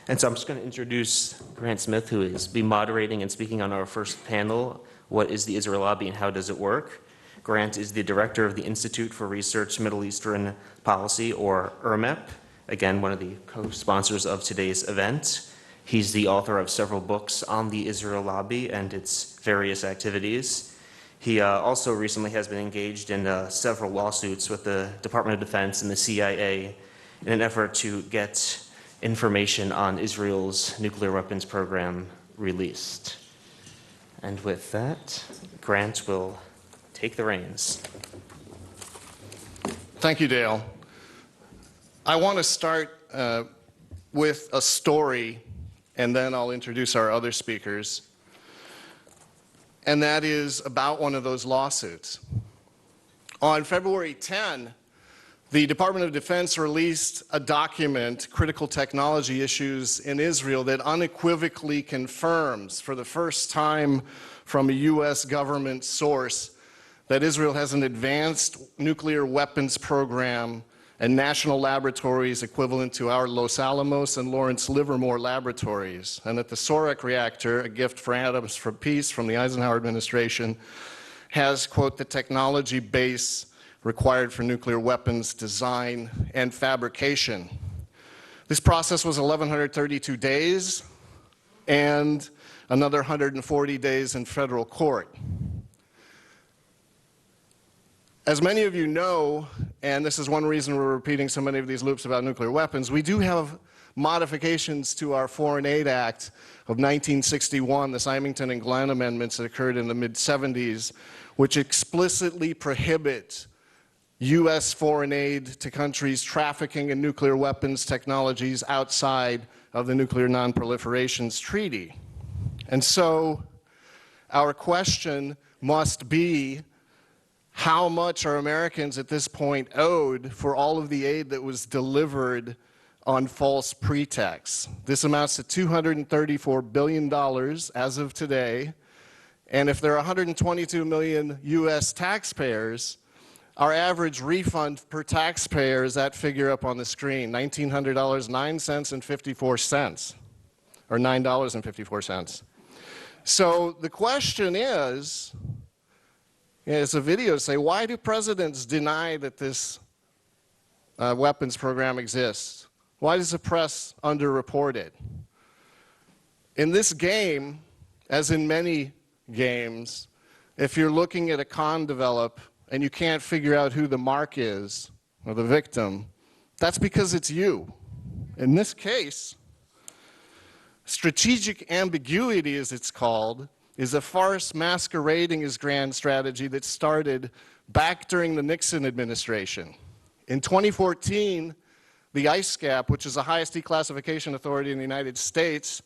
And so I'm just going to introduce Grant Smith, who is be moderating and speaking on our first panel, What is the Israel Lobby and How Does it Work? Grant is the director of the Institute for Research Middle Eastern Policy, or IRMEP, again, one of the co-sponsors of today's event. He's the author of several books on the Israel Lobby and its various activities. He also recently has been engaged in several lawsuits with the Department of Defense and the CIA in an effort to get information on Israel's nuclear weapons program released. And with that, Grant will take the reins. Thank you, Dale. I want to start with a story, and then I'll introduce our other speakers. And that is about one of those lawsuits. On February 10, the Department of Defense released a document, Critical Technology Issues in Israel, that unequivocally confirms for the first time from a U.S. government source that Israel has an advanced nuclear weapons program and national laboratories equivalent to our Los Alamos and Lawrence Livermore laboratories, and that the Sorek reactor, a gift for Atoms for Peace from the Eisenhower administration, has, quote, the technology base required for nuclear weapons design and fabrication. This process was 1,132 days and another 140 days in federal court. As many of you know, and this is one reason we're repeating so many of these loops about nuclear weapons, we do have modifications to our Foreign Aid Act of 1961, the Symington and Glenn amendments that occurred in the mid-70s, which explicitly prohibit U.S. foreign aid to countries trafficking in nuclear weapons technologies outside of the Nuclear Non-Proliferations Treaty. And so our question must be, how much are Americans at this point owed for all of the aid that was delivered on false pretexts? This amounts to $234 billion as of today. And if there are 122 million U.S. taxpayers, our average refund per taxpayer is that figure up on the screen, $1,900.09 or $9.54. So the question is, as the videos say, why do presidents deny that this weapons program exists? Why does the press underreport it? In this game, as in many games, if you're looking at a con develop and you can't figure out who the mark is, or the victim, that's because it's you. In this case, strategic ambiguity, as it's called, is a farce masquerading as grand strategy that started back during the Nixon administration. In 2014, the ISCAP, which is the highest declassification authority in the United States,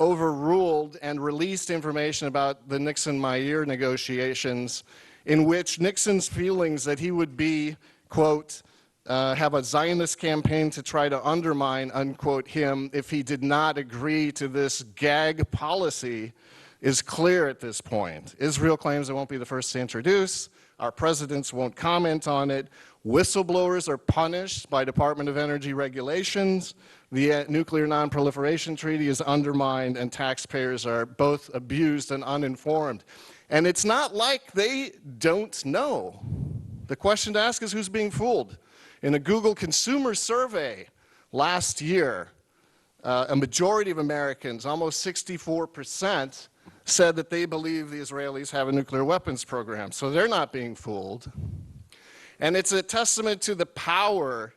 overruled and released information about the Nixon-Meyer negotiations, in which Nixon's feelings that he would be, quote, have a Zionist campaign to try to undermine, unquote, him if he did not agree to this gag policy is clear at this point. Israel claims it won't be the first to introduce. Our presidents won't comment on it. Whistleblowers are punished by Department of Energy regulations. The Nuclear Non-Proliferation Treaty is undermined, and taxpayers are both abused and uninformed. And it's not like they don't know. The question to ask is, who's being fooled? In a Google consumer survey last year, a majority of Americans, almost 64%, said that they believe the Israelis have a nuclear weapons program. So they're not being fooled. And it's a testament to the power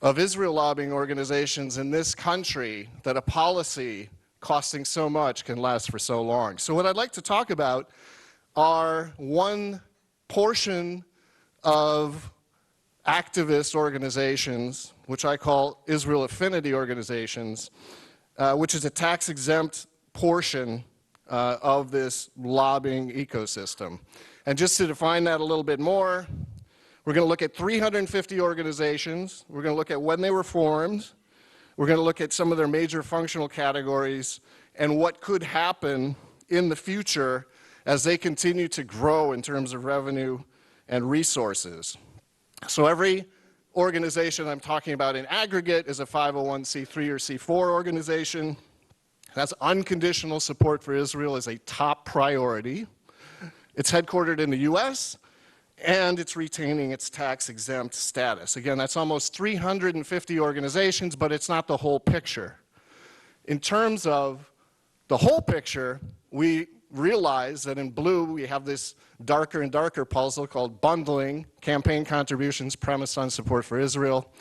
of Israel lobbying organizations in this country that a policy costing so much can last for so long. So what I'd like to talk about are one portion of activist organizations, which I call Israel affinity organizations, which is a tax-exempt portion of this lobbying ecosystem. And just to define that a little bit more, we're going to look at 350 organizations. We're going to look at when they were formed. We're going to look at some of their major functional categories and what could happen in the future as they continue to grow in terms of revenue and resources. So every organization I'm talking about in aggregate is a 501c3 or C4 organization. That's unconditional support for Israel is a top priority. It's headquartered in the US, and it's retaining its tax-exempt status. Again, that's almost 350 organizations, but it's not the whole picture. In terms of the whole picture, we realize that in blue we have this darker and darker puzzle called bundling, campaign contributions premised on support for Israel.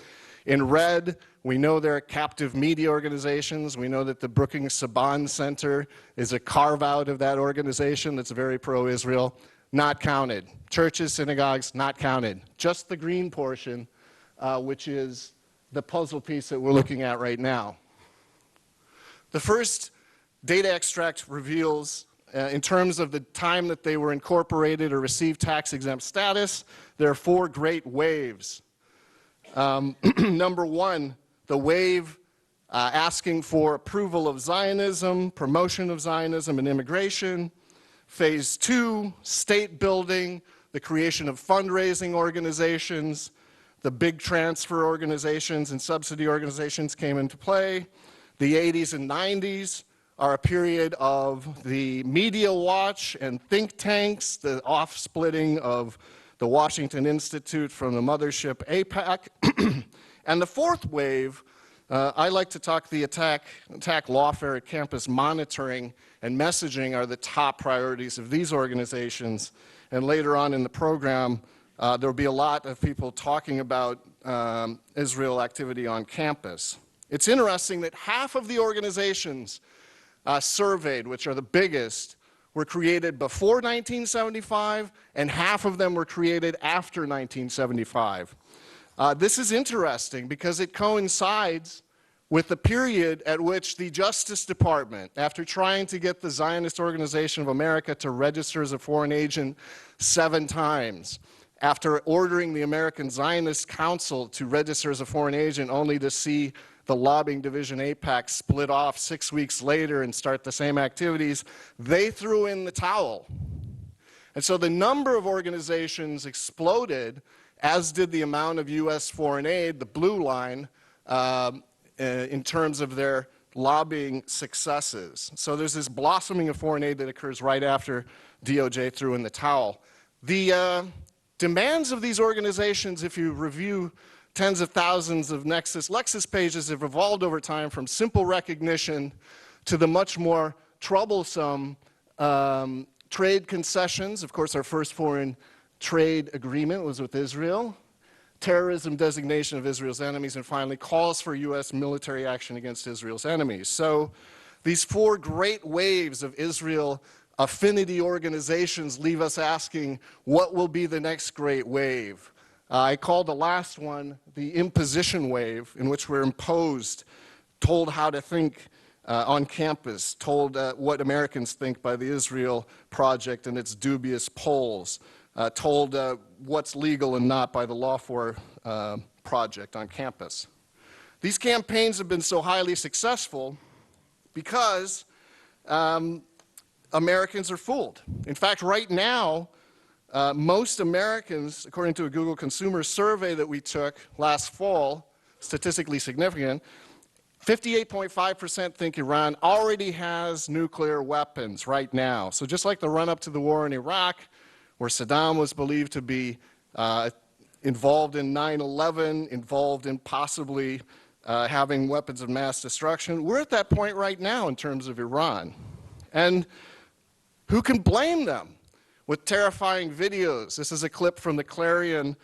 In red, we know there are captive media organizations. We know that the Brookings Saban Center is a carve-out of that organization that's very pro-Israel. Not counted. Churches, synagogues, not counted. Just the green portion, which is the puzzle piece that we're looking at right now. The first data extract reveals, in terms of the time that they were incorporated or received tax-exempt status, there are 4 great waves. Number 1, the wave asking for approval of Zionism, promotion of Zionism and immigration. Phase 2, state building, the creation of fundraising organizations, the big transfer organizations and subsidy organizations came into play. The 80s and 90s are a period of the media watch and think tanks, the off-splitting of the Washington Institute from the mothership AIPAC. And the 4th wave, I like to talk the attack lawfare at campus monitoring and messaging are the top priorities of these organizations. And later on in the program, there will be a lot of people talking about Israel activity on campus. It's interesting that half of the organizations surveyed, which are the biggest, were created before 1975, and half of them were created after 1975. This is interesting because it coincides with the period at which the Justice Department, after trying to get the Zionist Organization of America to register as a foreign agent 7 times, after ordering the American Zionist Council to register as a foreign agent only to see the lobbying division AIPAC split off 6 weeks later and start the same activities, they threw in the towel. And so the number of organizations exploded, as did the amount of US foreign aid, the blue line, in terms of their lobbying successes. So there's this blossoming of foreign aid that occurs right after DOJ threw in the towel. The demands of these organizations, if you review tens of thousands of Lexis pages, have evolved over time from simple recognition to the much more troublesome trade concessions. Of course, our first foreign trade agreement was with Israel. Terrorism designation of Israel's enemies, and finally calls for US military action against Israel's enemies. So these 4 great waves of Israel affinity organizations leave us asking, what will be the next great wave? I call the last one the imposition wave, in which we're imposed, told how to think on campus, told what Americans think by the Israel Project and its dubious polls, told what's legal and not by the Lawfare Project on campus. These campaigns have been so highly successful because Americans are fooled. In fact, right now, most Americans, according to a Google consumer survey that we took last fall, statistically significant, 58.5% think Iran already has nuclear weapons right now. So just like the run-up to the war in Iraq, where Saddam was believed to be involved in 9/11, involved in possibly having weapons of mass destruction, we're at that point right now in terms of Iran. And who can blame them? With terrifying videos. This is a clip from the Clarion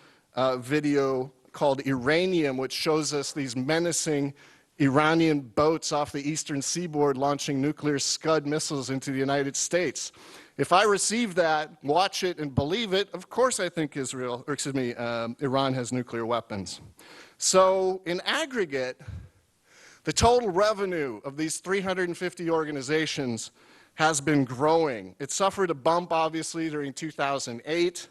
video called Iranium, which shows us these menacing Iranian boats off the eastern seaboard launching nuclear Scud missiles into the United States. If I receive that, watch it, and believe it, of course I think Iran has nuclear weapons. So in aggregate, the total revenue of these 350 organizations has been growing. It suffered a bump, obviously, during 2008.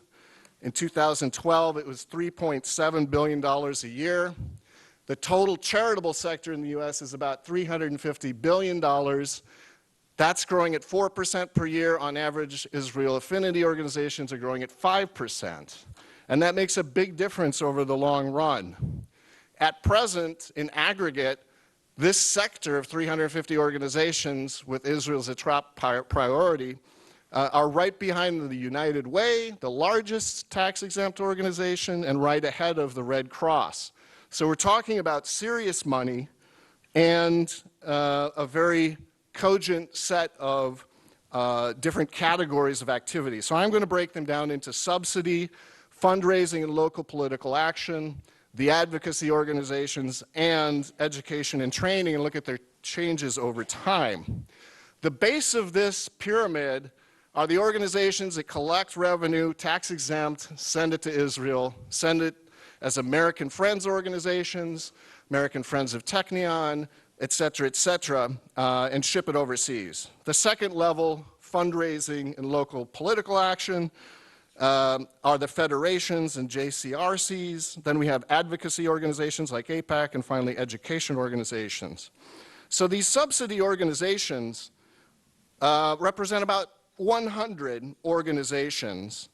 In 2012, it was $3.7 billion a year. The total charitable sector in the US is about $350 billion. That's growing at 4% per year. On average, Israel affinity organizations are growing at 5%. And that makes a big difference over the long run. At present, in aggregate, this sector of 350 organizations with Israel as a top priority are right behind the United Way, the largest tax-exempt organization, and right ahead of the Red Cross. So we're talking about serious money and a very cogent set of different categories of activity. So I'm going to break them down into subsidy, fundraising and local political action, the advocacy organizations, and education and training, and look at their changes over time. The base of this pyramid are the organizations that collect revenue, tax exempt, send it to Israel, send it as American Friends organizations, American Friends of Technion, et cetera, and ship it overseas. The second level, fundraising and local political action, are the federations and JCRCs. Then we have advocacy organizations like AIPAC, and finally education organizations. So these subsidy organizations represent about 100 organizations.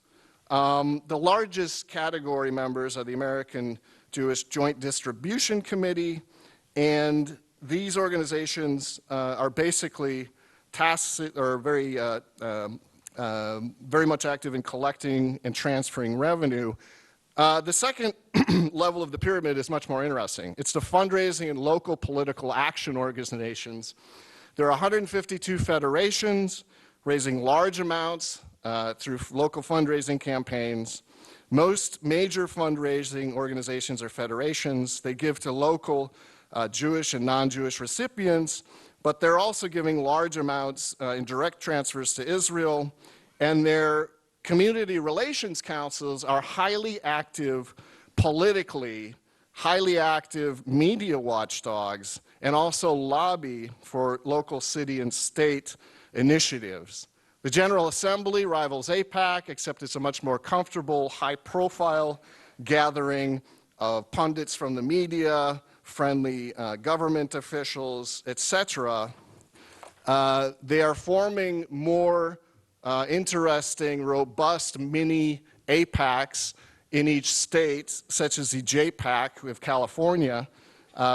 The largest category members are the American Jewish Joint Distribution Committee, and these organizations are basically tasked or very much active in collecting and transferring revenue. The second level of the pyramid is much more interesting. It's the fundraising and local political action organizations. There are 152 federations raising large amounts through local fundraising campaigns. Most major fundraising organizations are federations. They give to local Jewish and non-Jewish recipients, but they're also giving large amounts in direct transfers to Israel, and their community relations councils are highly active politically, highly active media watchdogs, and also lobby for local city and state initiatives. The General Assembly rivals AIPAC, except it's a much more comfortable, high-profile gathering of pundits from the media, friendly government officials, etc. They are forming more interesting, robust mini AIPACs in each state, such as the JPAC of California,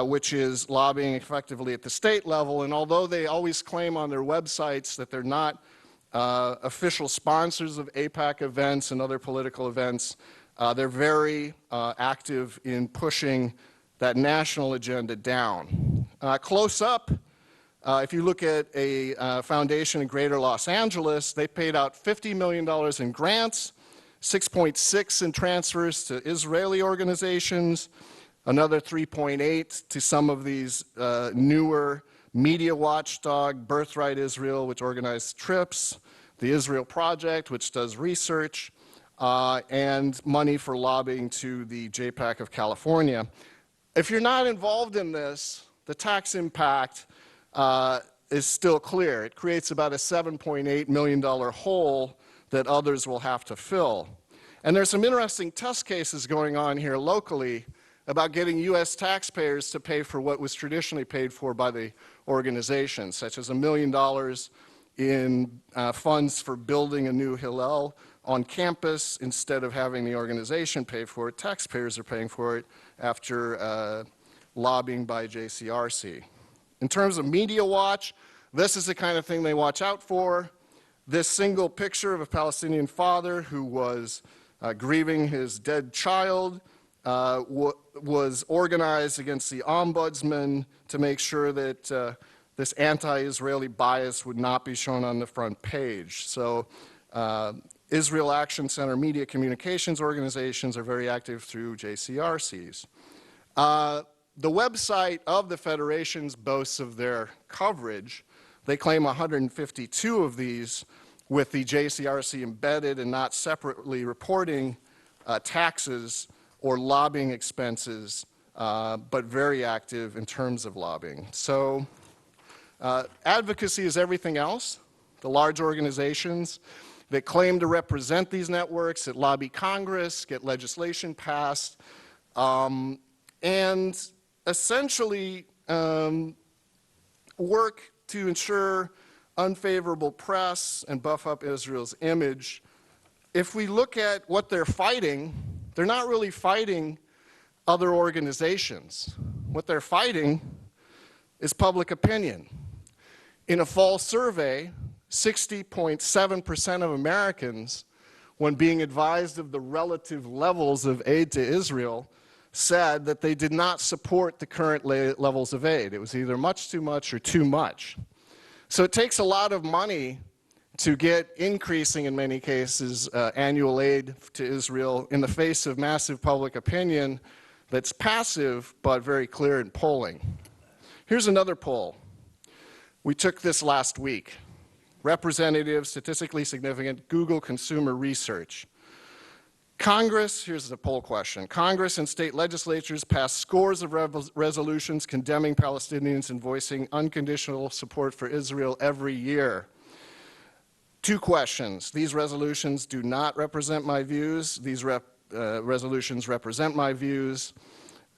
which is lobbying effectively at the state level. And although they always claim on their websites that they're not official sponsors of AIPAC events and other political events, they're very active in pushing that national agenda down. Close up, if you look at a foundation in Greater Los Angeles, they paid out $50 million in grants, 6.6 in transfers to Israeli organizations, another 3.8 to some of these newer media watchdog, Birthright Israel, which organized trips, the Israel Project, which does research, and money for lobbying to the JPAC of California. If you're not involved in this, the tax impact is still clear. It creates about a $7.8 million hole that others will have to fill. And there's some interesting test cases going on here locally about getting U.S. taxpayers to pay for what was traditionally paid for by the organization, such as $1 million in funds for building a new Hillel on campus instead of having the organization pay for it. Taxpayers are paying for it after lobbying by JCRC. In terms of Media Watch, this is the kind of thing they watch out for. This single picture of a Palestinian father who was grieving his dead child was organized against the ombudsman to make sure that this anti-Israeli bias would not be shown on the front page. So Israel Action Center media communications organizations are very active through JCRCs. The website of the federations boasts of their coverage. They claim 152 of these with the JCRC embedded and not separately reporting taxes or lobbying expenses, but very active in terms of lobbying. So advocacy is everything else. The large organizations that claim to represent these networks, that lobby Congress, get legislation passed, and essentially work to ensure unfavorable press and buff up Israel's image. If we look at what they're fighting, they're not really fighting other organizations. What they're fighting is public opinion. In a fall survey, 60.7% of Americans, when being advised of the relative levels of aid to Israel, said that they did not support the current levels of aid. It was either much too much or too much. So it takes a lot of money to get increasing, in many cases, annual aid to Israel in the face of massive public opinion that's passive but very clear in polling. Here's another poll. We took this last week. Representative, statistically significant, Google Consumer Research. Congress, here's the poll question. Congress and state legislatures passed scores of resolutions condemning Palestinians and voicing unconditional support for Israel every year. 2 questions. These resolutions do not represent my views. These resolutions represent my views.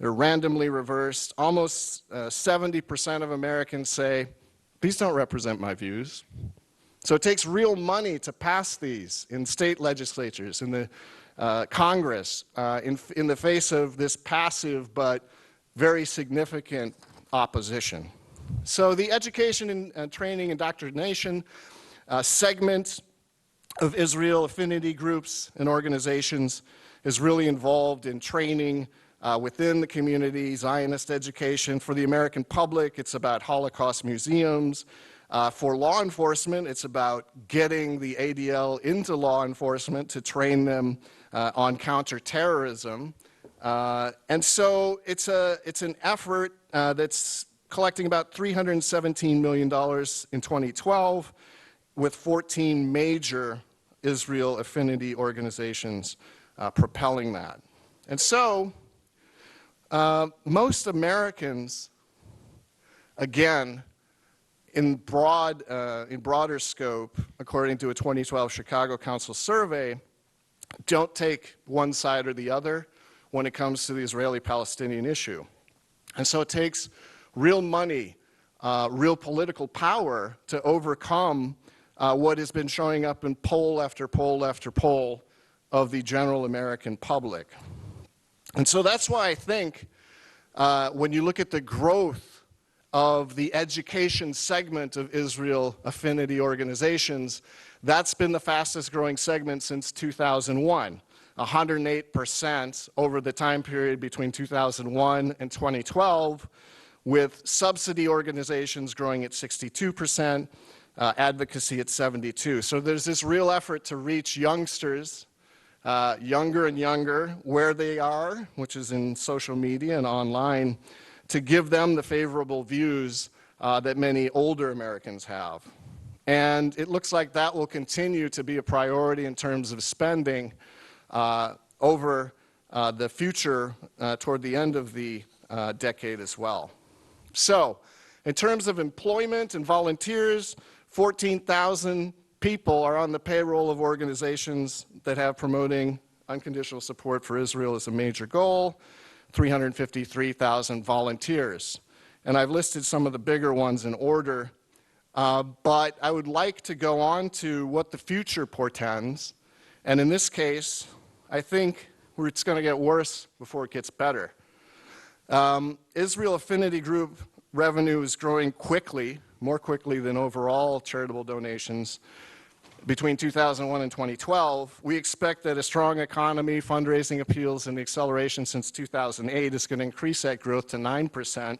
They're randomly reversed. Almost 70% of Americans say, these don't represent my views. So it takes real money to pass these in state legislatures, in the Congress, in the face of this passive but very significant opposition. So the education and training indoctrination segment of Israel affinity groups and organizations is really involved in training within the community, Zionist education. For the American public, it's about Holocaust museums. For law enforcement, it's about getting the ADL into law enforcement to train them on counterterrorism. And so it's an effort that's collecting about $317 million in 2012 with 14 major Israel affinity organizations propelling that. And so most Americans, again, in broader scope, according to a 2012 Chicago Council survey, don't take one side or the other when it comes to the Israeli-Palestinian issue. And so it takes real money, real political power to overcome what has been showing up in poll after poll after poll of the general American public. And so that's why I think when you look at the growth of the education segment of Israel affinity organizations, that's been the fastest growing segment since 2001, 108% over the time period between 2001 and 2012, with subsidy organizations growing at 62%, advocacy at 72%. So there's this real effort to reach youngsters, younger and younger, where they are, which is in social media and online, to give them the favorable views that many older Americans have. And it looks like that will continue to be a priority in terms of spending over the future toward the end of the decade as well. So, in terms of employment and volunteers, 14,000 people are on the payroll of organizations that have promoting unconditional support for Israel as a major goal. 353,000 volunteers. And I've listed some of the bigger ones in order, but I would like to go on to what the future portends. And in this case, I think it's going to get worse before it gets better. Israel Affinity Group revenue is growing quickly, more quickly than overall charitable donations. Between 2001 and 2012, we expect that a strong economy, fundraising appeals, and the acceleration since 2008 is going to increase that growth to 9%.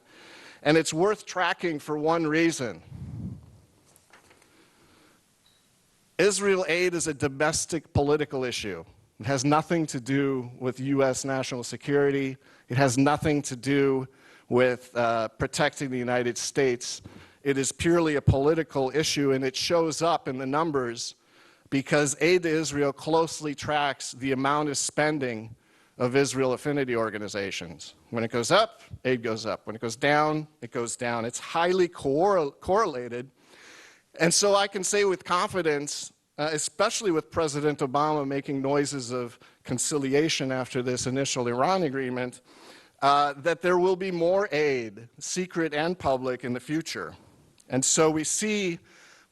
And it's worth tracking for one reason. Israel aid is a domestic political issue. It has nothing to do with U.S. national security. It has nothing to do with protecting the United States. It is purely a political issue, and it shows up in the numbers because aid to Israel closely tracks the amount of spending of Israel affinity organizations. When it goes up, aid goes up. When it goes down, it goes down. It's highly correlated. And so I can say with confidence, especially with President Obama making noises of conciliation after this initial Iran agreement, that there will be more aid, secret and public, in the future. And so we see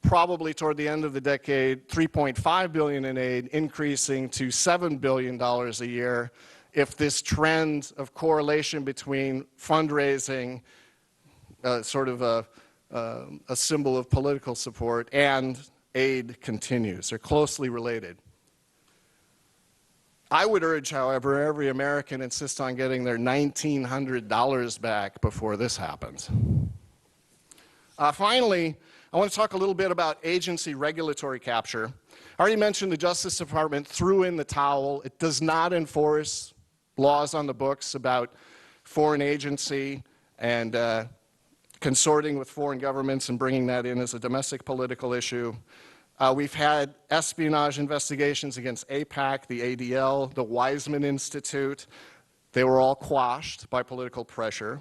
probably toward the end of the decade, $3.5 billion in aid, increasing to $7 billion a year if this trend of correlation between fundraising, sort of a symbol of political support, and aid continues. They're closely related. I would urge, however, every American insist on getting their $1,900 back before this happens. Finally, I want to talk a little bit about agency regulatory capture. I already mentioned the Justice Department threw in the towel. It does not enforce laws on the books about foreign agency and consorting with foreign governments and bringing that in as a domestic political issue. We've had espionage investigations against AIPAC, the ADL, the Weizmann Institute. They were all quashed by political pressure.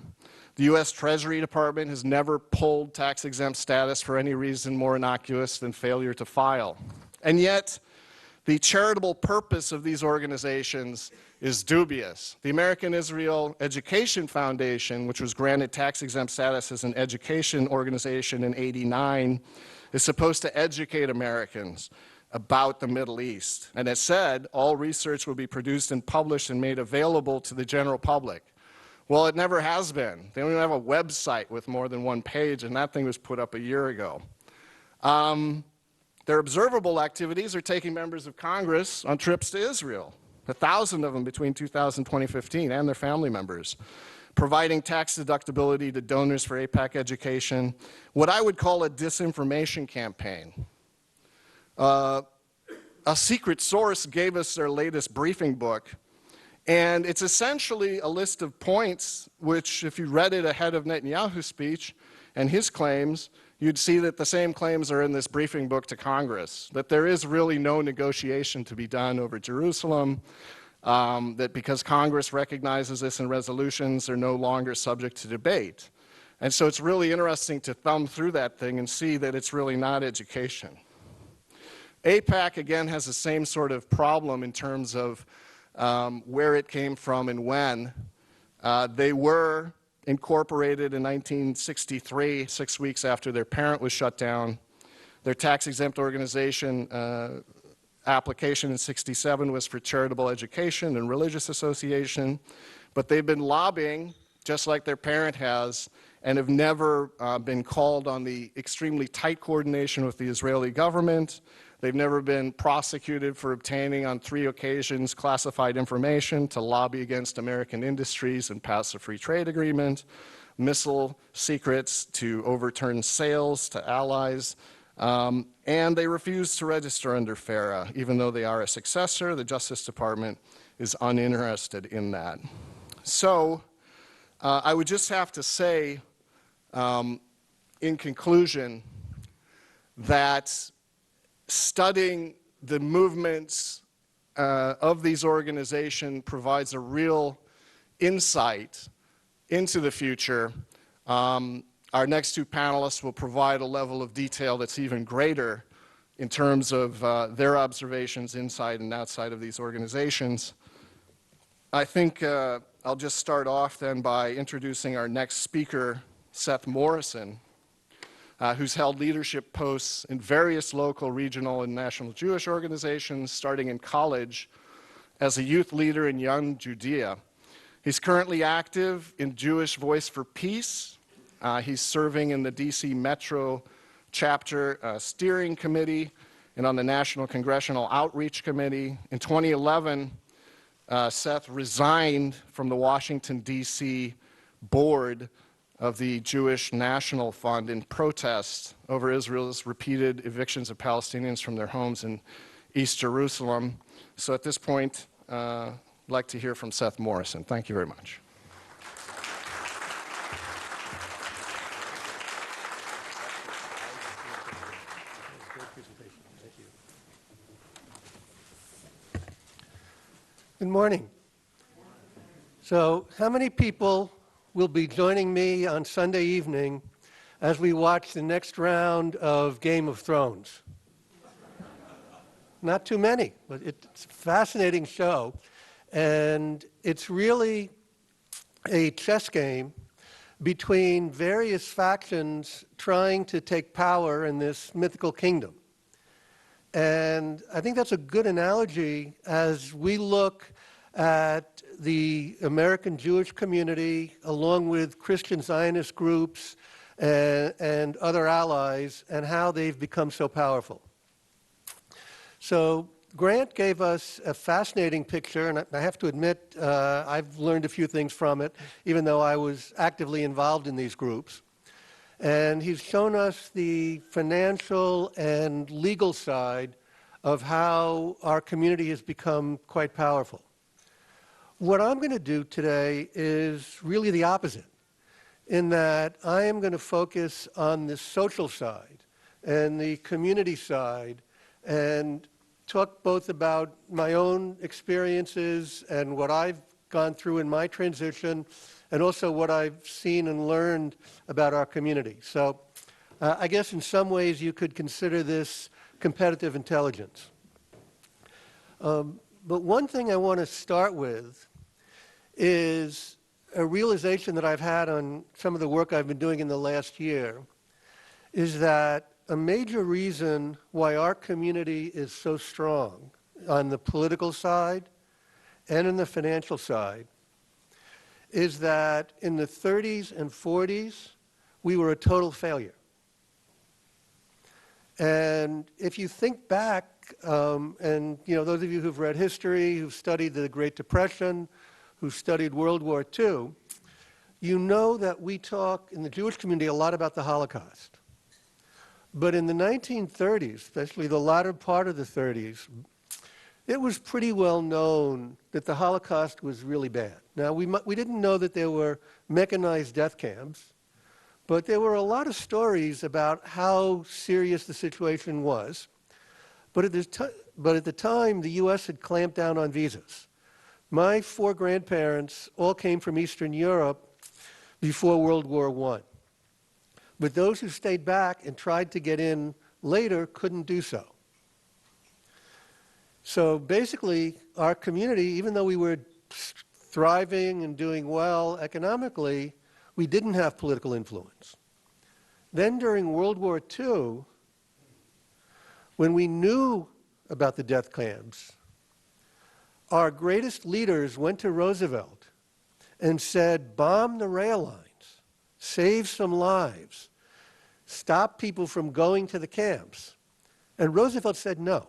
The U.S. Treasury Department has never pulled tax-exempt status for any reason more innocuous than failure to file. And yet, the charitable purpose of these organizations is dubious. The American Israel Education Foundation, which was granted tax-exempt status as an education organization in '89, is supposed to educate Americans about the Middle East. And it said all research will be produced and published and made available to the general public. Well, it never has been. They don't even have a website with more than one page, and that thing was put up a year ago. Their observable activities are taking members of Congress on trips to Israel, 1,000 of them between 2000 and 2015, and their family members, providing tax deductibility to donors for AIPAC education, what I would call a disinformation campaign. A secret source gave us their latest briefing book, and it's essentially a list of points which, if you read it ahead of Netanyahu's speech and his claims, you'd see that the same claims are in this briefing book to Congress, that there is really no negotiation to be done over Jerusalem, that because Congress recognizes this in resolutions, they're no longer subject to debate. And so it's really interesting to thumb through that thing and see that it's really not education. AIPAC, again, has the same sort of problem in terms of where it came from and when. They were incorporated in 1963, 6 weeks after their parent was shut down. Their tax-exempt organization application in '67 was for charitable education and religious association, but they've been lobbying, just like their parent has, and have never been called on the extremely tight coordination with the Israeli government. They've never been prosecuted for obtaining on 3 occasions classified information to lobby against American industries and pass a free trade agreement, missile secrets to overturn sales to allies, and they refuse to register under FARA. Even though they are a successor, the Justice Department is uninterested in that. So I would just have to say, in conclusion, that studying the movements of these organizations provides a real insight into the future. Our next 2 panelists will provide a level of detail that's even greater in terms of their observations inside and outside of these organizations. I think I'll just start off then by introducing our next speaker, Seth Morrison, who's held leadership posts in various local, regional, and national Jewish organizations, starting in college as a youth leader in Young Judea. He's currently active in Jewish Voice for Peace. He's serving in the DC Metro Chapter Steering Committee and on the National Congressional Outreach Committee. In 2011, Seth resigned from the Washington, D.C. board of the Jewish National Fund in protest over Israel's repeated evictions of Palestinians from their homes in East Jerusalem. So at this point, I'd like to hear from Seth Morrison. Thank you very much. Good morning. So, how many people will be joining me on Sunday evening as we watch the next round of Game of Thrones? Not too many, but it's a fascinating show. And it's really a chess game between various factions trying to take power in this mythical kingdom. And I think that's a good analogy as we look at the American Jewish community along with Christian Zionist groups and other allies and how they've become so powerful. So Grant gave us a fascinating picture, and I have to admit I've learned a few things from it, even though I was actively involved in these groups. And he's shown us the financial and legal side of how our community has become quite powerful. What I'm going to do today is really the opposite, in that I am going to focus on the social side and the community side and talk both about my own experiences and what I've gone through in my transition and also what I've seen and learned about our community. So I guess in some ways you could consider this competitive intelligence. But one thing I want to start with is a realization that I've had on some of the work I've been doing in the last year, is that a major reason why our community is so strong on the political side and in the financial side is that in the 30s and 40s, we were a total failure. And if you think back, and those of you who've read history, who've studied the Great Depression, who've studied World War II, you know that we talk in the Jewish community a lot about the Holocaust. But in the 1930s, especially the latter part of the 30s, it was pretty well known that the Holocaust was really bad. Now, we didn't know that there were mechanized death camps, but there were a lot of stories about how serious the situation was. But at the time, the U.S. had clamped down on visas. My 4 grandparents all came from Eastern Europe before World War I. But those who stayed back and tried to get in later couldn't do so. So basically, our community, even though we were thriving and doing well economically, we didn't have political influence. Then during World War II, when we knew about the death camps, our greatest leaders went to Roosevelt and said, bomb the rail lines, save some lives, stop people from going to the camps. And Roosevelt said no.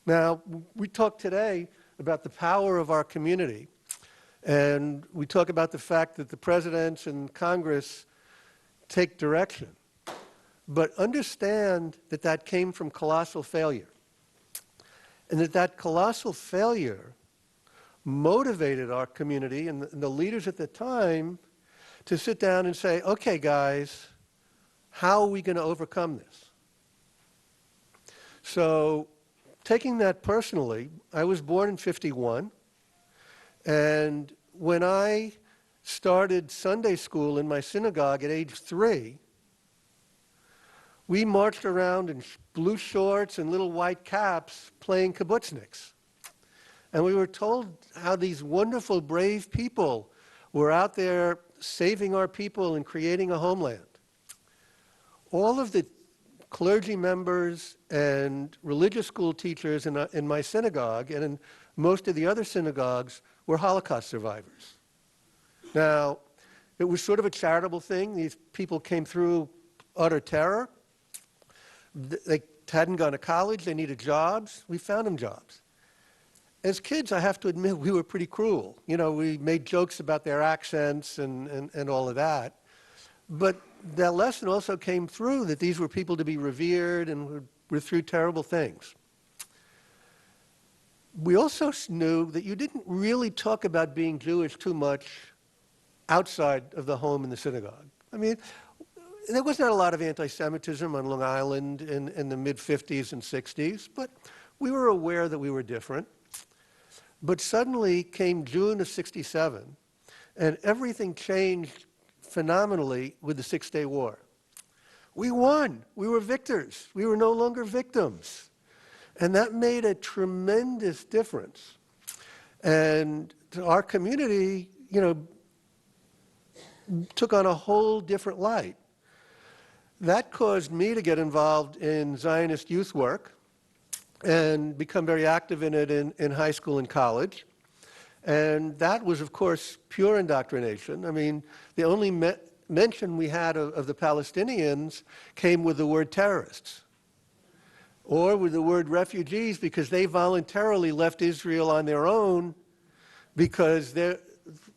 Now, we talk today about the power of our community, and we talk about the fact that the presidents and Congress take direction. But understand that that came from colossal failure, and that colossal failure motivated our community and the leaders at the time to sit down and say, okay, guys, how are we going to overcome this? So taking that personally, I was born in '51, and when I started Sunday school in my synagogue at age 3, we marched around in blue shorts and little white caps playing kibbutzniks. And we were told how these wonderful, brave people were out there saving our people and creating a homeland. All of the clergy members and religious school teachers in my synagogue and in most of the other synagogues were Holocaust survivors. Now, it was sort of a charitable thing. These people came through utter terror. They hadn't gone to college. They needed jobs. We found them jobs. As kids, I have to admit, we were pretty cruel. We made jokes about their accents and all of that. But that lesson also came through that these were people to be revered and were through terrible things. We also knew that you didn't really talk about being Jewish too much outside of the home and the synagogue. I mean, there was not a lot of anti-Semitism on Long Island in the mid-50s and 60s, but we were aware that we were different. But suddenly came June of '67, and everything changed phenomenally with the Six-Day War. We won. We were victors. We were no longer victims. And that made a tremendous difference. And our community, took on a whole different light. That caused me to get involved in Zionist youth work and become very active in it in high school and college. And that was, of course, pure indoctrination. I mean, the only mention we had of the Palestinians came with the word terrorists or with the word refugees, because they voluntarily left Israel on their own because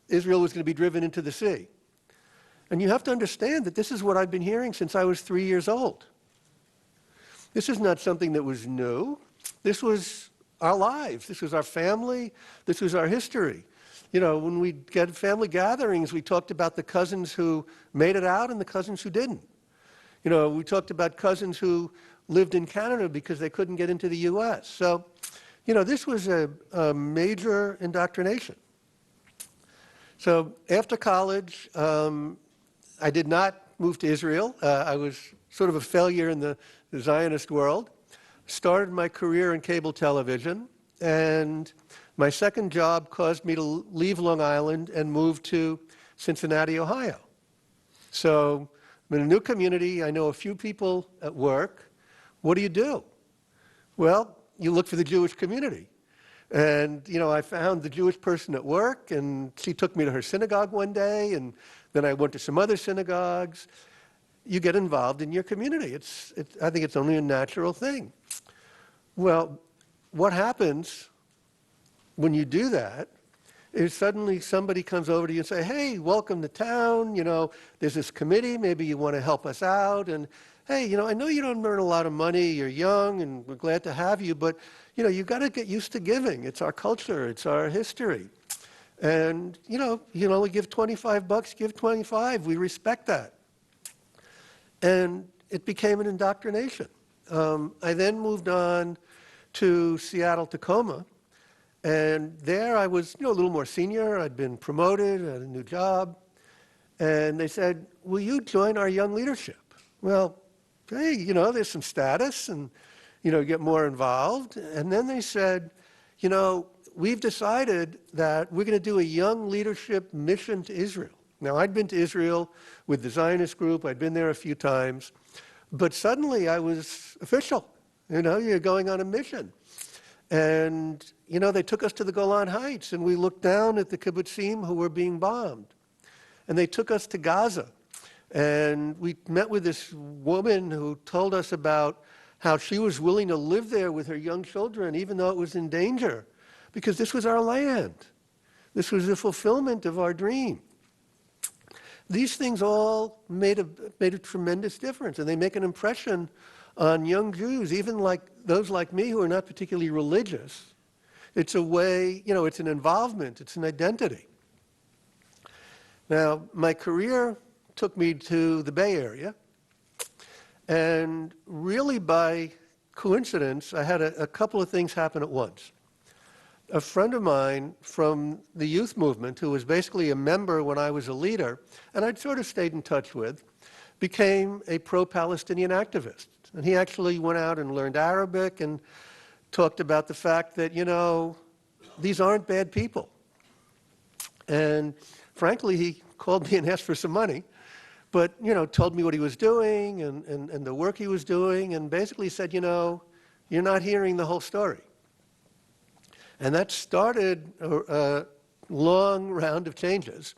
Israel was going to be driven into the sea. And you have to understand that this is what I've been hearing since I was 3 years old. This is not something that was new. This was our lives. This was our family. This was our history. You know, when we get family gatherings, we talked about the cousins who made it out and the cousins who didn't. You know, we talked about cousins who lived in Canada because they couldn't get into the U.S. So, you know, this was a major indoctrination. So after college, I did not move to Israel. I was sort of a failure in the Zionist world. Started my career in cable television, and my second job caused me to leave Long Island and move to Cincinnati, Ohio. So I'm in a new community. I know a few people at work. What do you do? Well, you look for the Jewish community. And, you know, I found the Jewish person at work, and she took me to her synagogue one day, and then I went to some other synagogues. You get involved in your community. I think it's only a natural thing. Well, what happens when you do that is suddenly somebody comes over to you and say, hey, welcome to town. You know, there's this committee. Maybe you want to help us out. And, hey, you know, I know you don't earn a lot of money. You're young, and we're glad to have you. But, you know, you've got to get used to giving. It's our culture. It's our history. And, you know, we give $25, give 25. We respect that. And it became an indoctrination. I then moved on to Seattle, Tacoma. And there I was, you know, a little more senior. I'd been promoted, had a new job. And they said, will you join our young leadership? Well, hey, you know, there's some status and, you know, get more involved. And then they said, you know, we've decided that we're going to do a young leadership mission to Israel. Now, I'd been to Israel with the Zionist group. I'd been there a few times. But suddenly I was official. You know, you're going on a mission. And, you know, they took us to the Golan Heights, and we looked down at the kibbutzim who were being bombed. And they took us to Gaza. And we met with this woman who told us about how she was willing to live there with her young children, even though it was in danger, because this was our land. This was the fulfillment of our dream. These things all made a tremendous difference, and they make an impression on young Jews, even like those like me who are not particularly religious. It's a way, you know, it's an involvement, it's an identity. Now, my career took me to the Bay Area, and really by coincidence, I had a couple of things happen at once. A friend of mine from the youth movement, who was basically a member when I was a leader, and I'd sort of stayed in touch with, became a pro-Palestinian activist. And he actually went out and learned Arabic and talked about the fact that, you know, these aren't bad people. And frankly, he called me and asked for some money, but, you know, told me what he was doing and the work he was doing, and basically said, you know, you're not hearing the whole story. And that started a long round of changes.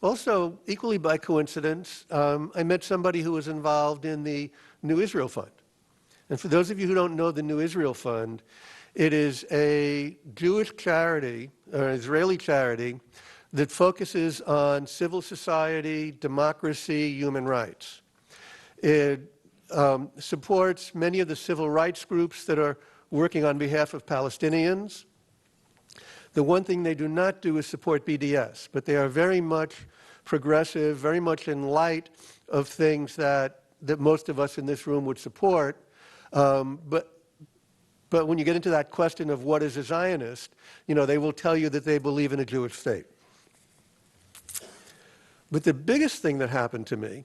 Also, equally by coincidence, I met somebody who was involved in the New Israel Fund. And for those of you who don't know the New Israel Fund, it is a Jewish charity, or Israeli charity, that focuses on civil society, democracy, human rights. It supports many of the civil rights groups that are working on behalf of Palestinians. The one thing they do not do is support BDS, but they are very much progressive, very much in light of things that most of us in this room would support. But when you get into that question of what is a Zionist, you know, they will tell you that they believe in a Jewish state. But the biggest thing that happened to me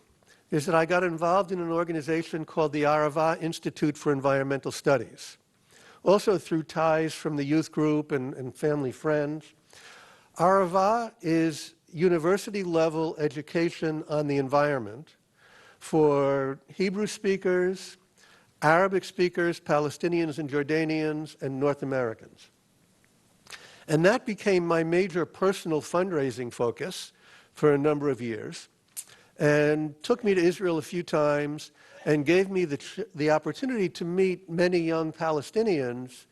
is that I got involved in an organization called the Arava Institute for Environmental Studies, also through ties from the youth group and family friends. Arava is university-level education on the environment for Hebrew speakers, Arabic speakers, Palestinians and Jordanians, and North Americans. And that became my major personal fundraising focus for a number of years, and took me to Israel a few times, and gave me the opportunity to meet many young Palestinians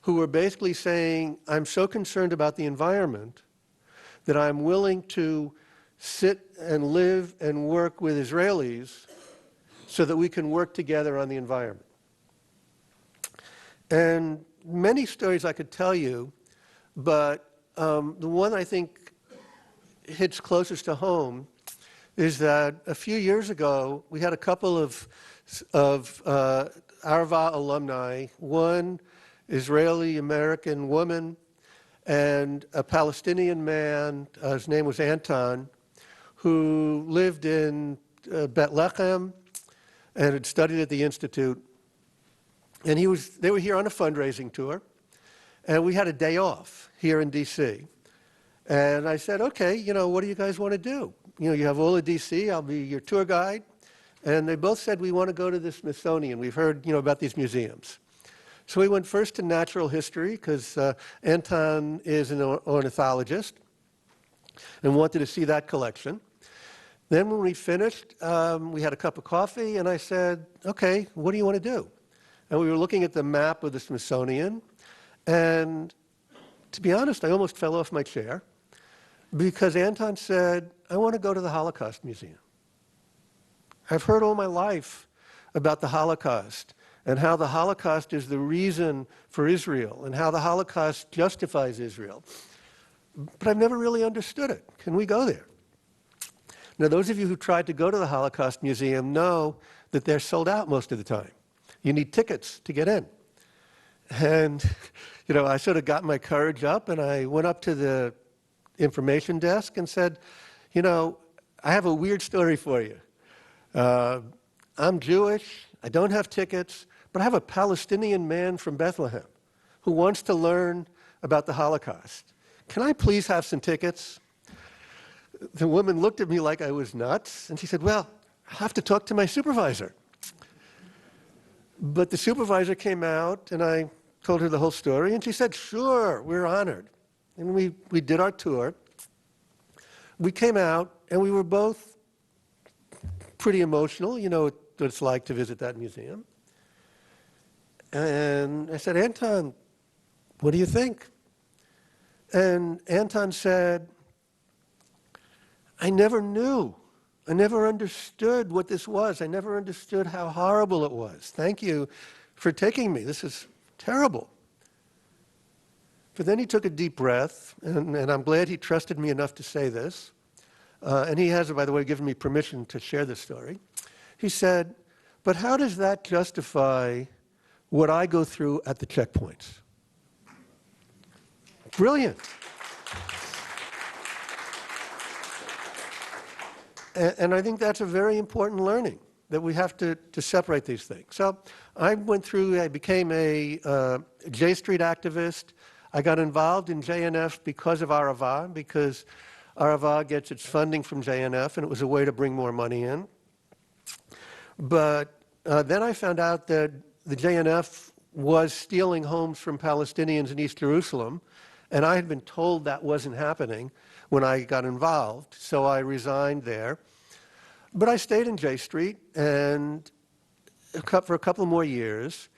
who were basically saying, I'm so concerned about the environment that I'm willing to sit and live and work with Israelis so that we can work together on the environment. And many stories I could tell you, but the one I think hits closest to home is that a few years ago, we had a couple of Arava alumni, one Israeli-American woman and a Palestinian man, his name was Anton, who lived in Bethlehem and had studied at the Institute. And they were here on a fundraising tour, and we had a day off here in D.C. And I said, okay, what do you guys want to do? You have all of D.C., I'll be your tour guide. And they both said, we want to go to the Smithsonian. We've heard, about these museums. So we went first to natural history, because Anton is an ornithologist and wanted to see that collection. Then when we finished, we had a cup of coffee, and I said, okay, what do you want to do? And we were looking at the map of the Smithsonian, and to be honest, I almost fell off my chair, because Anton said, I want to go to the Holocaust Museum. I've heard all my life about the Holocaust, and how the Holocaust is the reason for Israel, and how the Holocaust justifies Israel. But I've never really understood it. Can we go there? Now, those of you who tried to go to the Holocaust Museum know that they're sold out most of the time. You need tickets to get in. And, I sort of got my courage up, and I went up to the information desk and said, I have a weird story for you. I'm Jewish, I don't have tickets, but I have a Palestinian man from Bethlehem who wants to learn about the Holocaust. Can I please have some tickets? The woman looked at me like I was nuts, and she said, well, I'll have to talk to my supervisor. But the supervisor came out, and I told her the whole story, and she said, sure, we're honored. And we did our tour. We came out, and we were both pretty emotional, what it's like to visit that museum. And I said, Anton, what do you think? And Anton said, I never knew. I never understood what this was. I never understood how horrible it was. Thank you for taking me. This is terrible. But then he took a deep breath, and I'm glad he trusted me enough to say this. And he has, by the way, given me permission to share this story. He said, but how does that justify what I go through at the checkpoints? Brilliant. And I think that's a very important learning, that we have to separate these things. So I became a J Street activist. I got involved in JNF because of Arava, because Arava gets its funding from JNF, and it was a way to bring more money in. But then I found out that the JNF was stealing homes from Palestinians in East Jerusalem, and I had been told that wasn't happening when I got involved, so I resigned there. But I stayed in J Street and for a couple more years.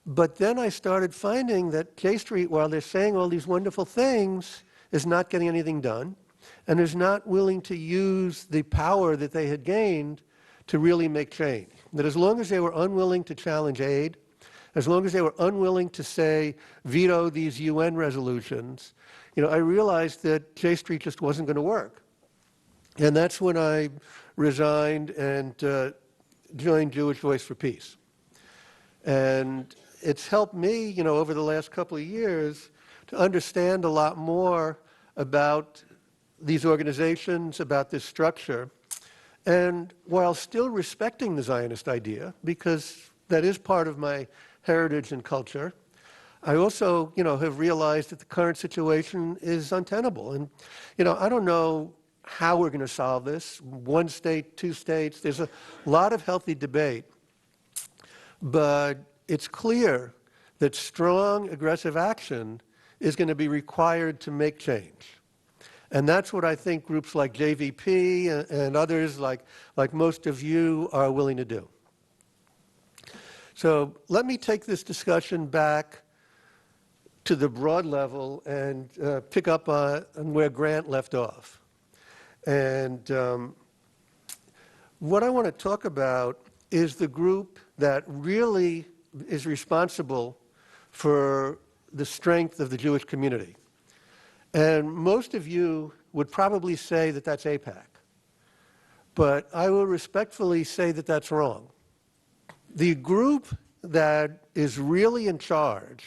But then I started finding that J Street, while they're saying all these wonderful things, is not getting anything done, and is not willing to use the power that they had gained to really make change. That as long as they were unwilling to challenge aid, as long as they were unwilling to say, veto these UN resolutions, I realized that J Street just wasn't going to work. And that's when I resigned and joined Jewish Voice for Peace. And it's helped me, over the last couple of years to understand a lot more about these organizations, about this structure, and while still respecting the Zionist idea, because that is part of my heritage and culture, I also, have realized that the current situation is untenable. And, I don't know how we're going to solve this. One state, two states. There's a lot of healthy debate. But it's clear that strong, aggressive action is going to be required to make change. And that's what I think groups like JVP and others like most of you are willing to do. So let me take this discussion back to the broad level and pick up on where Grant left off. And what I want to talk about is the group that really is responsible for the strength of the Jewish community. And most of you would probably say that that's AIPAC. But I will respectfully say that that's wrong. The group that is really in charge,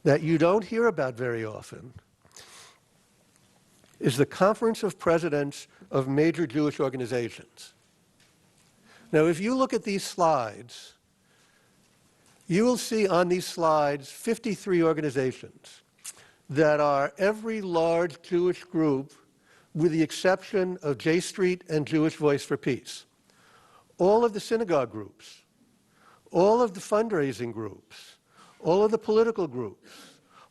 that you don't hear about very often, is the Conference of Presidents of Major Jewish Organizations. Now, if you look at these slides, you will see on these slides 53 organizations that are every large Jewish group with the exception of J Street and Jewish Voice for Peace. All of the synagogue groups, all of the fundraising groups, all of the political groups,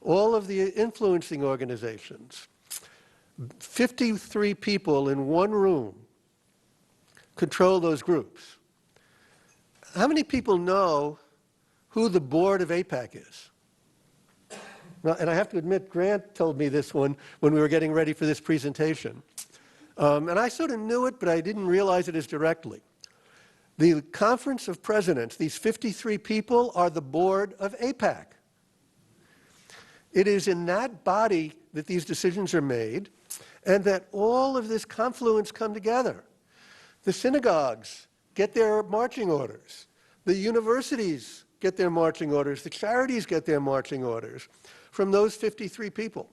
all of the influencing organizations. 53 people in one room control those groups. How many people know who the board of AIPAC is? Now, and I have to admit, Grant told me this one when we were getting ready for this presentation. And I sort of knew it, but I didn't realize it as directly. The Conference of Presidents, these 53 people, are the board of AIPAC. It is in that body that these decisions are made and that all of this confluence come together. The synagogues get their marching orders. The universities get their marching orders. The charities get their marching orders from those 53 people.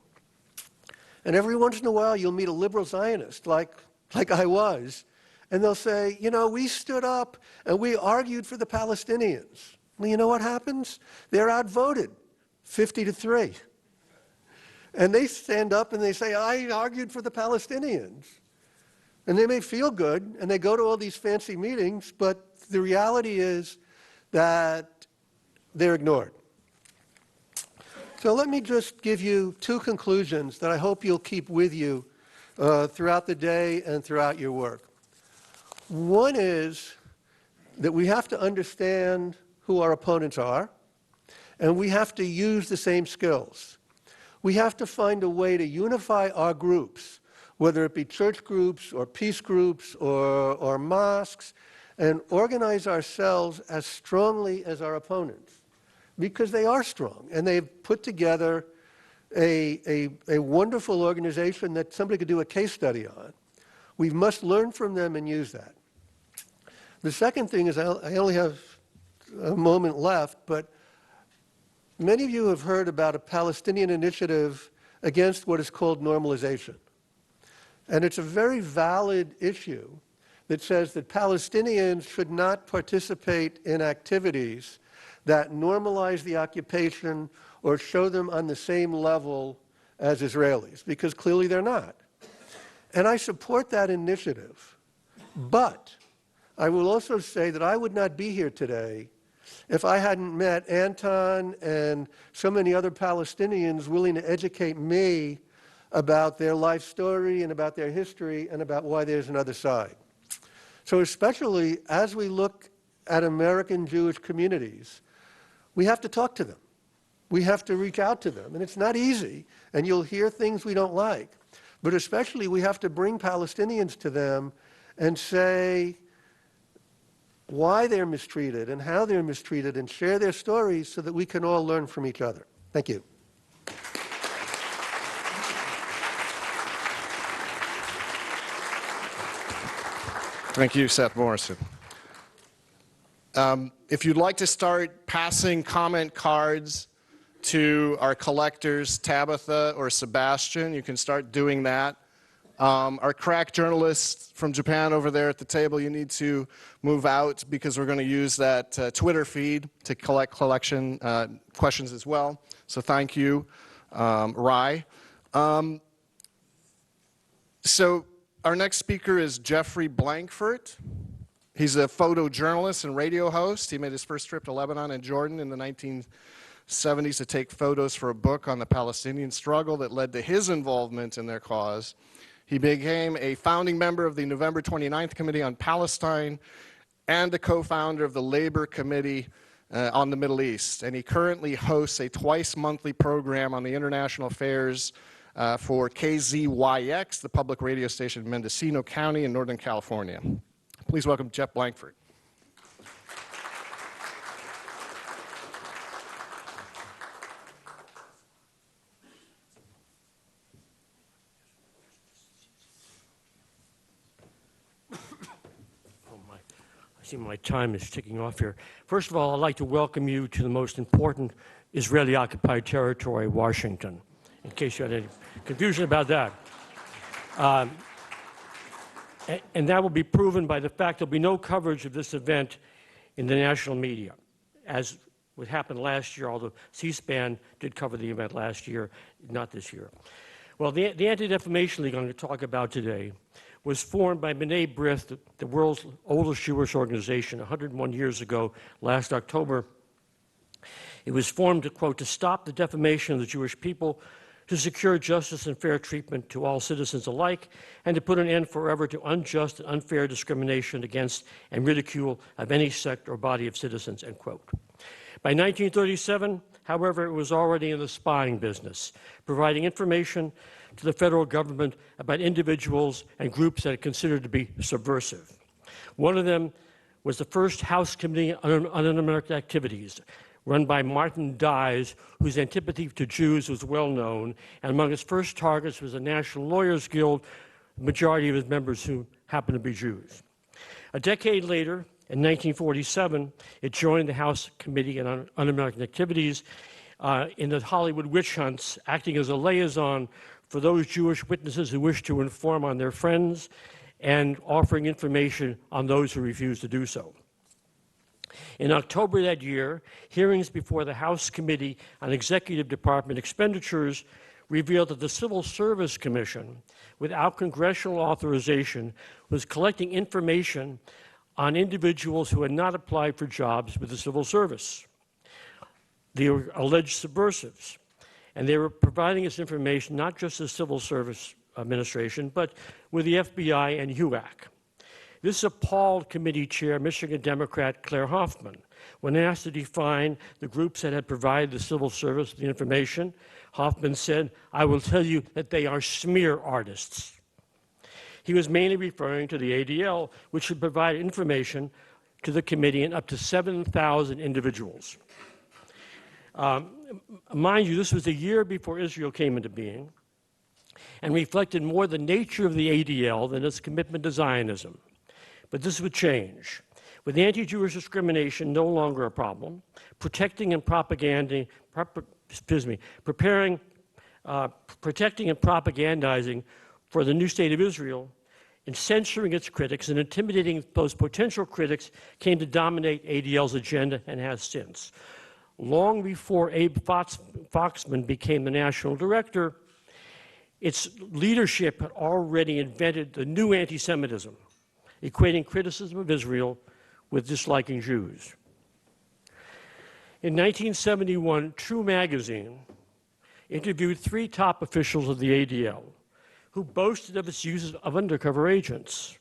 And every once in a while, you'll meet a liberal Zionist like I was, and they'll say, you know, we stood up and we argued for the Palestinians. Well, you know what happens? They're outvoted, 50-3. And they stand up and they say, I argued for the Palestinians. And they may feel good, and they go to all these fancy meetings, but the reality is that they're ignored. So let me just give you two conclusions that I hope you'll keep with you throughout the day and throughout your work. One is that we have to understand who our opponents are, and we have to use the same skills. We have to find a way to unify our groups, whether it be church groups or peace groups or mosques, and organize ourselves as strongly as our opponents, because they are strong, and they've put together a wonderful organization that somebody could do a case study on. We must learn from them and use that. The second thing is, I only have a moment left, but many of you have heard about a Palestinian initiative against what is called normalization. And it's a very valid issue that says that Palestinians should not participate in activities that normalize the occupation or show them on the same level as Israelis, because clearly they're not. And I support that initiative. But I will also say that I would not be here today if I hadn't met Anton and so many other Palestinians willing to educate me about their life story and about their history and about why there's another side. So especially as we look at American Jewish communities, we have to talk to them. We have to reach out to them. And it's not easy, and you'll hear things we don't like. But especially we have to bring Palestinians to them and say why they're mistreated and how they're mistreated and share their stories so that we can all learn from each other. Thank you. Thank you, Seth Morrison. If you'd like to start passing comment cards to our collectors, Tabitha or Sebastian, you can start doing that. Our crack journalists from Japan over there at the table, you need to move out because we're going to use that Twitter feed to collect questions as well. So thank you, Rai. So our next speaker is Jeffrey Blankfurt. He's a photojournalist and radio host. He made his first trip to Lebanon and Jordan in the 1970s to take photos for a book on the Palestinian struggle that led to his involvement in their cause. He became a founding member of the November 29th Committee on Palestine and a co-founder of the Labor Committee on the Middle East. And he currently hosts a twice-monthly program on the international affairs for KZYX, the public radio station in Mendocino County in Northern California. Please welcome Jeff Blankfurt. I see my time is ticking off here. First of all, I'd like to welcome you to the most important Israeli-occupied territory, Washington, in case you had any confusion about that. And that will be proven by the fact there'll be no coverage of this event in the national media, as what happened last year, although C-SPAN did cover the event last year, not this year. Well, the Anti-Defamation League I'm going to talk about today was formed by B'nai B'rith, the world's oldest Jewish organization, 101 years ago, last October. It was formed to, quote, to stop the defamation of the Jewish people, to secure justice and fair treatment to all citizens alike, and to put an end forever to unjust and unfair discrimination against and ridicule of any sect or body of citizens, end quote. By 1937, however, it was already in the spying business, providing information to the federal government about individuals and groups that it considered to be subversive. One of them was the first House Committee on Un-American Activities, run by Martin Dies, whose antipathy to Jews was well known, and among its first targets was the National Lawyers Guild, the majority of its members who happened to be Jews. A decade later, in 1947, it joined the House Committee on Un-American Activities in the Hollywood witch hunts, acting as a liaison for those Jewish witnesses who wished to inform on their friends and offering information on those who refused to do so. In October that year, hearings before the House Committee on Executive Department Expenditures revealed that the Civil Service Commission, without congressional authorization, was collecting information on individuals who had not applied for jobs with the civil service. They were alleged subversives, and they were providing this information not just to the Civil Service Administration, but with the FBI and HUAC. This appalled committee chair, Michigan Democrat Claire Hoffman. When asked to define the groups that had provided the civil service with the information, Hoffman said, "I will tell you that they are smear artists." He was mainly referring to the ADL, which should provide information to the committee and up to 7,000 individuals. Mind you, this was a year before Israel came into being and reflected more the nature of the ADL than its commitment to Zionism. But this would change. With anti-Jewish discrimination no longer a problem, protecting and propagandizing for the new state of Israel, and censoring its critics and intimidating those potential critics came to dominate ADL's agenda and has since. Long before Abe Foxman became the national director, its leadership had already invented the new anti-Semitism, equating criticism of Israel with disliking Jews. In 1971, True Magazine interviewed 3 top officials of the ADL who boasted of its use of undercover agents.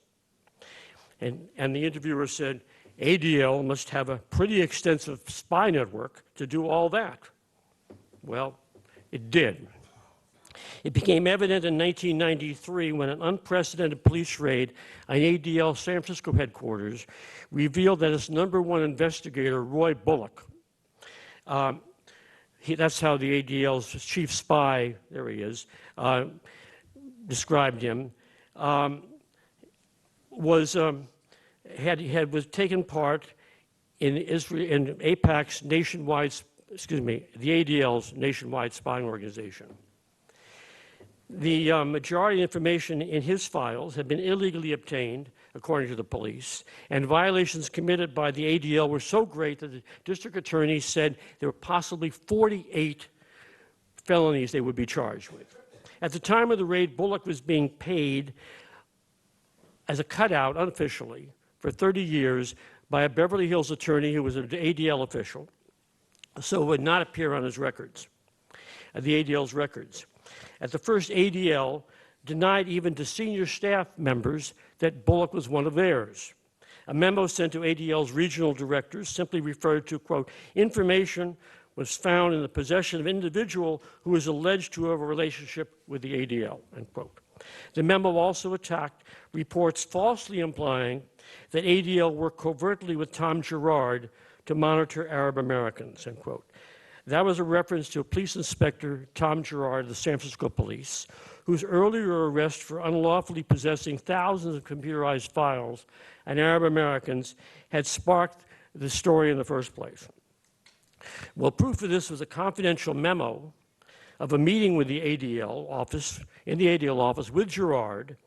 And the interviewer said, ADL must have a pretty extensive spy network to do all that. Well, it did. It became evident in 1993 when an unprecedented police raid on ADL San Francisco headquarters revealed that its #1 investigator, Roy Bullock, that's how the ADL's chief spy, there he is, described him, was taken part in AIPAC's nationwide, the ADL's nationwide spying organization. The majority of information in his files had been illegally obtained, according to the police, and violations committed by the ADL were so great that the district attorney said there were possibly 48 felonies they would be charged with. At the time of the raid, Bullock was being paid as a cutout, unofficially, for 30 years by a Beverly Hills attorney who was an ADL official, so it would not appear on his records, the ADL's records. At the first, ADL denied even to senior staff members that Bullock was one of theirs. A memo sent to ADL's regional directors simply referred to, quote, information was found in the possession of an individual who is alleged to have a relationship with the ADL, end quote. The memo also attacked reports falsely implying that ADL worked covertly with Tom Girard to monitor Arab Americans, end quote. That was a reference to police inspector Tom Girard of the San Francisco Police, whose earlier arrest for unlawfully possessing thousands of computerized files on Arab Americans had sparked the story in the first place. Well, proof of this was a confidential memo of a meeting with the ADL office, in the ADL office with Girard,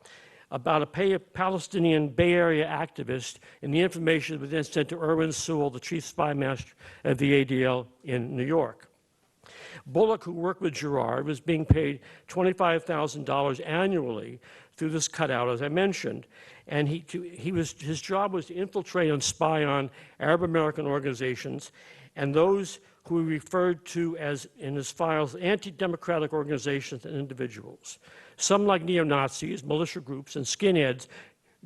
about a Palestinian Bay Area activist, and the information was then sent to Irwin Sewell, the chief spy master of the ADL in New York. Bullock, who worked with Girard, was being paid $25,000 annually through this cutout, as I mentioned, and his job was to infiltrate and spy on Arab American organizations and those who he referred to as, in his files, anti-democratic organizations and individuals. Some, like neo-Nazis, militia groups, and skinheads,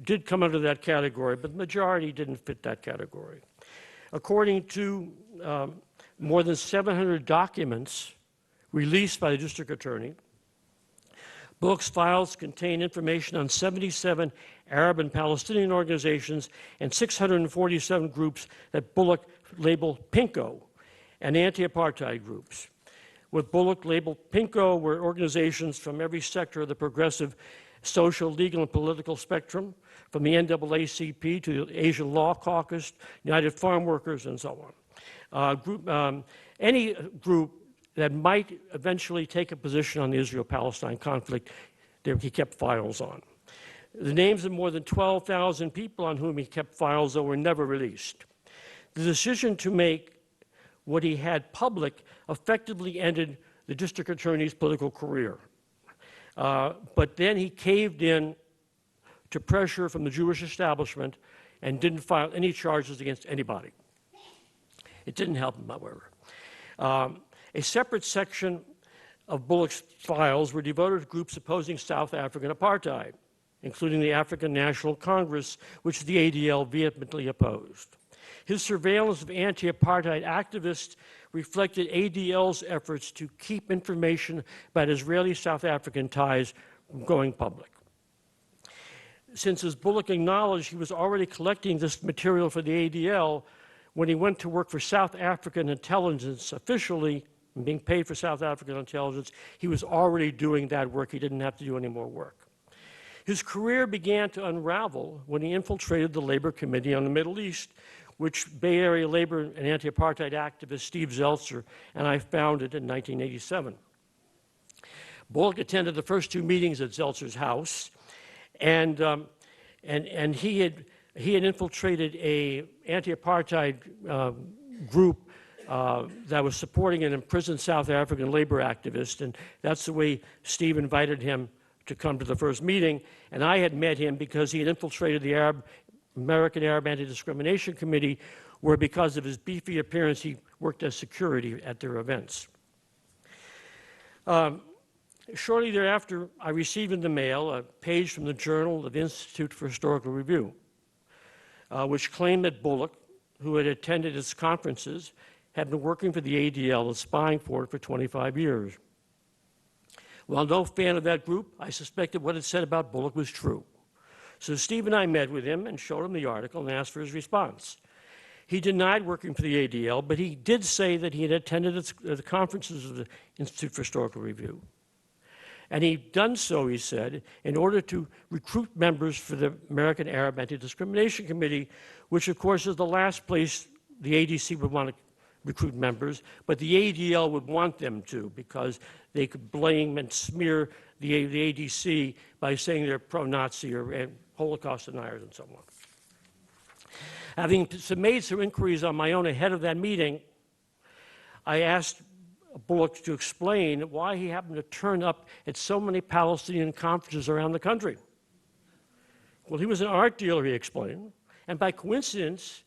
did come under that category, but the majority didn't fit that category. According to more than 700 documents released by the district attorney, Bullock's files contain information on 77 Arab and Palestinian organizations and 647 groups that Bullock labeled PINKO, and anti-apartheid groups. What Bullock labeled PINKO were organizations from every sector of the progressive social, legal, and political spectrum, from the NAACP to the Asian Law Caucus, United Farm Workers, and so on. Any group that might eventually take a position on the Israel-Palestine conflict, he kept files on. The names of more than 12,000 people on whom he kept files, though, were never released. The decision to make what he had public effectively ended the district attorney's political career. But then he caved in to pressure from the Jewish establishment and didn't file any charges against anybody. It didn't help him, however. A separate section of Bullock's files were devoted to groups opposing South African apartheid, including the African National Congress, which the ADL vehemently opposed. His surveillance of anti-apartheid activists reflected ADL's efforts to keep information about Israeli-South African ties from going public. Since, as Bullock acknowledged, he was already collecting this material for the ADL, when he went to work for South African intelligence officially, and being paid for South African intelligence, he was already doing that work. He didn't have to do any more work. His career began to unravel when he infiltrated the Labor Committee on the Middle East, which Bay Area labor and anti-apartheid activist Steve Zeltzer and I founded in 1987. Bullock attended the first two meetings at Zeltzer's house, and he had infiltrated a anti-apartheid group that was supporting an imprisoned South African labor activist, and that's the way Steve invited him to come to the first meeting. And I had met him because he had infiltrated the American Arab Anti-Discrimination Committee, where because of his beefy appearance, he worked as security at their events. Shortly thereafter, I received in the mail a page from the Journal of the Institute for Historical Review, which claimed that Bullock, who had attended its conferences, had been working for the ADL and spying for it for 25 years. While no fan of that group, I suspected what it said about Bullock was true. So Steve and I met with him and showed him the article and asked for his response. He denied working for the ADL, but he did say that he had attended the conferences of the Institute for Historical Review. And he'd done so, he said, in order to recruit members for the American Arab Anti-Discrimination Committee, which of course is the last place the ADC would want to recruit members, but the ADL would want them to, because they could blame and smear the ADC by saying they're pro-Nazi or Holocaust deniers and so on. Having made some inquiries on my own ahead of that meeting, I asked Bullock to explain why he happened to turn up at so many Palestinian conferences around the country. Well, he was an art dealer, he explained, and by coincidence,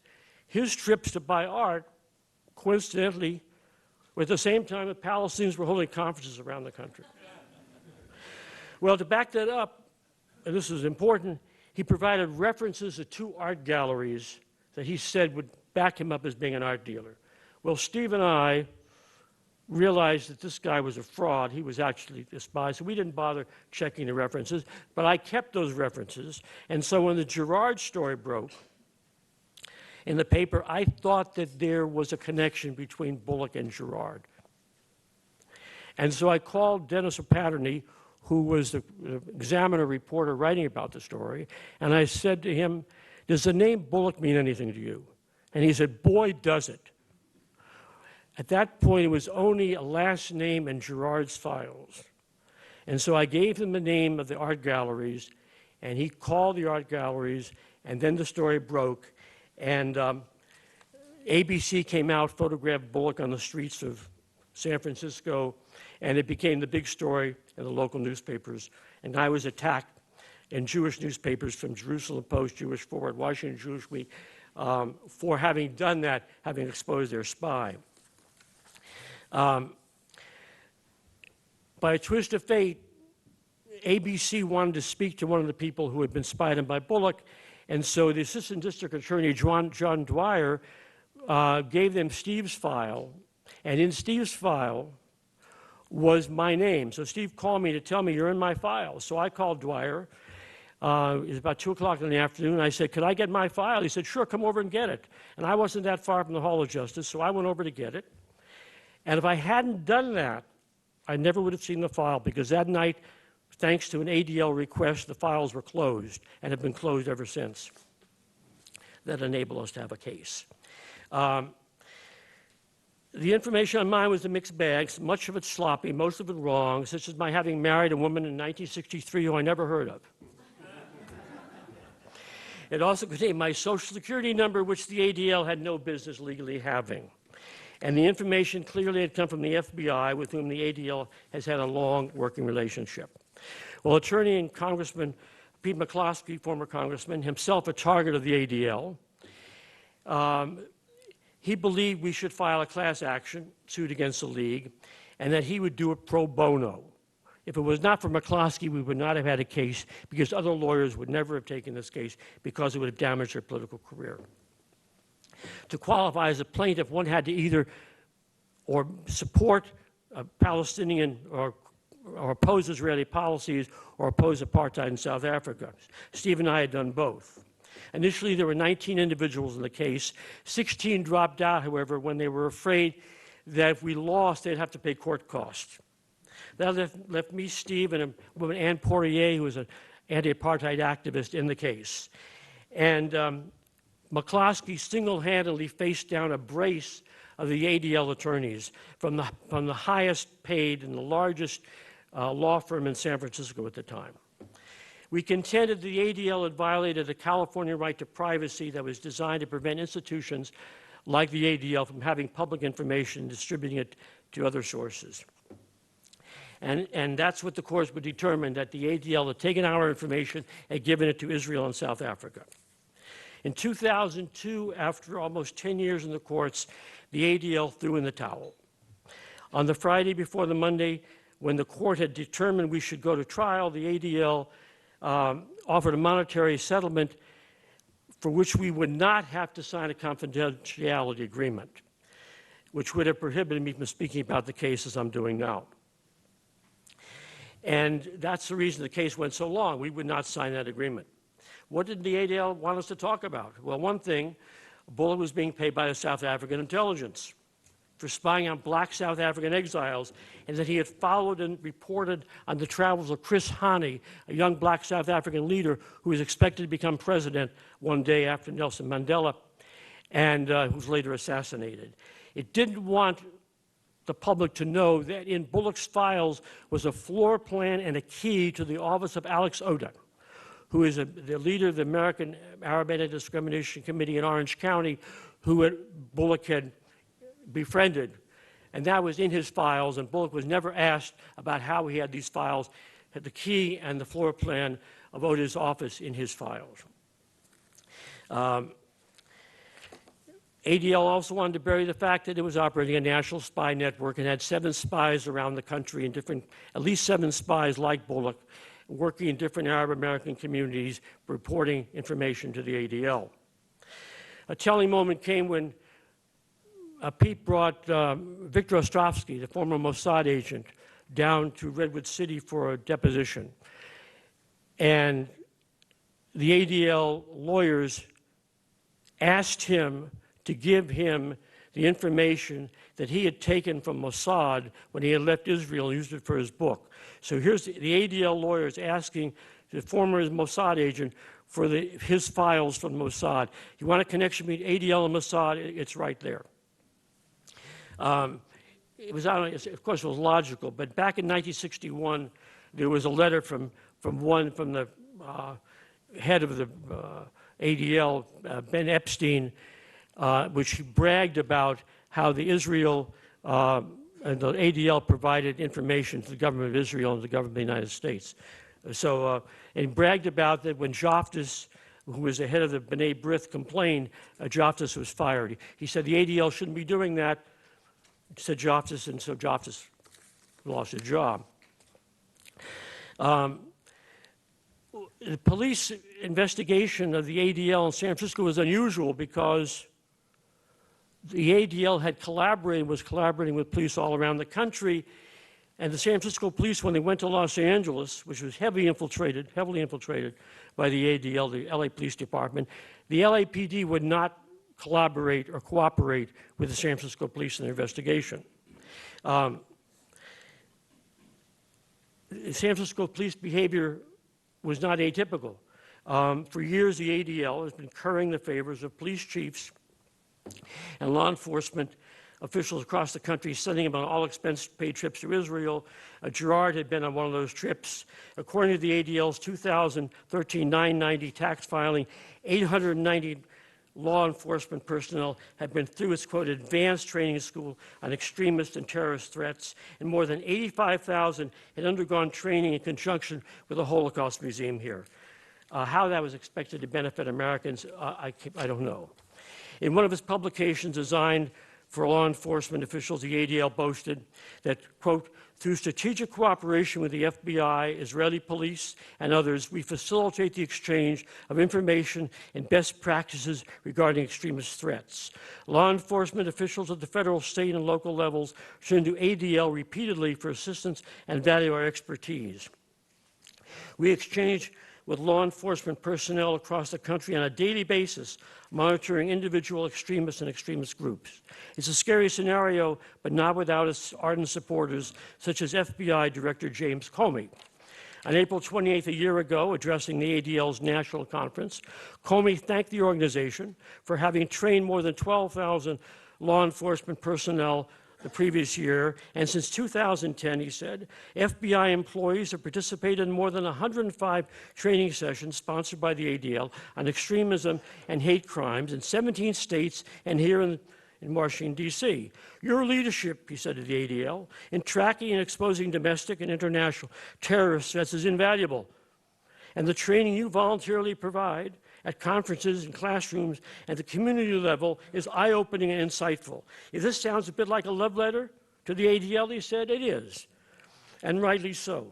his trips to buy art, coincidentally, were at the same time that Palestinians were holding conferences around the country. Well, to back that up, and this is important, he provided references to 2 art galleries that he said would back him up as being an art dealer. Well, Steve and I realized that this guy was a fraud. He was actually a spy, so we didn't bother checking the references, but I kept those references. And so when the Girard story broke in the paper, I thought that there was a connection between Bullock and Girard. And so I called Dennis O'Patterney, who was the Examiner reporter writing about the story, and I said to him, does the name Bullock mean anything to you? And he said, boy, does it. At that point, it was only a last name in Girard's files. And so I gave him the name of the art galleries, and he called the art galleries, and then the story broke. And ABC came out, photographed Bullock on the streets of San Francisco, and it became the big story in the local newspapers. And I was attacked in Jewish newspapers from Jerusalem Post, Jewish Forward, Washington Jewish Week, for having done that, having exposed their spy. By a twist of fate, ABC wanted to speak to one of the people who had been spied on by Bullock, and so the Assistant District Attorney, John Dwyer, gave them Steve's file, and in Steve's file was my name. So Steve called me to tell me, you're in my file. So I called Dwyer. It was about 2 o'clock in the afternoon. I said, could I get my file? He said, sure, come over and get it. And I wasn't that far from the Hall of Justice, so I went over to get it. And if I hadn't done that, I never would have seen the file, because that night, thanks to an ADL request, the files were closed and have been closed ever since. That enabled us to have a case. The information on mine was a mixed bag, much of it sloppy, most of it wrong, such as my having married a woman in 1963 who I never heard of. It also contained my Social Security number, which the ADL had no business legally having. And the information clearly had come from the FBI, with whom the ADL has had a long working relationship. Well, attorney and Congressman Pete McCloskey, former congressman, himself a target of the ADL, he believed we should file a class action suit against the league, and that he would do it pro bono. If it was not for McCloskey, we would not have had a case, because other lawyers would never have taken this case, because it would have damaged their political career. To qualify as a plaintiff, one had to either or support Palestinian or oppose Israeli policies or oppose apartheid in South Africa. Steve and I had done both. Initially, there were 19 individuals in the case. 16 dropped out, however, when they were afraid that if we lost, they'd have to pay court costs. That left me, Steve, and a woman, Anne Poirier, who was an anti-apartheid activist, in the case. And McCloskey single-handedly faced down a brace of the ADL attorneys from the highest paid and the largest law firm in San Francisco at the time. We contended the ADL had violated the California right to privacy that was designed to prevent institutions like the ADL from having public information and distributing it to other sources. And that's what the courts would determine, that the ADL had taken our information and given it to Israel and South Africa. In 2002, after almost 10 years in the courts, the ADL threw in the towel. On the Friday before the Monday, when the court had determined we should go to trial, the ADL offered a monetary settlement for which we would not have to sign a confidentiality agreement, which would have prohibited me from speaking about the case as I'm doing now. And that's the reason the case went so long. We would not sign that agreement. What did the ADL want us to talk about? Well, one thing, Bullock was being paid by the South African intelligence for spying on black South African exiles, and that he had followed and reported on the travels of Chris Hani, a young black South African leader who was expected to become president one day after Nelson Mandela, and who was later assassinated. It didn't want the public to know that in Bullock's files was a floor plan and a key to the office of Alex Oda, who is the leader of the American Arab Anti-Discrimination Committee in Orange County, who Bullock had befriended and that was in his files, and Bullock was never asked about how he had these files, had the key and the floor plan of Oda's office in his files. ADL also wanted to bury the fact that it was operating a national spy network and had 7 spies around the country in different, at least 7 spies like Bullock, working in different Arab American communities, reporting information to the ADL. A telling moment came when Pete brought Victor Ostrovsky, the former Mossad agent, down to Redwood City for a deposition. And the ADL lawyers asked him to give him the information that he had taken from Mossad when he had left Israel and used it for his book. So here's the ADL lawyers asking the former Mossad agent for his files from Mossad. You want a connection between ADL and Mossad? It's right there. It was, of course, it was logical, but back in 1961, there was a letter from the head of the ADL, Ben Epstein, which bragged about how the Israel and the ADL provided information to the government of Israel and the government of the United States. So, and bragged about that when Joftis, who was the head of the B'nai B'rith, complained, Joftis was fired. He said the ADL shouldn't be doing that, said Joftis, and so Joftis lost his job. The police investigation of the ADL in San Francisco was unusual because the ADL was collaborating with police all around the country, and the San Francisco police, when they went to Los Angeles, which was heavily infiltrated by the ADL, the LA Police Department, the LAPD would not collaborate or cooperate with the San Francisco police in their investigation. The San Francisco police behavior was not atypical. For years, the ADL has been currying the favors of police chiefs and law enforcement officials across the country, sending them on all-expense-paid trips to Israel. Gerard had been on one of those trips. According to the ADL's 2013 990 tax filing, 890 law enforcement personnel had been through its, quote, advanced training school on extremist and terrorist threats, and more than 85,000 had undergone training in conjunction with the Holocaust Museum here. How that was expected to benefit Americans, I don't know. In one of its publications designed for law enforcement officials, the ADL boasted that, quote, through strategic cooperation with the FBI, Israeli police, and others, we facilitate the exchange of information and best practices regarding extremist threats. Law enforcement officials at the federal, state, and local levels turn to ADL repeatedly for assistance and value our expertise. We exchange with law enforcement personnel across the country on a daily basis, monitoring individual extremists and extremist groups. It's a scary scenario, but not without its ardent supporters, such as FBI Director James Comey. On April 28th, a year ago, addressing the ADL's national conference, Comey thanked the organization for having trained more than 12,000 law enforcement personnel the previous year, and since 2010, he said, FBI employees have participated in more than 105 training sessions sponsored by the ADL on extremism and hate crimes in 17 states and here in Washington, D.C. Your leadership, he said to the ADL, in tracking and exposing domestic and international terrorist threats is invaluable, and the training you voluntarily provide at conferences and classrooms at the community level is eye-opening and insightful. If this sounds a bit like a love letter to the ADL, he said, it is, and rightly so.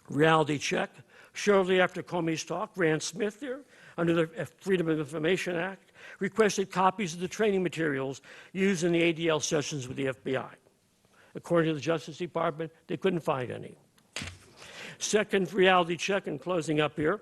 Reality check. Shortly after Comey's talk, Grant Smith here, under the Freedom of Information Act, requested copies of the training materials used in the ADL sessions with the FBI. According to the Justice Department, they couldn't find any. Second reality check, and closing up here.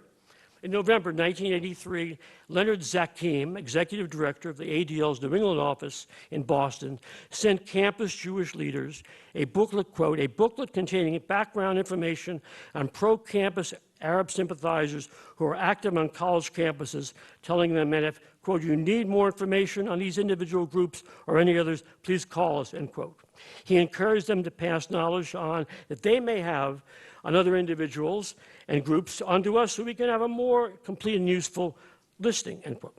In November 1983, Leonard Zakim, executive director of the ADL's New England office in Boston, sent campus Jewish leaders a booklet, quote, a booklet containing background information on pro-campus Arab sympathizers who are active on college campuses, telling them that if, quote, you need more information on these individual groups or any others, please call us, end quote. He encouraged them to pass knowledge on that they may have on other individuals and groups onto us so we can have a more complete and useful listing, end quote.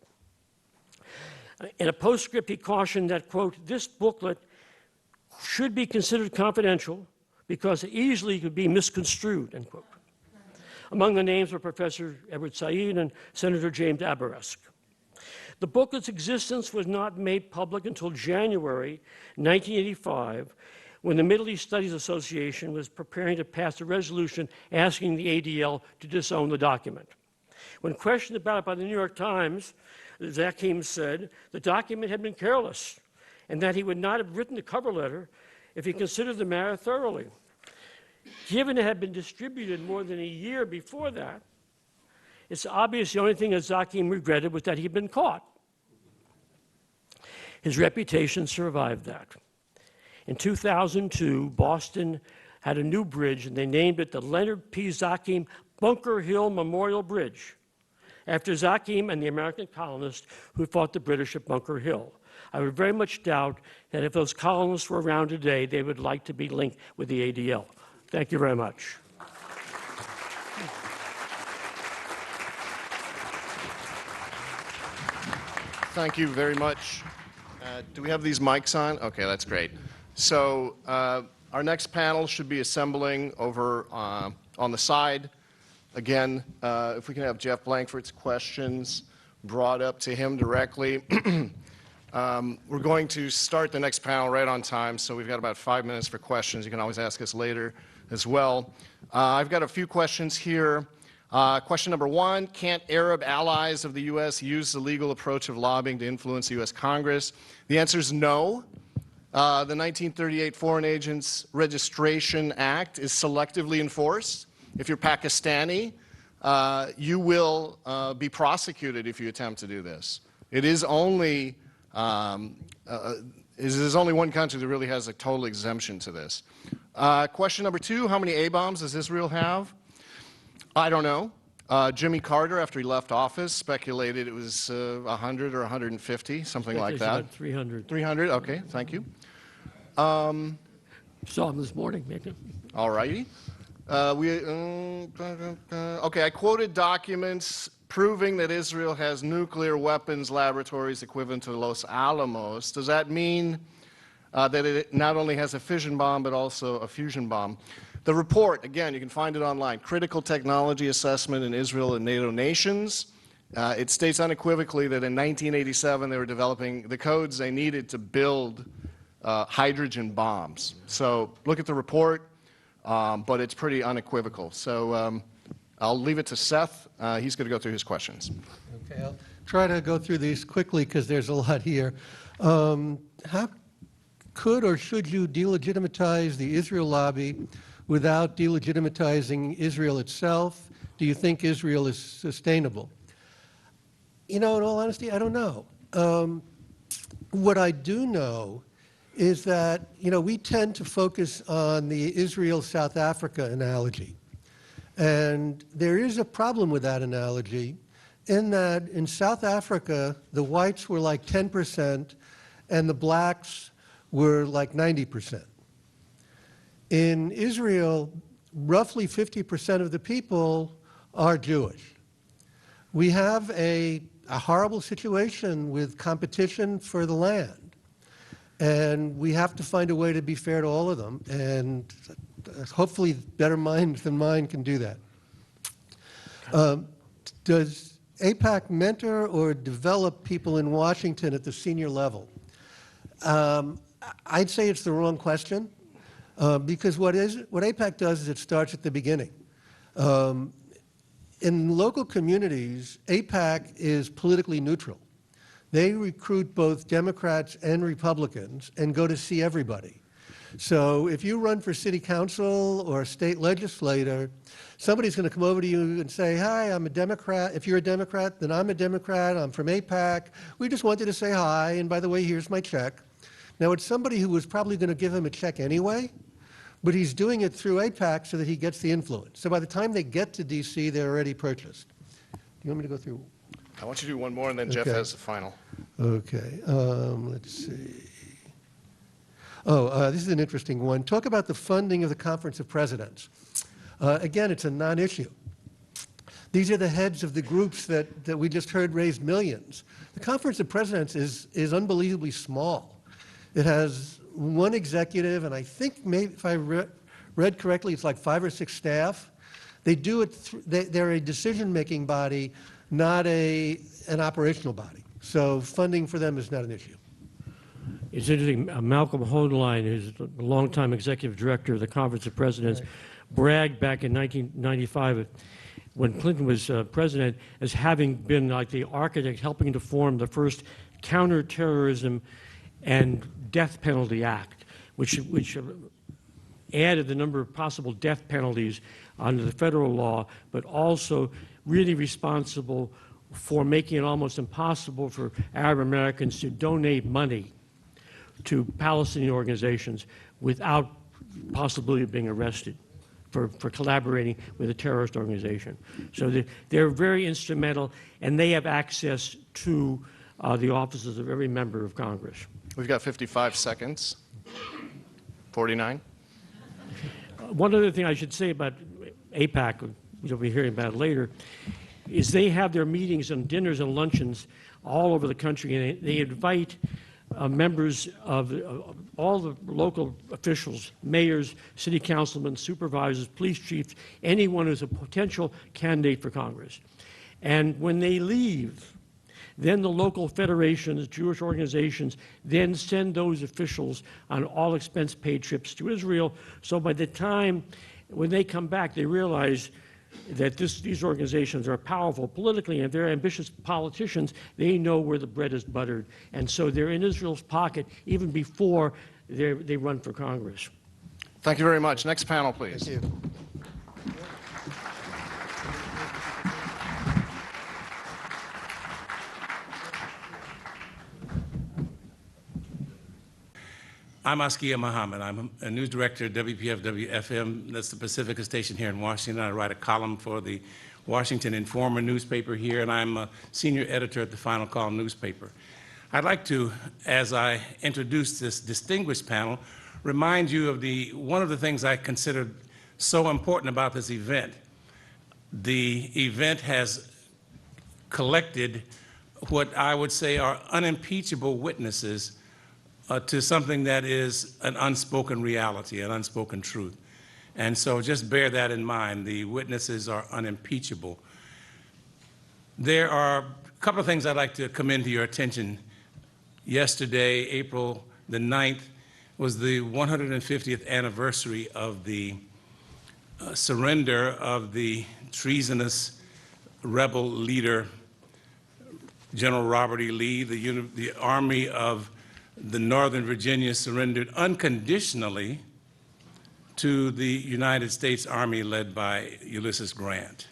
In a postscript, he cautioned that, quote, this booklet, should be considered confidential because it easily could be misconstrued, end quote. Among the names were Professor Edward Said and Senator James Abourezk. The booklet's existence was not made public until January 1985, when the Middle East Studies Association was preparing to pass a resolution asking the ADL to disown the document. When questioned about it by the New York Times, Zakim said the document had been careless and that he would not have written the cover letter if he considered the matter thoroughly. Given it had been distributed more than a year before that, it's obvious the only thing that Zakim regretted was that he'd been caught. His reputation survived that. In 2002, Boston had a new bridge, and they named it the Leonard P. Zakim Bunker Hill Memorial Bridge, after Zakim and the American colonists who fought the British at Bunker Hill. I would very much doubt that if those colonists were around today, they would like to be linked with the ADL. Thank you very much. Thank you very much. Do we have these mics on? Okay, that's great. So our next panel should be assembling over on the side. Again, if we can have Jeff Blankford's questions brought up to him directly. We're going to start the next panel right on time, so we've got about 5 minutes for questions. You can always ask us later as well. I've got a few questions here. Question number one, can't Arab allies of the U.S. use the legal approach of lobbying to influence the U.S. Congress? The answer is no. The 1938 Foreign Agents Registration Act is selectively enforced. If you're Pakistani, you will be prosecuted if you attempt to do this. It is only there's only one country that really has a total exemption to this. Question number two, how many A-bombs does Israel have? I don't know. Jimmy Carter, after he left office, speculated it was 100 or 150, something like that. About 300. 300, okay, thank you. Saw him this morning, maybe. All righty. Okay, I quoted documents proving that Israel has nuclear weapons laboratories equivalent to Los Alamos. Does that mean that it not only has a fission bomb, but also a fusion bomb? The report, again, you can find it online, Critical Technology Assessment in Israel and NATO Nations. It states unequivocally that in 1987 they were developing the codes they needed to build hydrogen bombs. So look at the report, but it's pretty unequivocal. So I'll leave it to Seth. He's going to go through his questions. Okay, I'll try to go through these quickly because there's a lot here. How could or should you delegitimize the Israel lobby without delegitimatizing Israel itself? Do you think Israel is sustainable? You know, in all honesty, I don't know. What I do know is that, you know, we tend to focus on the Israel-South Africa analogy. And there is a problem with that analogy in that in South Africa, the whites were like 10% and the blacks were like 90%. In Israel, roughly 50% of the people are Jewish. We have a horrible situation with competition for the land. And we have to find a way to be fair to all of them. And hopefully better minds than mine can do that. Does AIPAC mentor or develop people in Washington at the senior level? I'd say it's the wrong question. Because what AIPAC does is it starts at the beginning. In local communities, AIPAC is politically neutral. They recruit both Democrats and Republicans and go to see everybody. So if you run for city council or state legislator, somebody's going to come over to you and say, hi, I'm a Democrat. If you're a Democrat, then I'm a Democrat. I'm from AIPAC. We just wanted to say hi, and by the way, here's my check. Now, it's somebody who was probably going to give him a check anyway, but he's doing it through AIPAC so that he gets the influence. So by the time they get to D.C., they're already purchased. Do you want me to go through? I want you to do one more, and then Jeff has the final. Okay, let's see. Oh, this is an interesting one. Talk about the funding of the Conference of Presidents. Again, it's a non-issue. These are the heads of the groups that we just heard raised millions. The Conference of Presidents is unbelievably small. It has one executive, and I think maybe if I read correctly, it's like 5 or 6 staff. They do it. They're a decision-making body, not an operational body. So funding for them is not an issue. It's interesting, Malcolm Hoenlein, who's a longtime executive director of the Conference of Presidents, bragged back in 1995 when Clinton was president as having been like the architect helping to form the first counterterrorism and death penalty act, which added the number of possible death penalties under the federal law, but also really responsible for making it almost impossible for Arab Americans to donate money to Palestinian organizations without possibility of being arrested for collaborating with a terrorist organization. So they're very instrumental, and they have access to the offices of every member of Congress. We've got 55 seconds. 49. One other thing I should say about AIPAC, you'll be hearing about it later, is they have their meetings and dinners and luncheons all over the country, and they invite members of all the local officials, mayors, city councilmen, supervisors, police chiefs, anyone who's a potential candidate for Congress. And when they leave, then the local federations, Jewish organizations, then send those officials on all expense-paid trips to Israel. So by the time when they come back, they realize that these organizations are powerful politically, and if they're ambitious politicians, they know where the bread is buttered. And so they're in Israel's pocket even before they run for Congress. Thank you very much. Next panel, please. Thank you. I'm Askia Muhammad. I'm a news director at WPFW-FM. That's the Pacifica station here in Washington. I write a column for the Washington Informer newspaper here, and I'm a senior editor at the Final Call newspaper. I'd like to, as I introduce this distinguished panel, remind you of one of the things I consider so important about this event. The event has collected what I would say are unimpeachable witnesses to something that is an unspoken reality, an unspoken truth. And so just bear that in mind. The witnesses are unimpeachable. There are a couple of things I'd like to commend to your attention. Yesterday, April the 9th, was the 150th anniversary of the surrender of the treasonous rebel leader, General Robert E. Lee. The Army of the Northern Virginia surrendered unconditionally to the United States Army led by Ulysses Grant.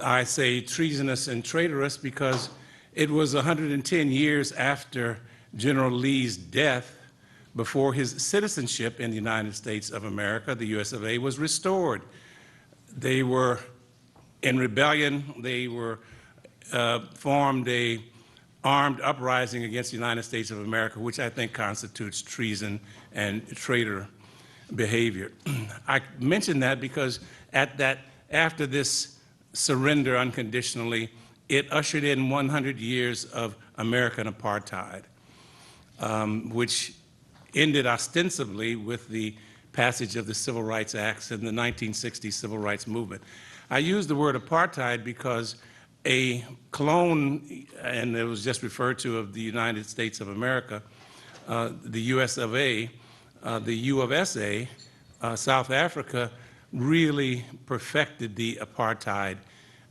I say treasonous and traitorous because it was 110 years after General Lee's death before his citizenship in the United States of America, the US of A, was restored. They were in rebellion. They were formed a armed uprising against the United States of America, which I think constitutes treason and traitor behavior. I mention that because after this surrender unconditionally, it ushered in 100 years of American apartheid, which ended ostensibly with the passage of the Civil Rights Acts and the 1960 Civil Rights Movement. I use the word apartheid because a clone, and it was just referred to, of the United States of America, the US of A, the U of SA, South Africa, really perfected the apartheid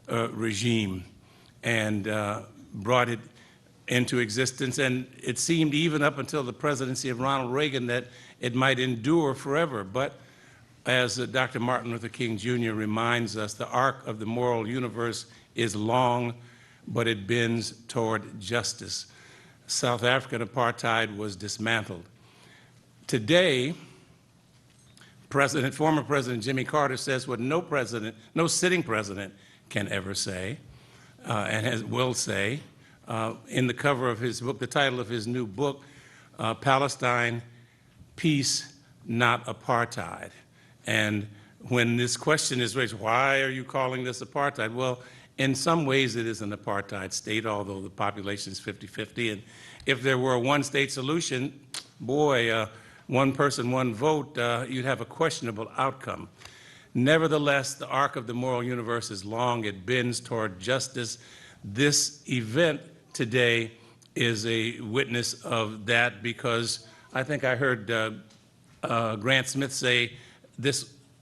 regime and brought it into existence. And it seemed even up until the presidency of Ronald Reagan that it might endure forever. But as Dr. Martin Luther King Jr. reminds us, the arc of the moral universe is long, but it bends toward justice. South African apartheid was dismantled. Today, former President Jimmy Carter says what no sitting president can ever say, and will say, in the cover of his book, the title of his new book, Palestine, Peace, Not Apartheid. And when this question is raised, why are you calling this apartheid? Well, in some ways it is an apartheid state, although the population is 50-50. And if there were a one-state solution, boy, one person, one vote, you'd have a questionable outcome. Nevertheless, the arc of the moral universe is long. It bends toward justice. This event today is a witness of that, because I think I heard Grant Smith say a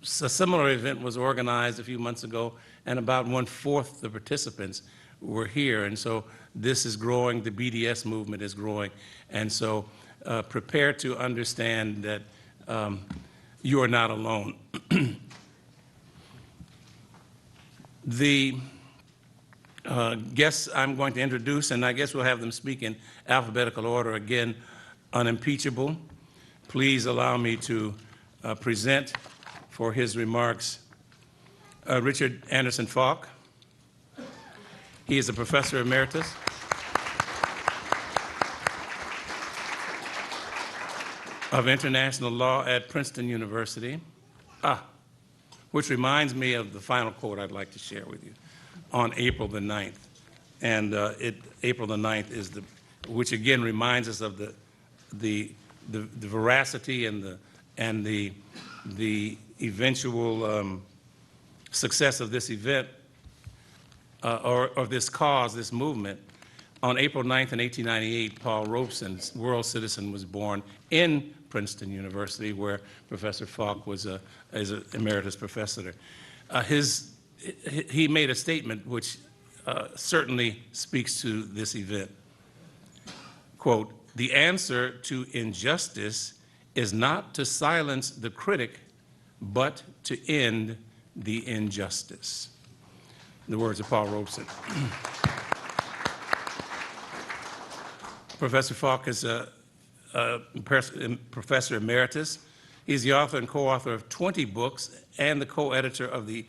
similar event was organized a few months ago, and about 1/4 the participants were here. And so this is growing, the BDS movement is growing. And so prepare to understand that you are not alone. The guests I'm going to introduce, and I guess we'll have them speak in alphabetical order again, unimpeachable. Please allow me to present for his remarks Richard Anderson Falk. He is a professor emeritus. Of international law at Princeton University. Which reminds me of the final quote I'd like to share with you on April the 9th. And April the 9th is which again reminds us of the veracity and the eventual success of this event, or this cause, this movement. On April 9th in 1898, Paul Robeson, world citizen, was born in Princeton University, where Professor Falk is an emeritus professor. He made a statement which certainly speaks to this event. Quote, "The answer to injustice is not to silence the critic, but to end the injustice." The words of Paul Robeson. Professor Falk is a professor emeritus. He's the author and co-author of 20 books and the co-editor of the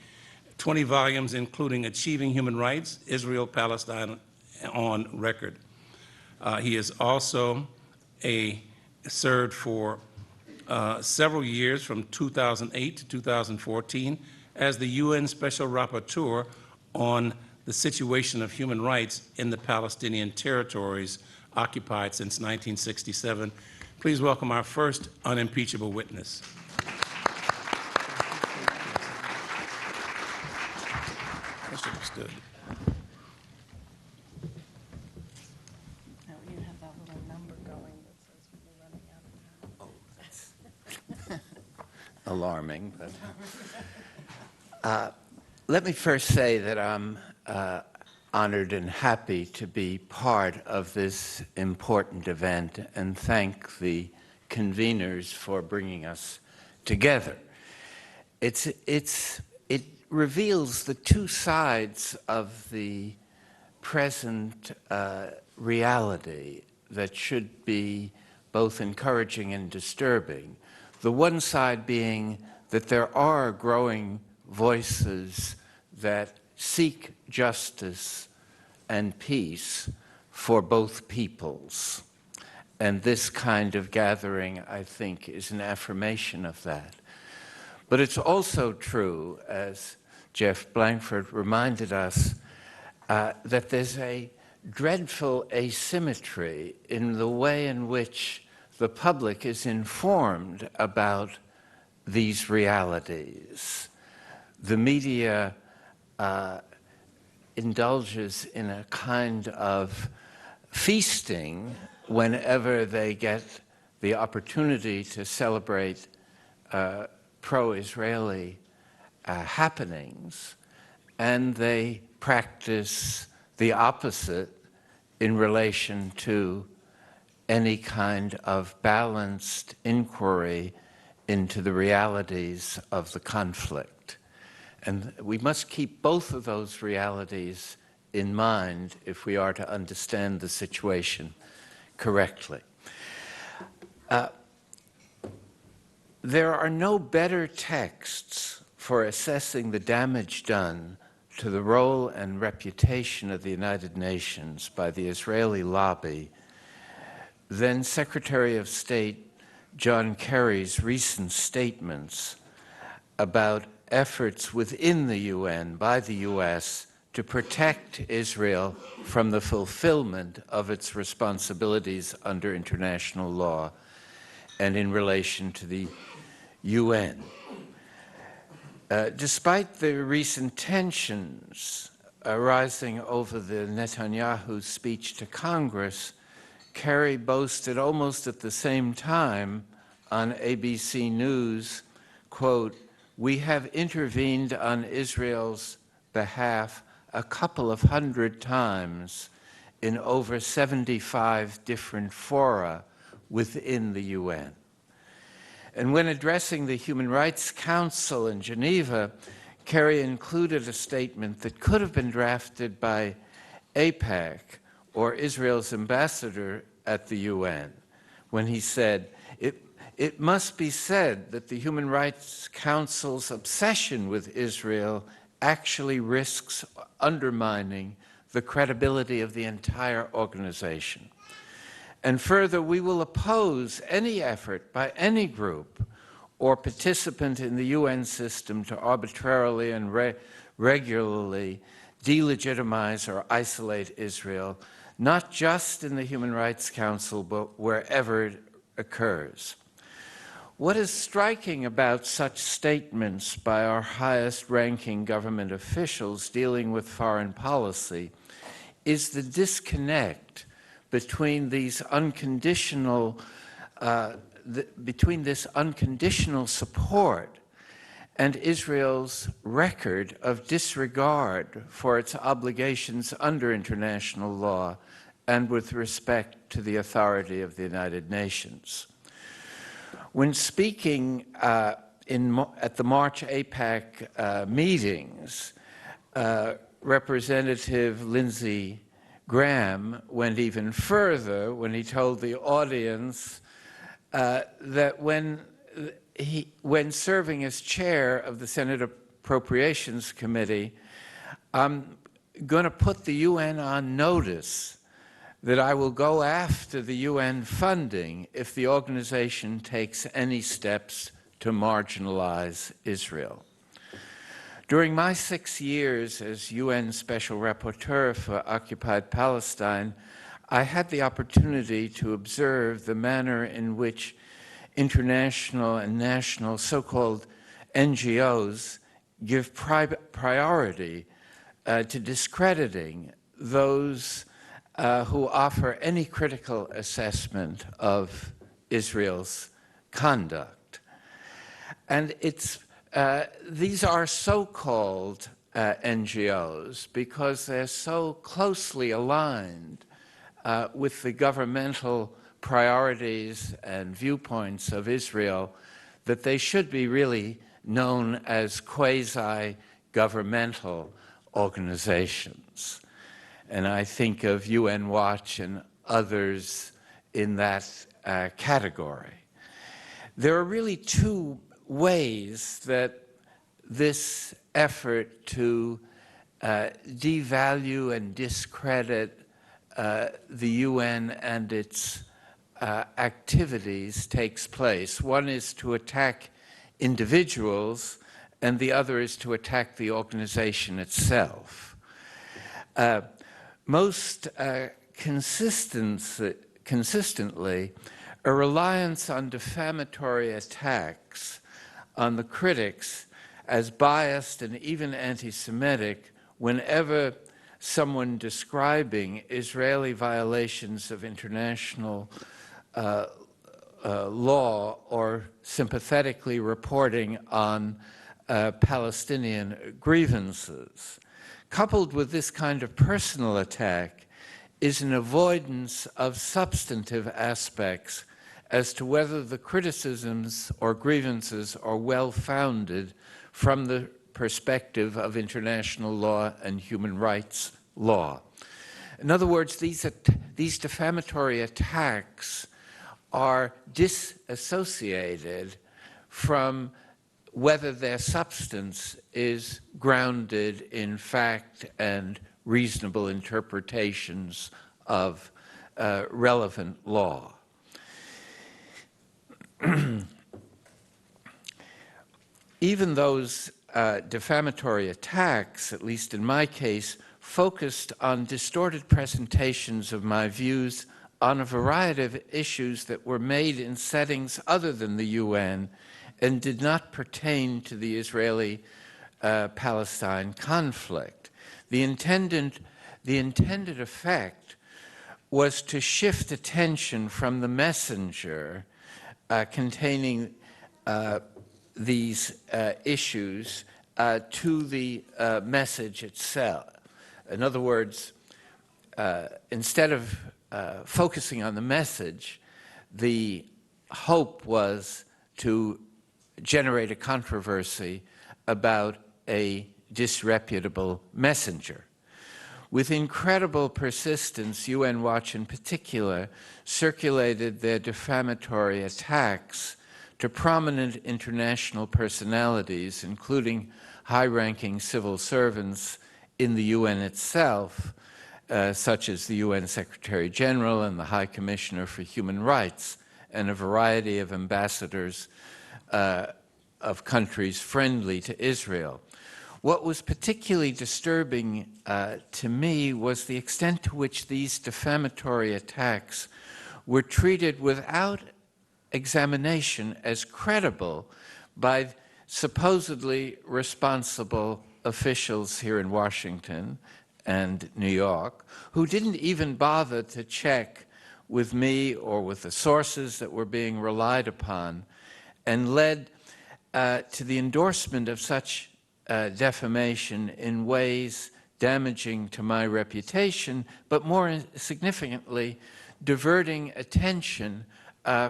20 volumes, including Achieving Human Rights, Israel, Palestine on Record. He is also served for several years, from 2008 to 2014, as the UN Special Rapporteur on the situation of human rights in the Palestinian territories occupied since 1967. Please welcome our first unimpeachable witness. I should have stood. Now you have that little number going that says we're running out of time. Alarming, but let me first say that I'm honored and happy to be part of this important event, and thank the conveners for bringing us together. It reveals the two sides of the present reality that should be both encouraging and disturbing. The one side being that there are growing voices that seek justice and peace for both peoples. And this kind of gathering, I think, is an affirmation of that. But it's also true, as Jeff Blankford reminded us, that there's a dreadful asymmetry in the way in which the public is informed about these realities. The media indulges in a kind of feasting whenever they get the opportunity to celebrate pro-Israeli happenings, and they practice the opposite in relation to any kind of balanced inquiry into the realities of the conflict. And we must keep both of those realities in mind if we are to understand the situation correctly. There are no better texts for assessing the damage done to the role and reputation of the United Nations by the Israeli lobby than Secretary of State John Kerry's recent statements about efforts within the UN by the US to protect Israel from the fulfillment of its responsibilities under international law, and in relation to the UN. Despite the recent tensions arising over the Netanyahu speech to Congress, Kerry boasted almost at the same time on ABC News, quote, "We have intervened on Israel's behalf a couple of hundred times in over 75 different fora within the UN." And when addressing the Human Rights Council in Geneva, Kerry included a statement that could have been drafted by AIPAC or Israel's ambassador at the UN, when he said, it must be said that the Human Rights Council's obsession with Israel actually risks undermining the credibility of the entire organization. And further, we will oppose any effort by any group or participant in the UN system to arbitrarily and regularly delegitimize or isolate Israel, not just in the Human Rights Council, but wherever it occurs. What is striking about such statements by our highest-ranking government officials dealing with foreign policy is the disconnect between these unconditional, between this unconditional support and Israel's record of disregard for its obligations under international law and with respect to the authority of the United Nations. When speaking at the March AIPAC meetings, Representative Lindsey Graham went even further when he told the audience that when serving as chair of the Senate Appropriations Committee, I'm going to put the UN on notice that I will go after the UN funding if the organization takes any steps to marginalize Israel. During my 6 years as UN Special Rapporteur for Occupied Palestine, I had the opportunity to observe the manner in which international and national so-called NGOs give priority to discrediting those who offer any critical assessment of Israel's conduct. And these are so-called NGOs because they're so closely aligned with the governmental priorities and viewpoints of Israel that they should be really known as quasi-governmental organizations. And I think of UN Watch and others in that category. There are really two ways that this effort to devalue and discredit the UN and its activities takes place. One is to attack individuals, and the other is to attack the organization itself. Most consistently, a reliance on defamatory attacks on the critics as biased and even anti-Semitic whenever someone describing Israeli violations of international law or sympathetically reporting on Palestinian grievances. Coupled with this kind of personal attack is an avoidance of substantive aspects as to whether the criticisms or grievances are well-founded from the perspective of international law and human rights law. In other words, these defamatory attacks are disassociated from whether their substance is grounded in fact and reasonable interpretations of relevant law. Even those defamatory attacks, at least in my case, focused on distorted presentations of my views on a variety of issues that were made in settings other than the UN and did not pertain to the Israeli-Palestine conflict. The intended effect was to shift attention from the messenger containing these issues to the message itself. In other words, instead of focusing on the message, the hope was to generate a controversy about a disreputable messenger. With incredible persistence, UN Watch in particular circulated their defamatory attacks to prominent international personalities, including high-ranking civil servants in the UN itself, such as the UN Secretary General and the High Commissioner for Human Rights, and a variety of ambassadors of countries friendly to Israel. What was particularly disturbing to me was the extent to which these defamatory attacks were treated without examination as credible by supposedly responsible officials here in Washington and New York, who didn't even bother to check with me or with the sources that were being relied upon, and led to the endorsement of such defamation in ways damaging to my reputation, but more significantly, diverting attention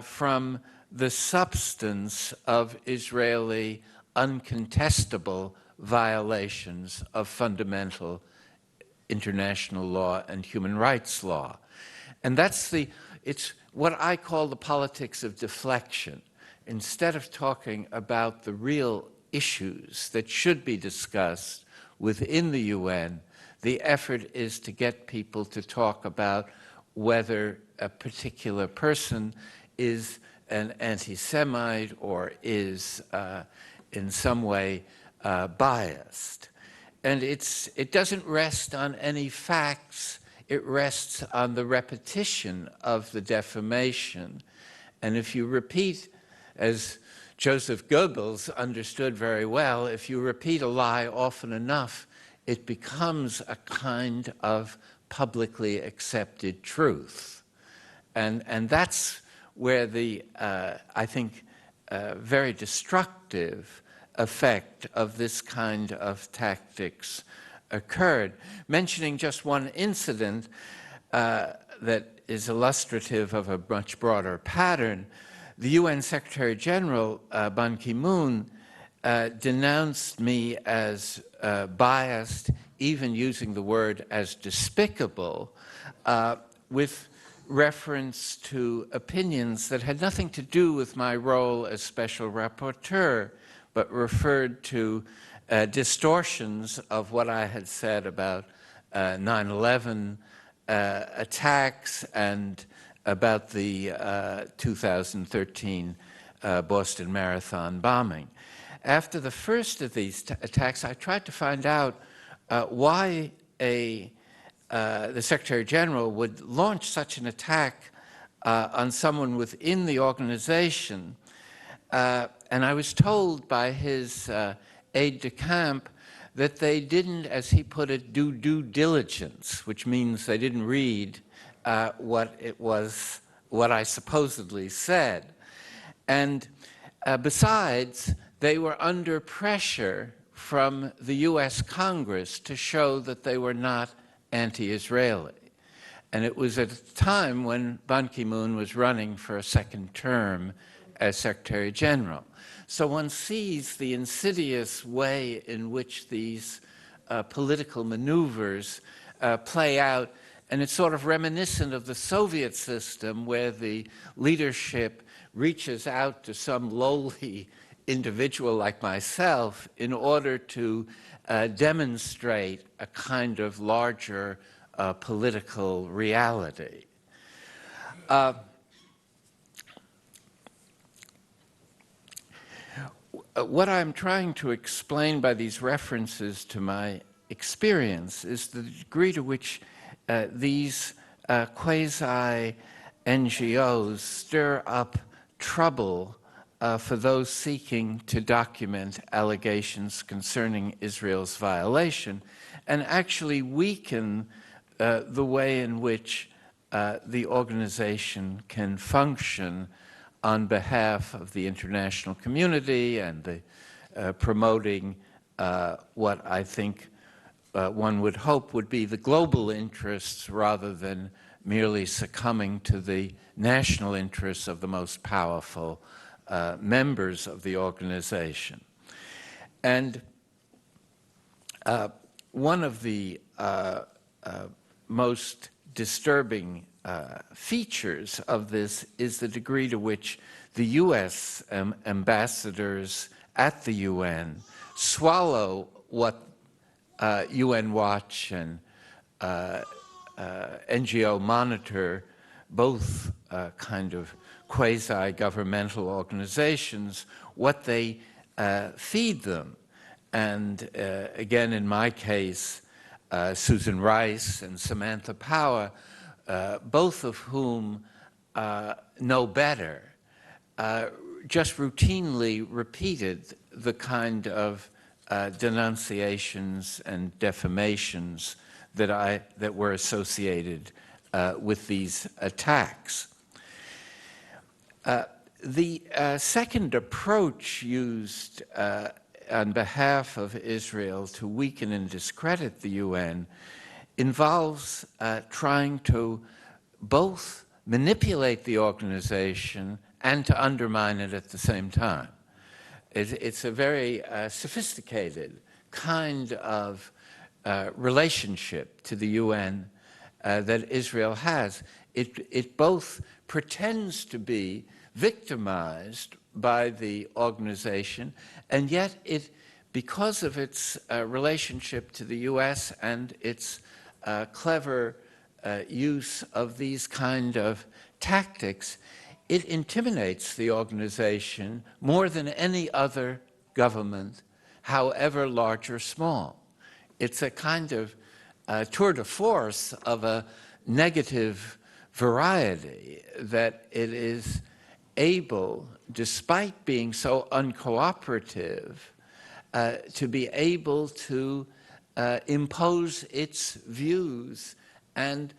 from the substance of Israeli uncontestable violations of fundamental international law and human rights law. And it's what I call the politics of deflection. Instead of talking about the real issues that should be discussed within the UN, the effort is to get people to talk about whether a particular person is an anti-Semite or is in some way biased. And it doesn't rest on any facts, it rests on the repetition of the defamation. And if you repeat, as Joseph Goebbels understood very well, if you repeat a lie often enough, it becomes a kind of publicly accepted truth. And that's where the, I think, very destructive effect of this kind of tactics occurred. Mentioning just one incident that is illustrative of a much broader pattern, the UN Secretary General, Ban Ki-moon, denounced me as biased, even using the word as despicable, with reference to opinions that had nothing to do with my role as special rapporteur, but referred to distortions of what I had said about 9/11 attacks and about the 2013 Boston Marathon bombing. After the first of these attacks, I tried to find out why the Secretary General would launch such an attack on someone within the organization. And I was told by his aide-de-camp that they didn't, as he put it, do due diligence, which means they didn't read what I supposedly said. And besides, they were under pressure from the US Congress to show that they were not anti-Israeli. And it was at a time when Ban Ki-moon was running for a second term as Secretary General. So one sees the insidious way in which these political maneuvers play out, and it's sort of reminiscent of the Soviet system where the leadership reaches out to some lowly individual like myself in order to demonstrate a kind of larger political reality. What I'm trying to explain by these references to my experience is the degree to which these quasi NGOs stir up trouble for those seeking to document allegations concerning Israel's violation and actually weaken the way in which the organization can function on behalf of the international community and the promoting what I think one would hope would be the global interests rather than merely succumbing to the national interests of the most powerful members of the organization. And one of the most disturbing features of this is the degree to which the U.S. ambassadors at the UN swallow what UN Watch and NGO Monitor, both kind of quasi-governmental organizations, what they feed them. And again, in my case, Susan Rice and Samantha Power, both of whom know better, just routinely repeated the kind of denunciations and defamations that were associated with these attacks. The second approach used on behalf of Israel to weaken and discredit the UN involves trying to both manipulate the organization and to undermine it at the same time. It's a very sophisticated kind of relationship to the UN that Israel has. It both pretends to be victimized by the organization, and yet it, because of its relationship to the US and its clever use of these kind of tactics, it intimidates the organization more than any other government, however large or small. It's a kind of tour de force of a negative variety that it is able, despite being so uncooperative, to be able to impose its views. And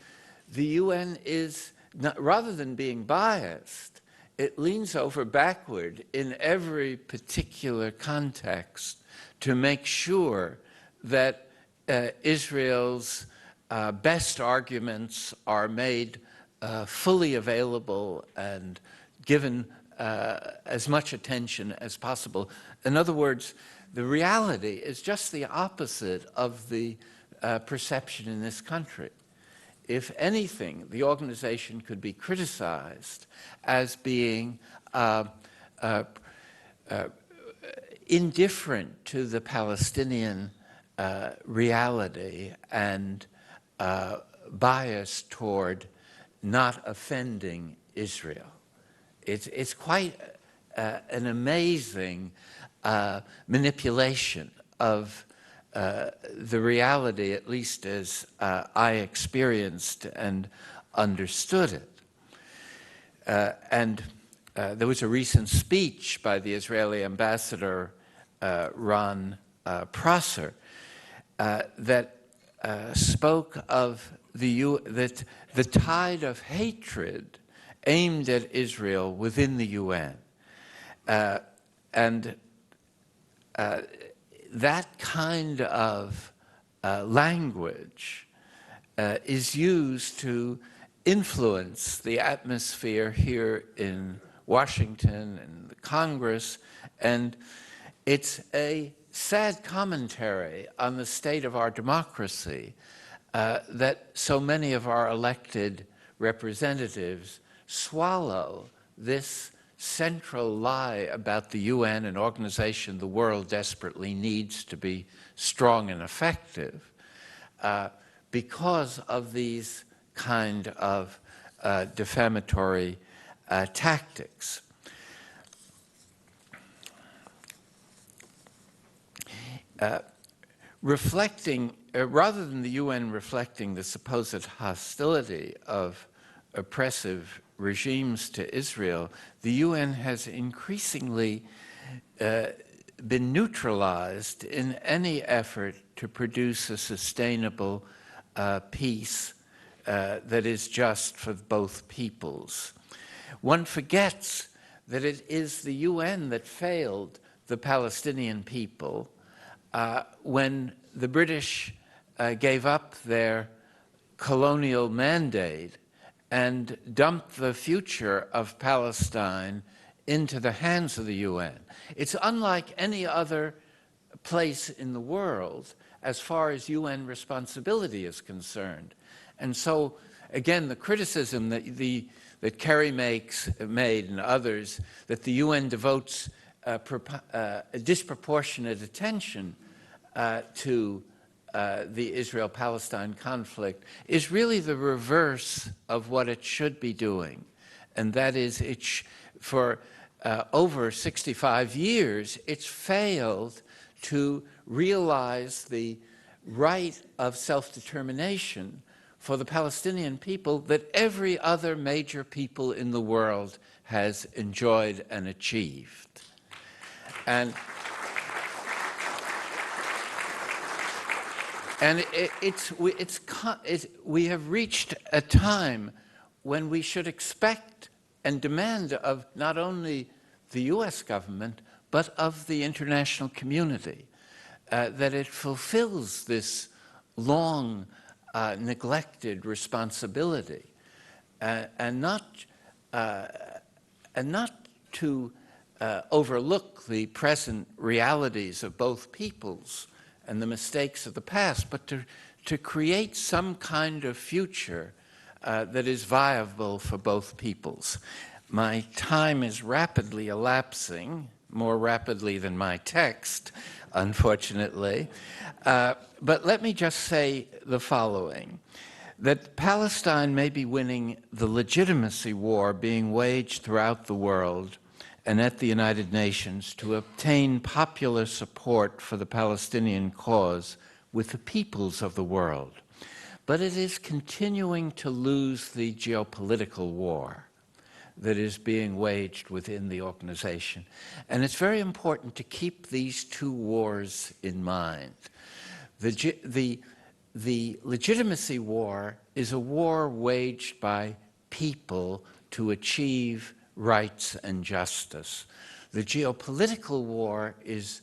the UN is, rather than being biased, it leans over backward in every particular context to make sure that Israel's best arguments are made fully available and given as much attention as possible. In other words, the reality is just the opposite of the perception in this country. If anything, the organization could be criticized as being indifferent to the Palestinian reality and biased toward not offending Israel. It's quite an amazing manipulation of the reality, at least as I experienced and understood it. And there was a recent speech by the Israeli ambassador, Ron Prosser, that spoke of that the tide of hatred aimed at Israel within the UN. And that kind of language is used to influence the atmosphere here in Washington and the Congress, and it's a sad commentary on the state of our democracy that so many of our elected representatives swallow this central lie about the UN, an organization the world desperately needs to be strong and effective, because of these kind of defamatory tactics. Rather than the UN reflecting the supposed hostility of oppressive regimes to Israel, the UN has increasingly been neutralized in any effort to produce a sustainable peace that is just for both peoples. One forgets that it is the UN that failed the Palestinian people when the British gave up their colonial mandate and dumped the future of Palestine into the hands of the UN. It's unlike any other place in the world as far as UN responsibility is concerned. And so, again, the criticism that Kerry made and others, that the UN devotes a disproportionate attention to the Israel-Palestine conflict, is really the reverse of what it should be doing. And that is, for over 65 years, it's failed to realize the right of self-determination for the Palestinian people that every other major people in the world has enjoyed and achieved. And we have reached a time when we should expect and demand of not only the US government, but of the international community, that it fulfills this long neglected responsibility, and not to overlook the present realities of both peoples and the mistakes of the past, but to create some kind of future that is viable for both peoples. My time is rapidly elapsing, more rapidly than my text, unfortunately. But let me just say the following, that Palestine may be winning the legitimacy war being waged throughout the world and at the United Nations to obtain popular support for the Palestinian cause with the peoples of the world. But it is continuing to lose the geopolitical war that is being waged within the organization. And it's very important to keep these two wars in mind. The legitimacy war is a war waged by people to achieve rights and justice. The geopolitical war is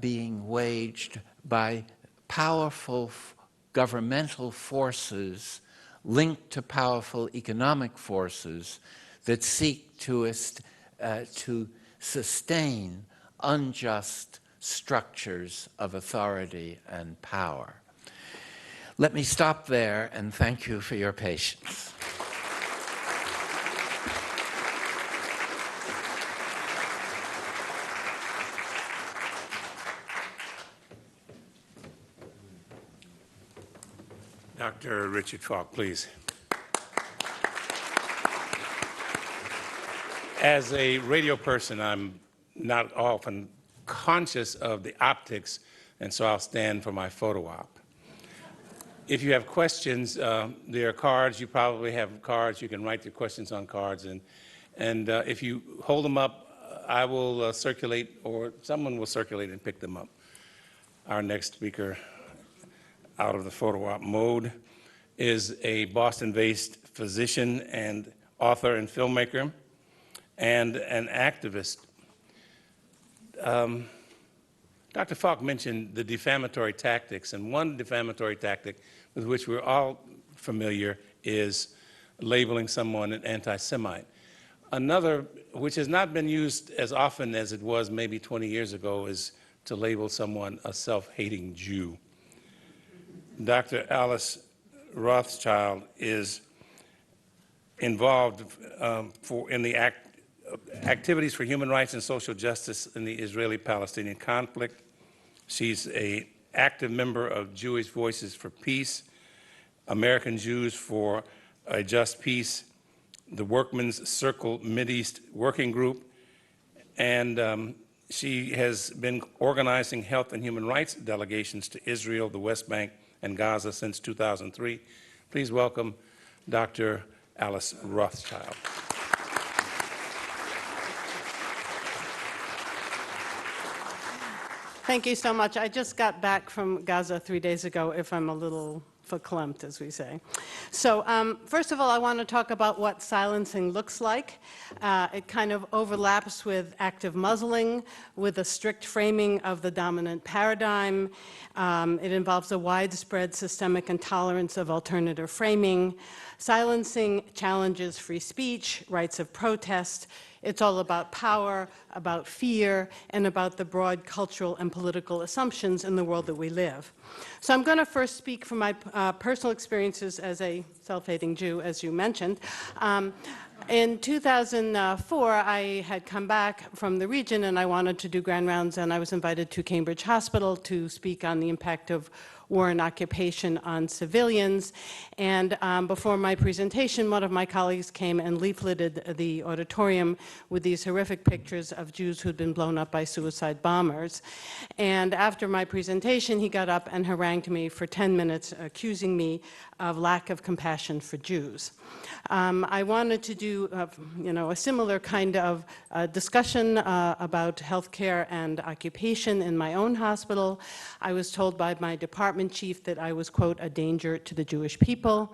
being waged by powerful governmental forces linked to powerful economic forces that seek to sustain unjust structures of authority and power. Let me stop there and thank you for your patience. Dr. Richard Falk, please. As a radio person, I'm not often conscious of the optics, and so I'll stand for my photo op. If you have questions, there are cards. You probably have cards. You can write your questions on cards, and if you hold them up, I will circulate, or someone will circulate and pick them up. Our next speaker out of the photo op mode is a Boston-based physician and author and filmmaker and an activist. Dr. Falk mentioned the defamatory tactics, and one defamatory tactic with which we're all familiar is labeling someone an anti-Semite. Another, which has not been used as often as it was maybe 20 years ago, is to label someone a self-hating Jew. Dr. Alice Rothschild is involved in the activities for human rights and social justice in the Israeli-Palestinian conflict. She's an active member of Jewish Voices for Peace, American Jews for a Just Peace, the Workmen's Circle Mideast Working Group, and she has been organizing health and human rights delegations to Israel, the West Bank, and Gaza since 2003. Please welcome Dr. Alice Rothschild. Thank you so much. I just got back from Gaza 3 days ago, if I'm a little verklempt, as we say. So first of all, I want to talk about what silencing looks like. It kind of overlaps with active muzzling, with a strict framing of the dominant paradigm. It involves a widespread systemic intolerance of alternative framing. Silencing challenges free speech, rights of protest. It's all about power, about fear, and about the broad cultural and political assumptions in the world that we live. So I'm going to first speak from my personal experiences as a self-hating Jew, as you mentioned. In 2004, I had come back from the region and I wanted to do grand rounds, and I was invited to Cambridge Hospital to speak on the impact of war and occupation on civilians. And before my presentation, one of my colleagues came and leafleted the auditorium with these horrific pictures of Jews who'd been blown up by suicide bombers. And after my presentation, he got up and harangued me for 10 minutes, accusing me of lack of compassion for Jews. I wanted to do, a similar kind of discussion about healthcare and occupation in my own hospital. I was told by my department chief that I was, quote, a danger to the Jewish people.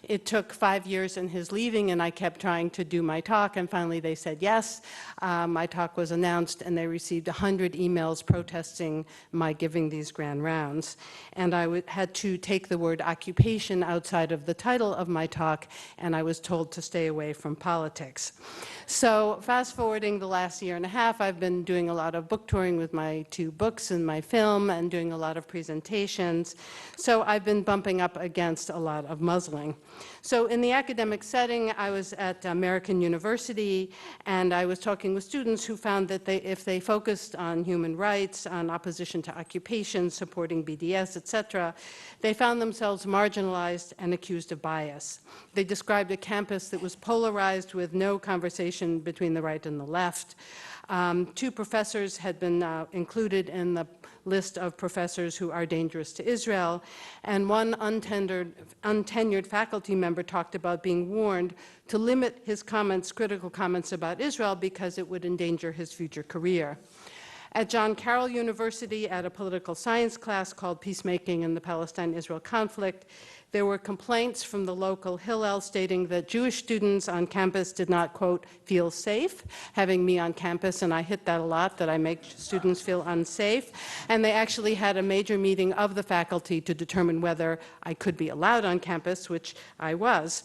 It took 5 years in his leaving, and I kept trying to do my talk, and finally they said yes. My talk was announced, and they received 100 emails protesting my giving these grand rounds. And I had to take the word occupation outside of the title of my talk, and I was told to stay away from politics. So fast forwarding the last year and a half, I've been doing a lot of book touring with my 2 books and my film, and doing a lot of presentations. So I've been bumping up against a lot of muzzling. So in the academic setting, I was at American University, and I was talking with students who found that if they focused on human rights, on opposition to occupation, supporting BDS, etc., they found themselves marginalized and accused of bias. They described a campus that was polarized with no conversation between the right and the left. 2 professors had been included in the list of professors who are dangerous to Israel, and one untenured faculty member talked about being warned to limit his comments, critical comments about Israel, because it would endanger his future career. At John Carroll University, at a political science class called Peacemaking in the Palestine-Israel Conflict, there were complaints from the local Hillel stating that Jewish students on campus did not, quote, feel safe having me on campus, and I hit that a lot, that I make students feel unsafe. And they actually had a major meeting of the faculty to determine whether I could be allowed on campus, which I was.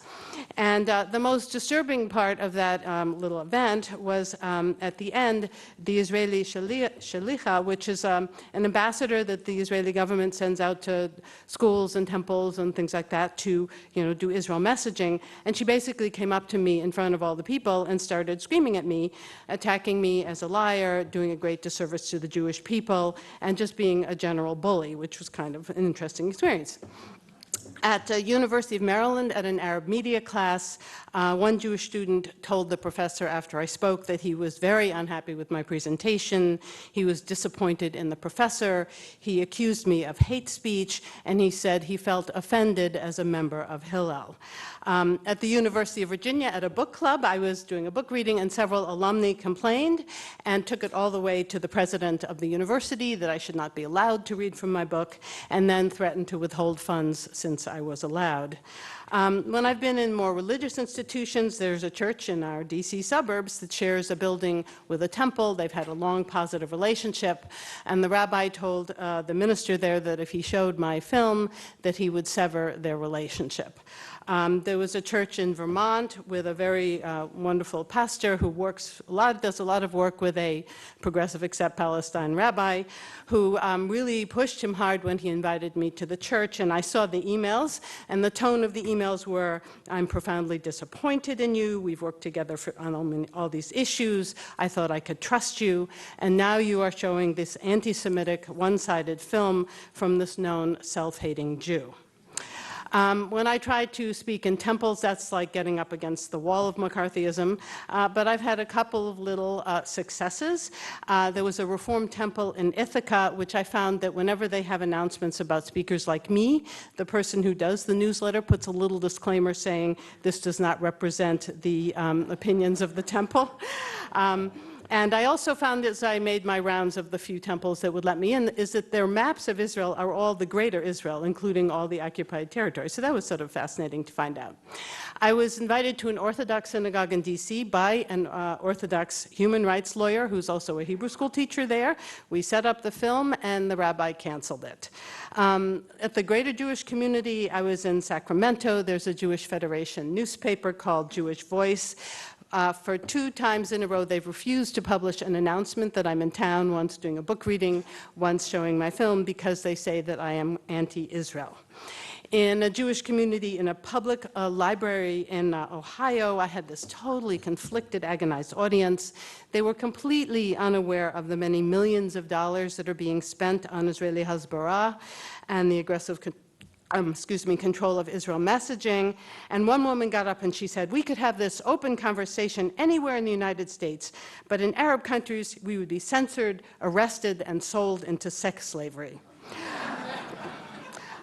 And the most disturbing part of that little event was at the end, the Israeli Shalicha, which is an ambassador that the Israeli government sends out to schools and temples and things like that to, do Israel messaging. And she basically came up to me in front of all the people and started screaming at me, attacking me as a liar, doing a great disservice to the Jewish people, and just being a general bully, which was kind of an interesting experience. At the University of Maryland, at an Arab media class, one Jewish student told the professor after I spoke that he was very unhappy with my presentation. He was disappointed in the professor. He accused me of hate speech, and he said he felt offended as a member of Hillel. At the University of Virginia, at a book club, I was doing a book reading, and several alumni complained and took it all the way to the president of the university that I should not be allowed to read from my book, and then threatened to withhold funds since I was allowed. When I've been in more religious institutions, there's a church in our DC suburbs that shares a building with a temple. They've had a long positive relationship, and the rabbi told the minister there that if he showed my film, that he would sever their relationship. There was a church in Vermont with a very wonderful pastor who does a lot of work with a progressive accept Palestine rabbi who really pushed him hard when he invited me to the church. And I saw the emails, and the tone of the emails were, I'm profoundly disappointed in you. We've worked together on all these issues. I thought I could trust you. And now you are showing this anti-Semitic, one-sided film from this known self-hating Jew. When I try to speak in temples, that's like getting up against the wall of McCarthyism, but I've had a couple of little successes. There was a Reformed temple in Ithaca, which I found that whenever they have announcements about speakers like me, the person who does the newsletter puts a little disclaimer saying this does not represent the opinions of the temple. And I also found, as I made my rounds of the few temples that would let me in, is that their maps of Israel are all the greater Israel, including all the occupied territories. So that was sort of fascinating to find out. I was invited to an Orthodox synagogue in D.C. by an Orthodox human rights lawyer who's also a Hebrew school teacher there. We set up the film, and the rabbi canceled it. At the greater Jewish community, I was in Sacramento. There's a Jewish Federation newspaper called Jewish Voice. For 2 times in a row, they've refused to publish an announcement that I'm in town, once doing a book reading, once showing my film, because they say that I am anti-Israel. In a Jewish community in a public library in Ohio, I had this totally conflicted, agonized audience. They were completely unaware of the many millions of dollars that are being spent on Israeli Hasbara and the aggressive control of Israel messaging. And one woman got up and she said, we could have this open conversation anywhere in the United States, but in Arab countries, we would be censored, arrested, and sold into sex slavery.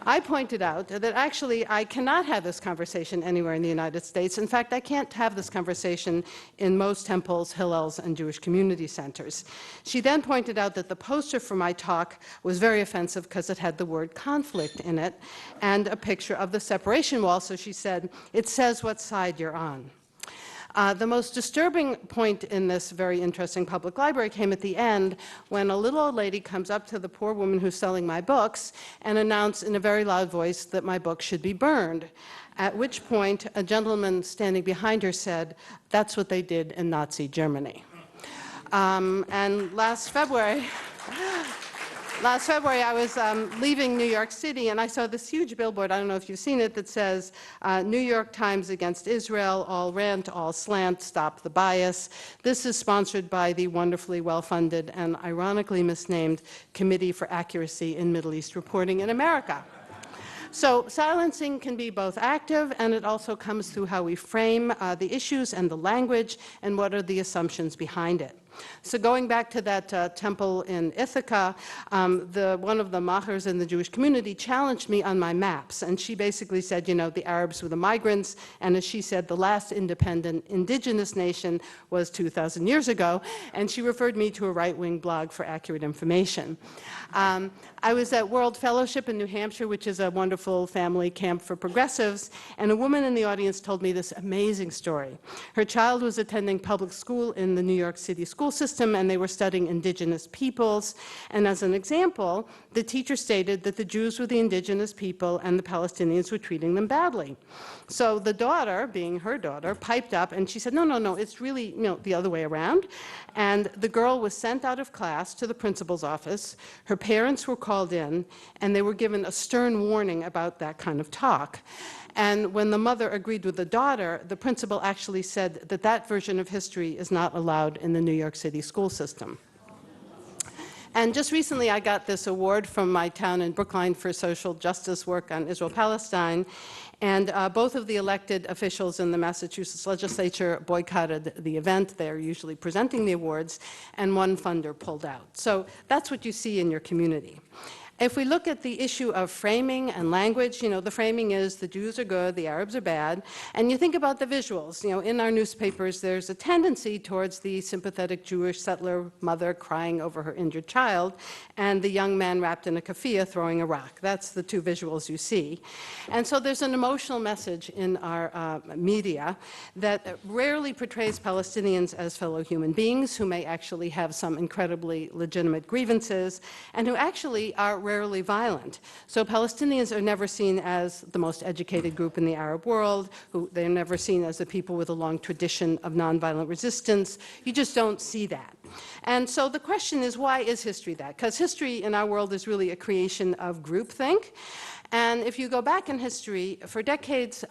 I pointed out that actually I cannot have this conversation anywhere in the United States. In fact, I can't have this conversation in most temples, hillels, and Jewish community centers. She then pointed out that the poster for my talk was very offensive because it had the word conflict in it and a picture of the separation wall. So she said, it says what side you're on. The most disturbing point in this very interesting public library came at the end when a little old lady comes up to the poor woman who's selling my books and announced in a very loud voice that my book should be burned, at which point a gentleman standing behind her said, that's what they did in Nazi Germany. And last February, I was leaving New York City, and I saw this huge billboard, I don't know if you've seen it, that says, New York Times against Israel, all rant, all slant, stop the bias. This is sponsored by the wonderfully well-funded and ironically misnamed Committee for Accuracy in Middle East Reporting in America. So silencing can be both active, and it also comes through how we frame the issues and the language, and what are the assumptions behind it. So going back to that temple in Ithaca, one of the mahers in the Jewish community challenged me on my maps, and she basically said, you know, the Arabs were the migrants, and as she said, the last independent indigenous nation was 2,000 years ago, and she referred me to a right-wing blog for accurate information. I was at World Fellowship in New Hampshire, which is a wonderful family camp for progressives, and a woman in the audience told me this amazing story. Her child was attending public school in the New York City school system, and they were studying indigenous peoples. And as an example, the teacher stated that the Jews were the indigenous people and the Palestinians were treating them badly. So the daughter, being her daughter, piped up and she said, no, no, no, it's really, you know, the other way around. And the girl was sent out of class to the principal's office. Her parents were called in, and they were given a stern warning about that kind of talk. And when the mother agreed with the daughter, the principal actually said that that version of history is not allowed in the New York City school system. And just recently, I got this award from my town in Brookline for social justice work on Israel-Palestine. And both of the elected officials in the Massachusetts legislature boycotted the event. They're usually presenting the awards, and one funder pulled out. So that's what you see in your community. If we look at the issue of framing and language, you know, the framing is the Jews are good, the Arabs are bad, and you think about the visuals. You know, in our newspapers, there's a tendency towards the sympathetic Jewish settler mother crying over her injured child, and the young man wrapped in a keffiyeh throwing a rock. That's the two visuals you see. And so there's an emotional message in our media that rarely portrays Palestinians as fellow human beings who may actually have some incredibly legitimate grievances, and who actually are rarely violent. So Palestinians are never seen as the most educated group in the Arab world. They're never seen as the people with a long tradition of nonviolent resistance. You just don't see that. And so the question is, why is history that? Because history in our world is really a creation of groupthink. And if you go back in history, for decades,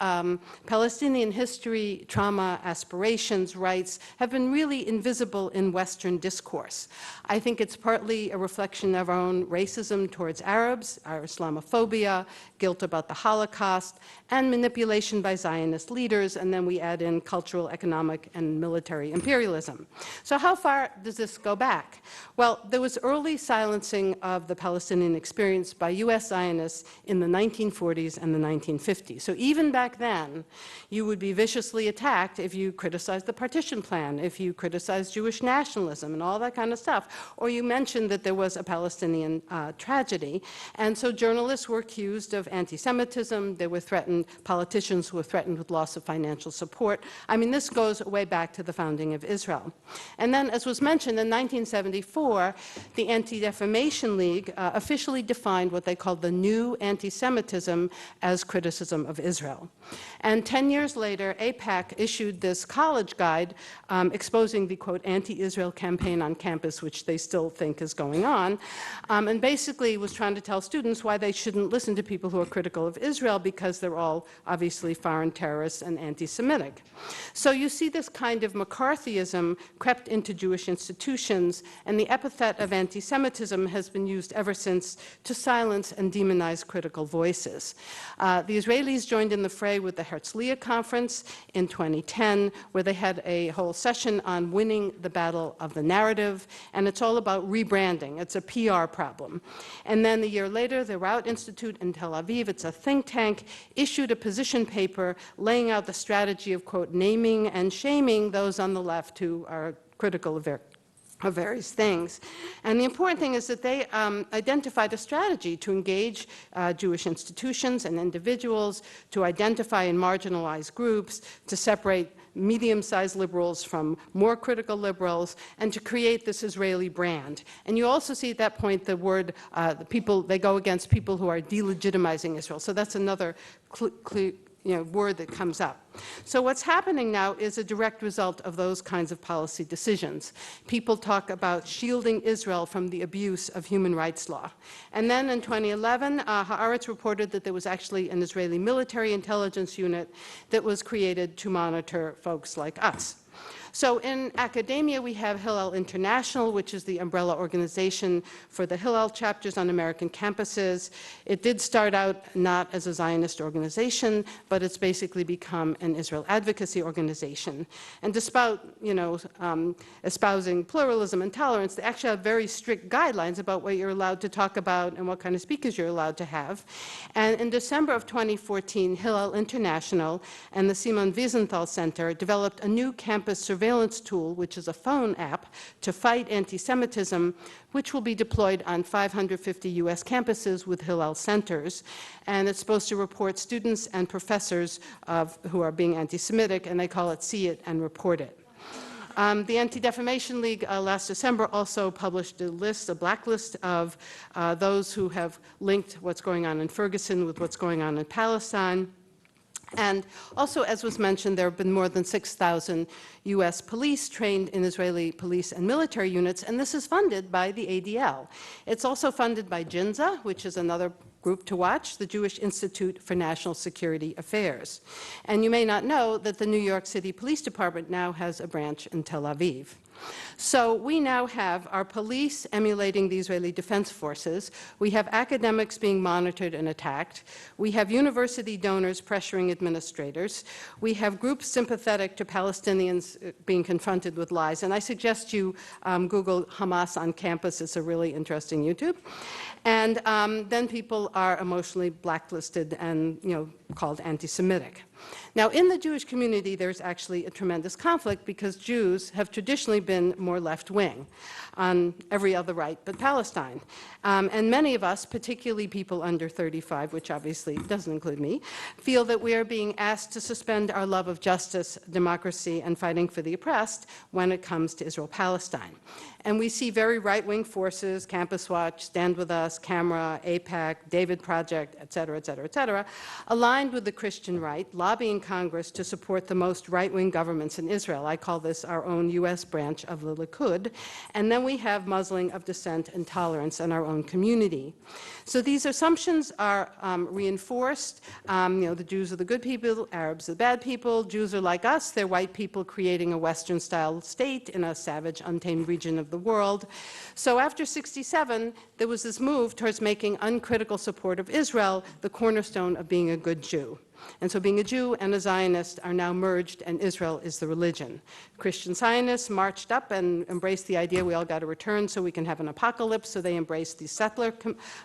Palestinian history, trauma, aspirations, rights have been really invisible in Western discourse. I think it's partly a reflection of our own racism towards Arabs, our Islamophobia, guilt about the Holocaust, and manipulation by Zionist leaders, and then we add in cultural, economic, and military imperialism. So how far does this go back? Well, there was early silencing of the Palestinian experience by U.S. Zionists in the 1940s and the 1950s. So even back then, you would be viciously attacked if you criticized the partition plan, if you criticized Jewish nationalism and all that kind of stuff, or you mentioned that there was a Palestinian tragedy. And so journalists were accused of anti-Semitism. They were threatened, politicians were threatened with loss of financial support. I mean, this goes way back to the founding of Israel. And then, as was mentioned, in 1974, the Anti-Defamation League officially defined what they called the new anti-Semitism as criticism of Israel. And 10 years later, AIPAC issued this college guide exposing the, quote, anti-Israel campaign on campus, which they still think is going on, and basically was trying to tell students why they shouldn't listen to people who are critical of Israel because they're all obviously foreign terrorists and anti-Semitic. So you see this kind of McCarthyism crept into Jewish institutions, and the epithet of anti-Semitism has been used ever since to silence and demonize critical voices. The Israelis joined in the fray with the Herzliya Conference in 2010, where they had a whole session on winning the battle of the narrative, and it's all about rebranding. It's a PR problem. And then a year later, the Raut Institute in Tel Aviv, it's a think tank, issued a position paper laying out the strategy of, quote, naming and shaming those on the left who are critical of various things. And the important thing is that they identified a strategy to engage Jewish institutions and individuals, to identify and marginalize groups, to separate medium-sized liberals from more critical liberals, and to create this Israeli brand. And you also see at that point the word, they go against people who are delegitimizing Israel. So that's another word that comes up. So what's happening now is a direct result of those kinds of policy decisions. People talk about shielding Israel from the abuse of human rights law. And then in 2011, Haaretz reported that there was actually an Israeli military intelligence unit that was created to monitor folks like us. So in academia, we have Hillel International, which is the umbrella organization for the Hillel chapters on American campuses. It did start out not as a Zionist organization, but it's basically become an Israel advocacy organization. And despite, espousing pluralism and tolerance, they actually have very strict guidelines about what you're allowed to talk about and what kind of speakers you're allowed to have. And in December of 2014, Hillel International and the Simon Wiesenthal Center developed a new campus surveillance tool, which is a phone app, to fight anti-Semitism, which will be deployed on 550 U.S. campuses with Hillel centers. And it's supposed to report students and professors who are being anti-Semitic, and they call it See It and Report It. The Anti-Defamation League last December also published a blacklist of those who have linked what's going on in Ferguson with what's going on in Palestine. And also, as was mentioned, there have been more than 6,000 U.S. police trained in Israeli police and military units, and this is funded by the ADL. It's also funded by JINZA, which is another group to watch, the Jewish Institute for National Security Affairs. And you may not know that the New York City Police Department now has a branch in Tel Aviv. So we now have our police emulating the Israeli Defense Forces. We have academics being monitored and attacked. We have university donors pressuring administrators. We have groups sympathetic to Palestinians being confronted with lies. And I suggest you Google Hamas on campus. It's a really interesting YouTube. And then people are emotionally blacklisted and called anti-Semitic. Now, in the Jewish community, there's actually a tremendous conflict because Jews have traditionally been more left-wing on every other right but Palestine. And many of us, particularly people under 35, which obviously doesn't include me, feel that we are being asked to suspend our love of justice, democracy, and fighting for the oppressed when it comes to Israel-Palestine. And we see very right-wing forces, Campus Watch, Stand With Us, Camera, AIPAC, David Project, et cetera, aligned with the Christian right, lobbying Congress to support the most right-wing governments in Israel. I call this our own U.S. branch of the Likud. And then we have muzzling of dissent and tolerance in our own community. So these assumptions are reinforced. The Jews are the good people, Arabs are the bad people, Jews are like us, they're white people creating a Western-style state in a savage, untamed region of the world. So after 1967, there was this move towards making uncritical support of Israel the cornerstone of being a good Jew. And so being a Jew and a Zionist are now merged, and Israel is the religion. Christian Zionists marched up and embraced the idea we all got to return so we can have an apocalypse, so they embraced the settler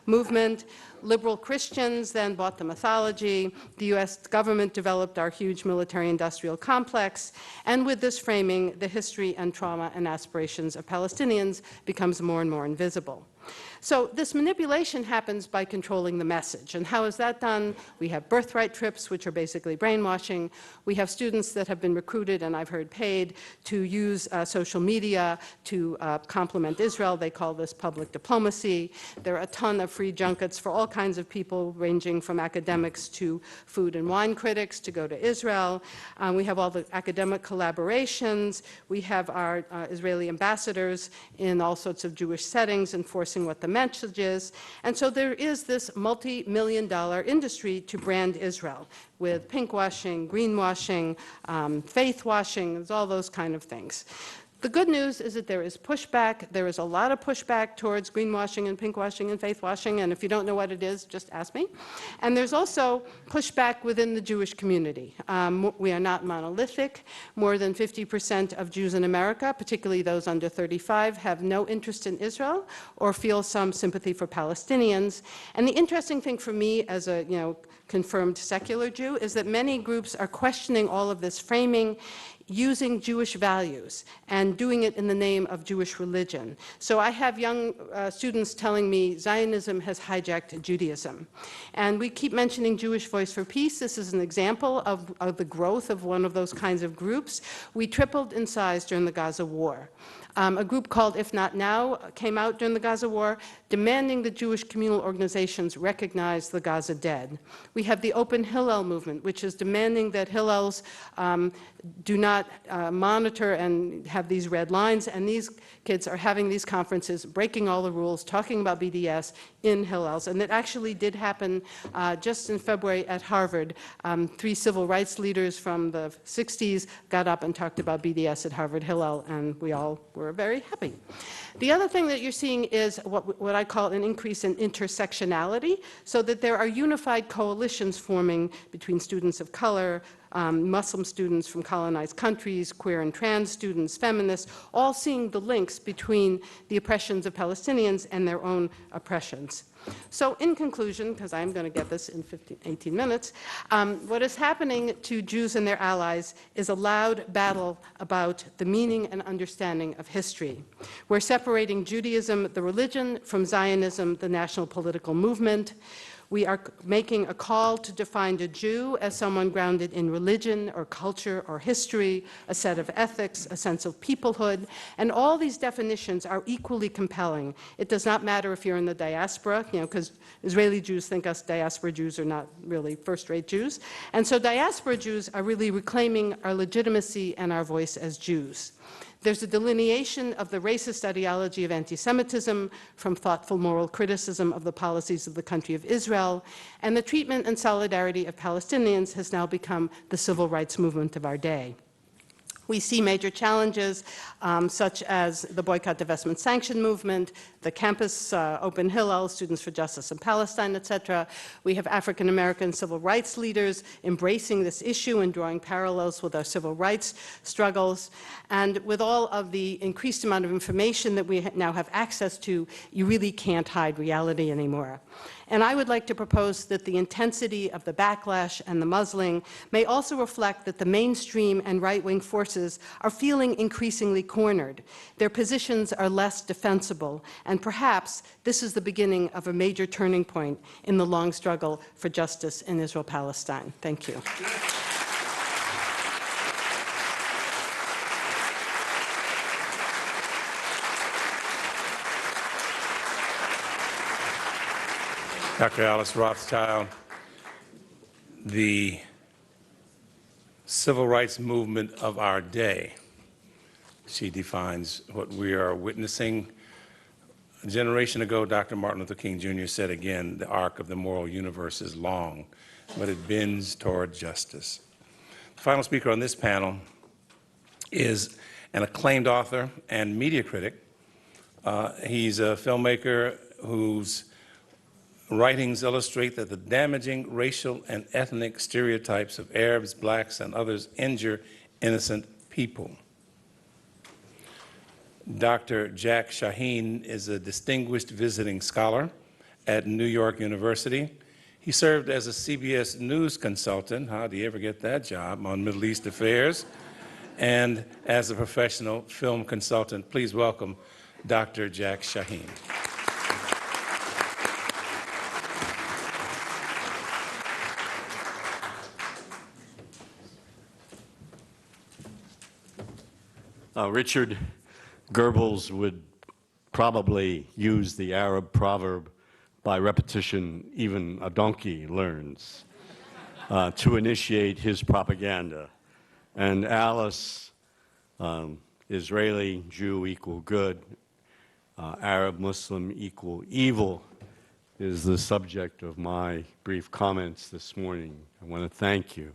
movement. Liberal Christians then bought the mythology. The U.S. government developed our huge military-industrial complex. And with this framing, the history and trauma and aspirations of Palestinians becomes more and more invisible. So this manipulation happens by controlling the message. And how is that done? We have birthright trips, which are basically brainwashing. We have students that have been recruited, and I've heard paid, to use social media to compliment Israel. They call this public diplomacy. There are a ton of free junkets for all kinds of people, ranging from academics to food and wine critics, to go to Israel. We have all the academic collaborations. We have our Israeli ambassadors in all sorts of Jewish settings enforcing what the message is. And so there is this multi-million-dollar industry to brand Israel with pinkwashing, greenwashing, faith washing, there's all those kind of things. The good news is that there is pushback. There is a lot of pushback towards greenwashing and pinkwashing and faith washing, and if you don't know what it is, just ask me. And there's also pushback within the Jewish community. We are not monolithic. More than 50% of Jews in America, particularly those under 35, have no interest in Israel or feel some sympathy for Palestinians. And the interesting thing for me as a confirmed secular Jew is that many groups are questioning all of this framing using Jewish values and doing it in the name of Jewish religion. So I have young students telling me Zionism has hijacked Judaism. And we keep mentioning Jewish Voice for Peace. This is an example of the growth of one of those kinds of groups. We tripled in size during the Gaza war. A group called If Not Now came out during the Gaza war, demanding that Jewish communal organizations recognize the Gaza dead. We have the Open Hillel movement, which is demanding that Hillels do not monitor and have these red lines, and these kids are having these conferences, breaking all the rules, talking about BDS in Hillels. And it actually did happen just in February at Harvard. 3 civil rights leaders from the 60s got up and talked about BDS at Harvard Hillel, and we all were very happy. The other thing that you're seeing is what I call an increase in intersectionality, so that there are unified coalitions forming between students of color, Muslim students from colonized countries, queer and trans students, feminists, all seeing the links between the oppressions of Palestinians and their own oppressions. So in conclusion, because I'm going to get this in 18 minutes, what is happening to Jews and their allies is a loud battle about the meaning and understanding of history. We're separating Judaism, the religion, from Zionism, the national political movement. We are making a call to define a Jew as someone grounded in religion or culture or history, a set of ethics, a sense of peoplehood, and all these definitions are equally compelling. It does not matter if you're in the diaspora, because Israeli Jews think us diaspora Jews are not really first-rate Jews. And so diaspora Jews are really reclaiming our legitimacy and our voice as Jews. There's a delineation of the racist ideology of anti-Semitism from thoughtful moral criticism of the policies of the country of Israel, and the treatment and solidarity of Palestinians has now become the civil rights movement of our day. We see major challenges, such as the boycott, divestment, sanction movement, the campus Open Hillel, Students for Justice in Palestine, etc. We have African American civil rights leaders embracing this issue and drawing parallels with our civil rights struggles. And with all of the increased amount of information that we now have access to, you really can't hide reality anymore. And I would like to propose that the intensity of the backlash and the muzzling may also reflect that the mainstream and right-wing forces are feeling increasingly cornered. Their positions are less defensible, and perhaps this is the beginning of a major turning point in the long struggle for justice in Israel-Palestine. Thank you. Dr. Alice Rothschild, the civil rights movement of our day. She defines what we are witnessing. A generation ago, Dr. Martin Luther King Jr. said again, the arc of the moral universe is long, but it bends toward justice. The final speaker on this panel is an acclaimed author and media critic. He's a filmmaker whose writings illustrate that the damaging racial and ethnic stereotypes of Arabs, blacks, and others injure innocent people. Dr. Jack Shaheen is a distinguished visiting scholar at New York University. He served as a CBS News consultant, how do you ever get that job, on Middle East affairs, and as a professional film consultant. Please welcome Dr. Jack Shaheen. Richard Goebbels would probably use the Arab proverb, by repetition even a donkey learns, to initiate his propaganda. And Alice, Israeli, Jew equal good, Arab, Muslim equal evil, is the subject of my brief comments this morning. I want to thank you.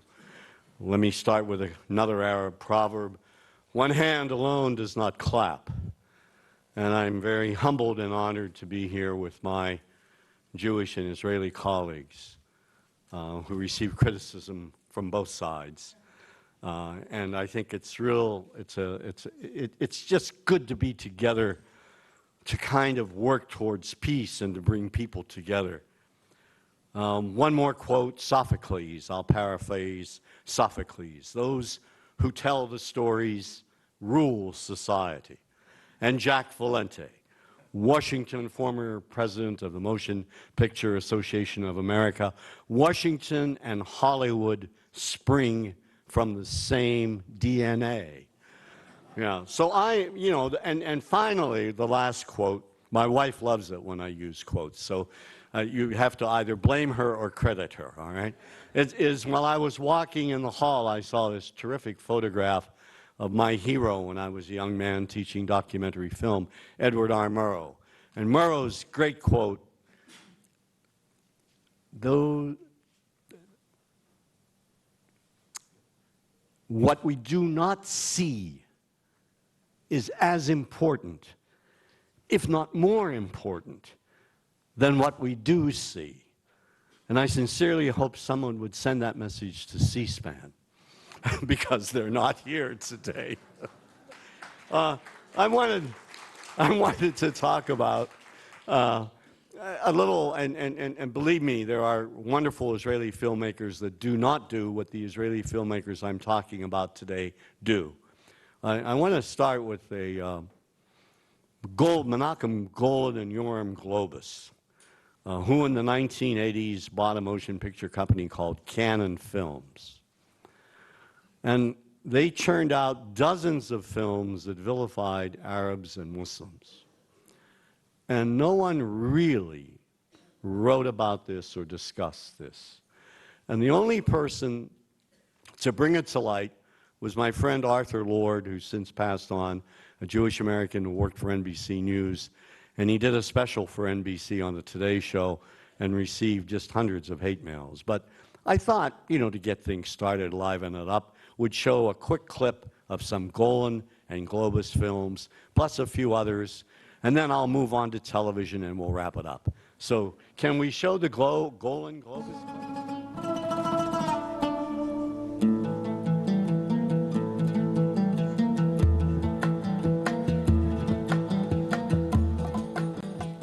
Let me start with another Arab proverb. One hand alone does not clap. And I'm very humbled and honored to be here with my Jewish and Israeli colleagues who receive criticism from both sides. And I think it's just good to be together to kind of work towards peace and to bring people together. One more quote, Sophocles, I'll paraphrase Sophocles. Those who tell the stories rule society. And Jack Valente, Washington, former president of the Motion Picture Association of America. Washington and Hollywood spring from the same DNA. Yeah, so and finally, the last quote, my wife loves it when I use quotes, so you have to either blame her or credit her, all right? It is, while I was walking in the hall, I saw this terrific photograph of my hero when I was a young man teaching documentary film, Edward R. Murrow. And Murrow's great quote, what we do not see is as important, if not more important, than what we do see. And I sincerely hope someone would send that message to C-SPAN, because they're not here today. I wanted to talk about a little, and believe me, there are wonderful Israeli filmmakers that do not do what the Israeli filmmakers I'm talking about today do. I want to start with Menachem Golan and Yoram Globus, who in the 1980s bought a motion picture company called Cannon Films. And they churned out dozens of films that vilified Arabs and Muslims. And no one really wrote about this or discussed this. And the only person to bring it to light was my friend Arthur Lord, who's since passed on, a Jewish American who worked for NBC News. And he did a special for NBC on the Today Show and received just hundreds of hate mails. But I thought, to get things started, liven it up, would show a quick clip of some Golan and Globus films, plus a few others, and then I'll move on to television and we'll wrap it up. So can we show the Golan Globus clip?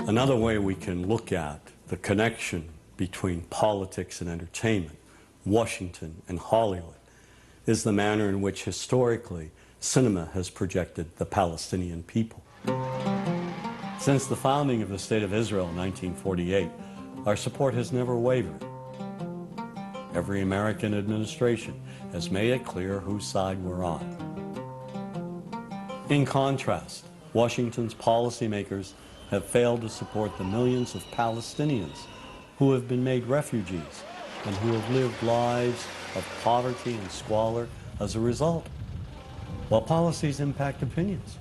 Another way we can look at the connection between politics and entertainment, Washington and Hollywood, is the manner in which historically cinema has projected the Palestinian people. Since the founding of the State of Israel in 1948, our support has never wavered. Every American administration has made it clear whose side we're on. In contrast, Washington's policymakers have failed to support the millions of Palestinians who have been made refugees and who have lived lives of poverty and squalor as a result, while policies impact opinions.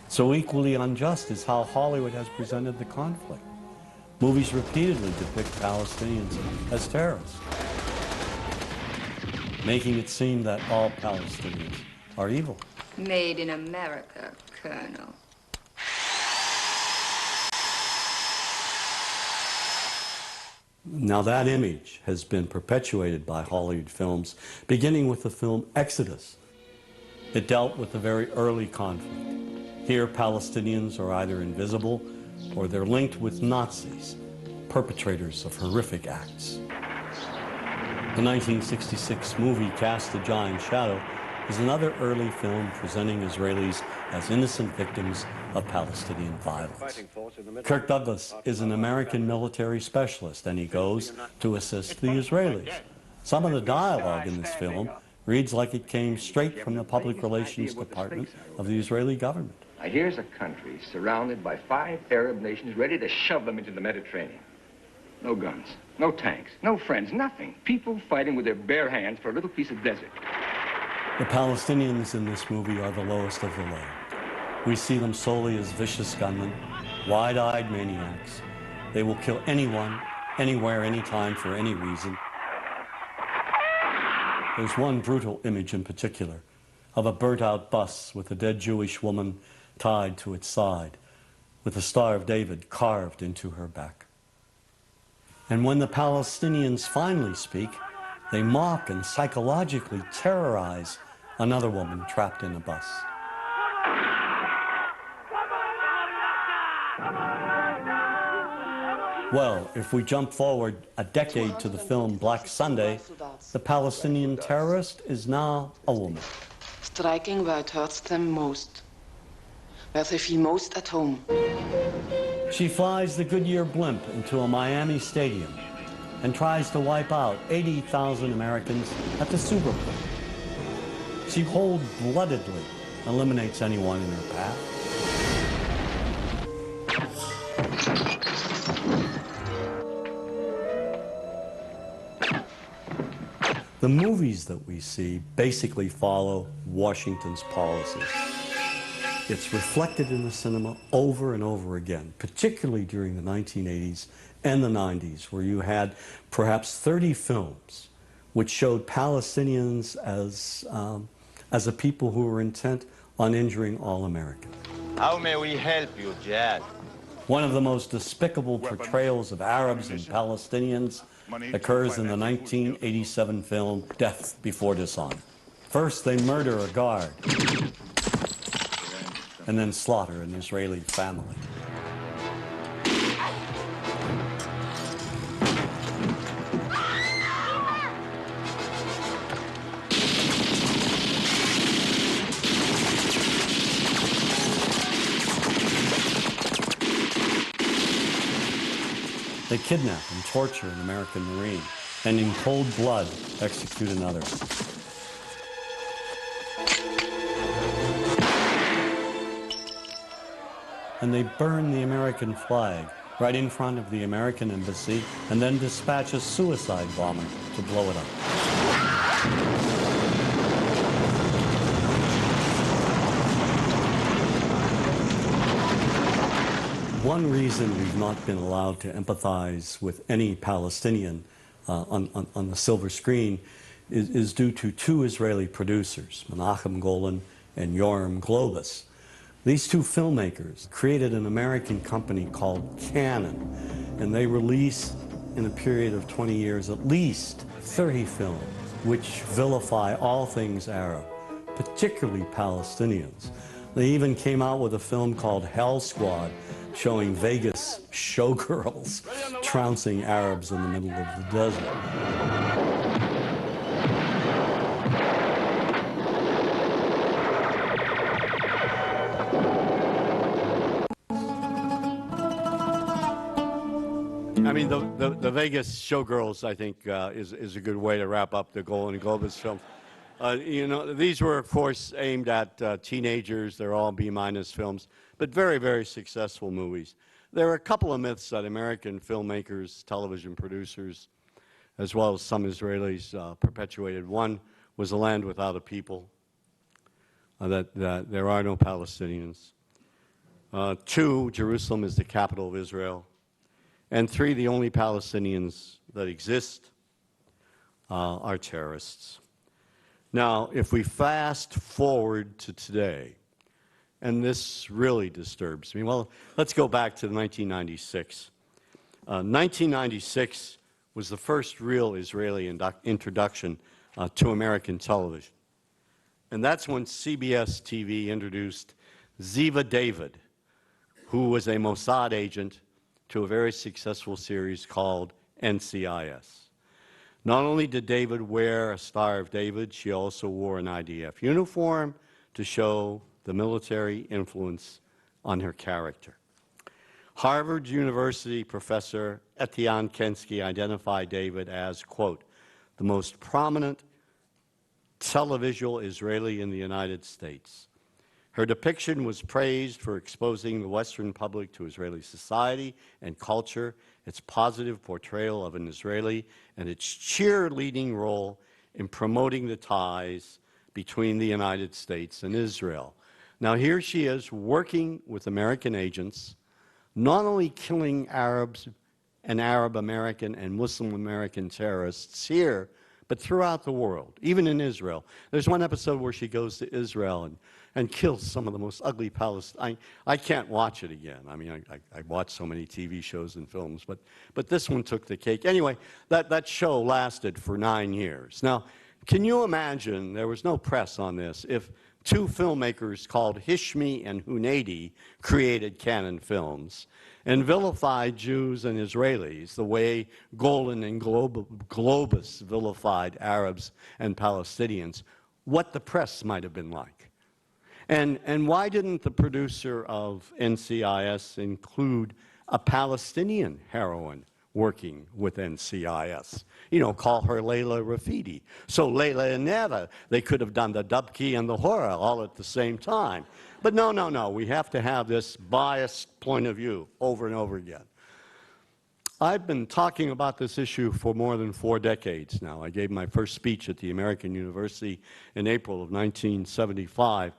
So equally unjust is how Hollywood has presented the conflict. Movies repeatedly depict Palestinians as terrorists, making it seem that all Palestinians are evil. Made in America, Colonel. Now that image has been perpetuated by Hollywood films, beginning with the film Exodus. It dealt with a very early conflict. Here, Palestinians are either invisible or they're linked with Nazis, perpetrators of horrific acts. The 1966 movie Cast a Giant Shadow is another early film presenting Israelis as innocent victims of Palestinian violence. Kirk Douglas is an American military specialist, and he goes to assist the Israelis. Some of the dialogue in this film reads like it came straight from the public relations department of the Israeli government. Now, here's a country surrounded by 5 Arab nations ready to shove them into the Mediterranean. No guns, no tanks, no friends, nothing. People fighting with their bare hands for a little piece of desert. The Palestinians in this movie are the lowest of the low. We see them solely as vicious gunmen, wide-eyed maniacs. They will kill anyone, anywhere, anytime, for any reason. There's one brutal image in particular of a burnt-out bus with a dead Jewish woman tied to its side, with the Star of David carved into her back. And when the Palestinians finally speak, they mock and psychologically terrorize another woman trapped in a bus. Well, if we jump forward a decade to the film Black Sunday, the Palestinian terrorist is now a woman. Striking where it hurts them most, where they feel most at home. She flies the Goodyear blimp into a Miami stadium and tries to wipe out 80,000 Americans at the Super Bowl. She cold-bloodedly eliminates anyone in her path. The movies that we see basically follow Washington's policies. It's reflected in the cinema over and over again, particularly during the 1980s and the 90s, where you had perhaps 30 films which showed Palestinians as a people who were intent on injuring all Americans. How may we help you, Jad? One of the most despicable portrayals of Arabs and Palestinians occurs in the 1987 film Death Before Dishonor. First, they murder a guard and then slaughter an Israeli family. They kidnap and torture an American Marine, and in cold blood execute another. And they burn the American flag right in front of the American embassy, and then dispatch a suicide bomber to blow it up. One reason we've not been allowed to empathize with any Palestinian on the silver screen is due to 2 Israeli producers, Menachem Golan and Yoram Globus. These 2 filmmakers created an American company called Cannon, and they release, in a period of 20 years, at least 30 films which vilify all things Arab, particularly Palestinians. They even came out with a film called Hell Squad, showing Vegas showgirls trouncing Arabs in the middle of the desert. I mean, the Vegas showgirls, I think, is a good way to wrap up the Golan Globus film. You know, these were, of course, aimed at teenagers. They're all B- films, but very, very successful movies. there are a couple of myths that American filmmakers, television producers, as well as some Israelis perpetuated. One was a land without a people, that there are no Palestinians. Two, Jerusalem is the capital of Israel. And three, the only Palestinians that exist are terrorists. Now, if we fast forward to today, and this really disturbs me, well, let's go back to 1996. 1996 was the first real Israeli introduction to American television. And that's when CBS TV introduced Ziva David, who was a Mossad agent, to a very successful series called NCIS. Not only did David wear a Star of David, she also wore an IDF uniform to show the military influence on her character. Harvard University professor Etienne Kensky identified David as, quote, the most prominent televisual Israeli in the United States. Her depiction was praised for exposing the Western public to Israeli society and culture, its positive portrayal of an Israeli, and its cheerleading role in promoting the ties between the United States and Israel. Now here she is working with American agents, not only killing Arabs and Arab American and Muslim American terrorists here, but throughout the world, even in Israel. There's one episode where she goes to Israel and kills some of the most ugly Palestinians. I can't watch it again. I mean, I watch so many TV shows and films, but this one took the cake. Anyway, that show lasted for 9 years. Now, can you imagine, there was no press on this, if two filmmakers called Hishmi and Hunedi created Cannon Films and vilified Jews and Israelis the way Golan and Globus vilified Arabs and Palestinians, what the press might have been like. And why didn't the producer of NCIS include a Palestinian heroine working with NCIS? You know, call her Layla Rafidi. So Layla and Neva, they could have done the Dubki and the Hora all at the same time. But no, we have to have this biased point of view over and over again. I've been talking about this issue for more than 4 decades now. I gave my first speech at the American University in April of 1975.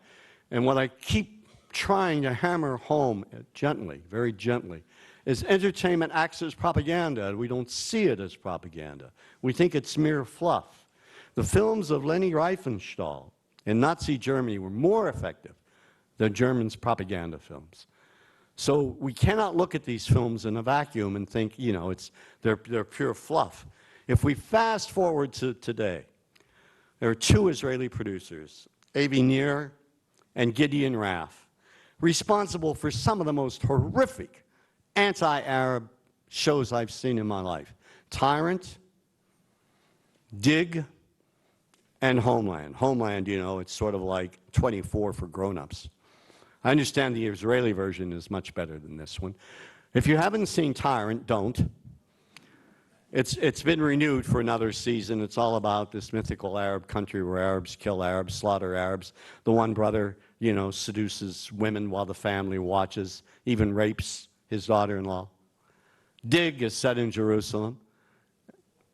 And what I keep trying to hammer home gently, very gently, is entertainment acts as propaganda. We don't see it as propaganda. We think it's mere fluff. The films of Leni Riefenstahl in Nazi Germany were more effective than Germans' propaganda films. So we cannot look at these films in a vacuum and think, you know, they're pure fluff. If we fast forward to today, there are 2 Israeli producers, Avi Nir and Gideon Raff, responsible for some of the most horrific anti-Arab shows I've seen in my life. Tyrant, Dig, and Homeland. Homeland, you know, it's sort of like 24 for grown-ups. I understand the Israeli version is much better than this one. If you haven't seen Tyrant, don't. It's been renewed for another season. It's all about this mythical Arab country where Arabs kill Arabs, slaughter Arabs. The one brother, you know, seduces women while the family watches, even rapes his daughter-in-law. Dig is set in Jerusalem.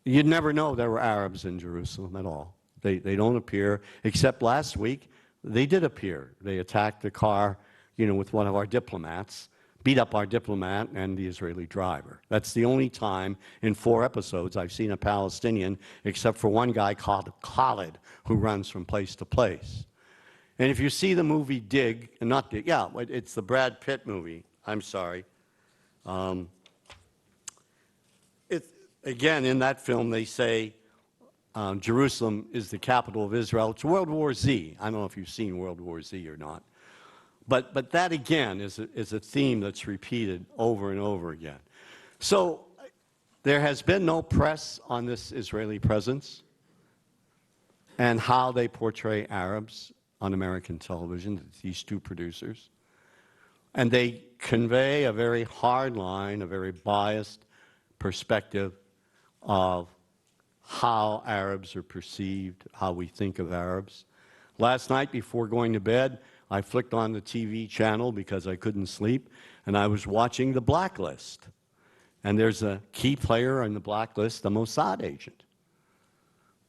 You'd never know there were Arabs in Jerusalem at all. They don't appear, except last week, they did appear. They attacked the car, you know, with one of our diplomats, beat up our diplomat and the Israeli driver. That's the only time in 4 episodes I've seen a Palestinian, except for one guy called Khalid, who runs from place to place. And if you see the movie Dig, and not Dig, yeah, it's the Brad Pitt movie, I'm sorry. Again, in that film, they say Jerusalem is the capital of Israel. It's World War Z. I don't know if you've seen World War Z or not. But that, again, is a theme that's repeated over and over again. So there has been no press on this Israeli presence and how they portray Arabs on American television, these 2 producers. And they convey a very hard line, a very biased perspective of how Arabs are perceived, how we think of Arabs. Last night, before going to bed, I flicked on the TV channel because I couldn't sleep. and I was watching The Blacklist. And there's a key player in The Blacklist, the Mossad agent,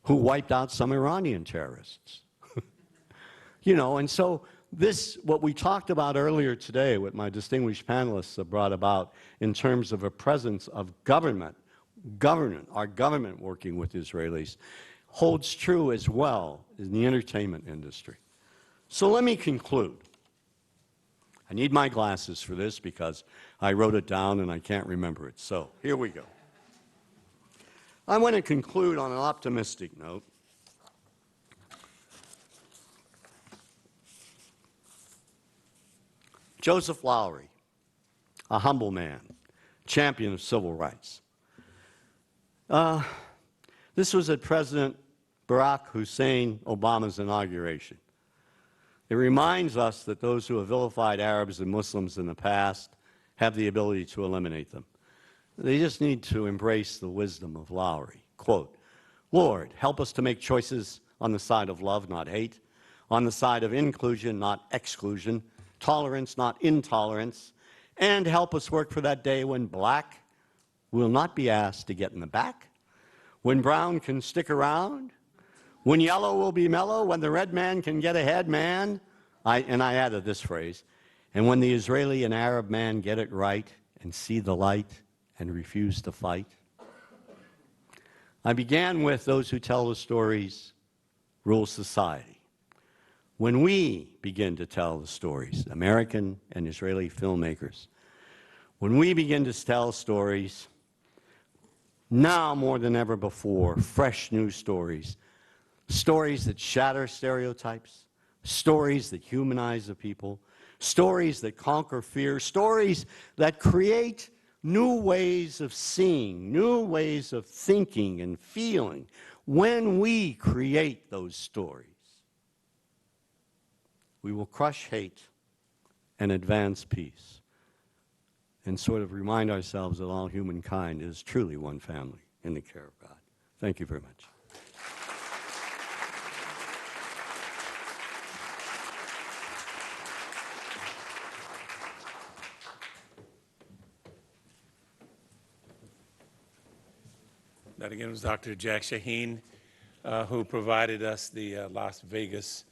who wiped out some Iranian terrorists. You know, and so this, what we talked about earlier today, what my distinguished panelists have brought about in terms of a presence of our government working with Israelis, holds true as well in the entertainment industry. So let me conclude. I need my glasses for this because I wrote it down and I can't remember it. So here we go. I want to conclude on an optimistic note. Joseph Lowery, a humble man, champion of civil rights. This was at President Barack Hussein Obama's inauguration. It reminds us that those who have vilified Arabs and Muslims in the past have the ability to eliminate them. They just need to embrace the wisdom of Lowery. Quote, "Lord, help us to make choices on the side of love, not hate, on the side of inclusion, not exclusion, tolerance, not intolerance, and help us work for that day when black will not be asked to get in the back, when brown can stick around, when yellow will be mellow, when the red man can get ahead, man." And I added this phrase, "and when the Israeli and Arab man get it right and see the light and refuse to fight." I began with those who tell the stories rule society. When we begin to tell the stories, American and Israeli filmmakers, when we begin to tell stories, now more than ever before, fresh new stories, stories that shatter stereotypes, stories that humanize the people, stories that conquer fear, stories that create new ways of seeing, new ways of thinking and feeling. When we create those stories, we will crush hate and advance peace and sort of remind ourselves that all humankind is truly one family in the care of God. Thank you very much. That again was Dr. Jack Shaheen, who provided us the Las Vegas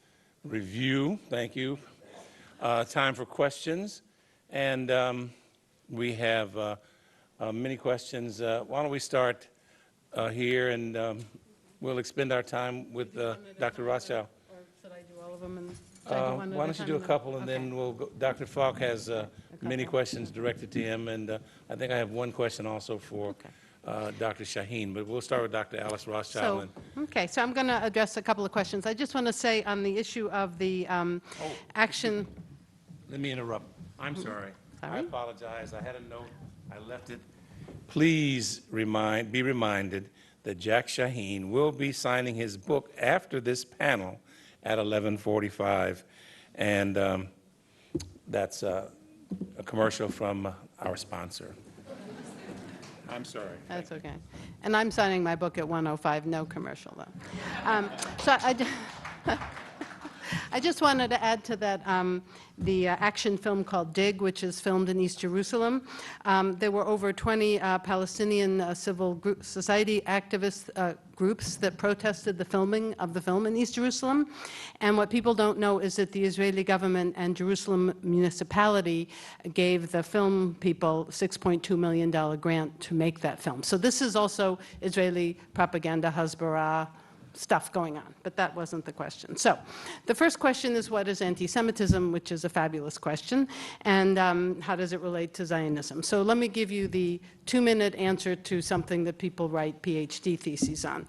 review. Thank you. Time for questions. And we have many questions. Why don't we start here, and we'll expend our time with Dr. Rothschild. Or should I do all of them? And Why don't you do a couple, and then we'll go. Dr. Falk has many questions directed to him, and I think I have one question also for Dr. Shaheen, but we'll start with Dr. Alice Rothschild. So I'm going to address a couple of questions. I just want to say on the issue of the action. Let me interrupt. I'm sorry. I apologize. I had a note. I left it. Please be reminded that Jack Shaheen will be signing his book after this panel at 11:45, and that's a commercial from our sponsor. I'm sorry. That's okay. And I'm signing my book at 1:05, no commercial, though. So I just wanted to add to that the action film called Dig, which is filmed in East Jerusalem. There were over 20 Palestinian civil society activist groups that protested the filming of the film in East Jerusalem. And what people don't know is that the Israeli government and Jerusalem municipality gave the film people $6.2 million grant to make that film. So this is also Israeli propaganda, Hasbara, stuff going on, but that wasn't the question. So the first question is, what is anti-Semitism, which is a fabulous question, and how does it relate to Zionism? So let me give you the 2-minute answer to something that people write PhD theses on.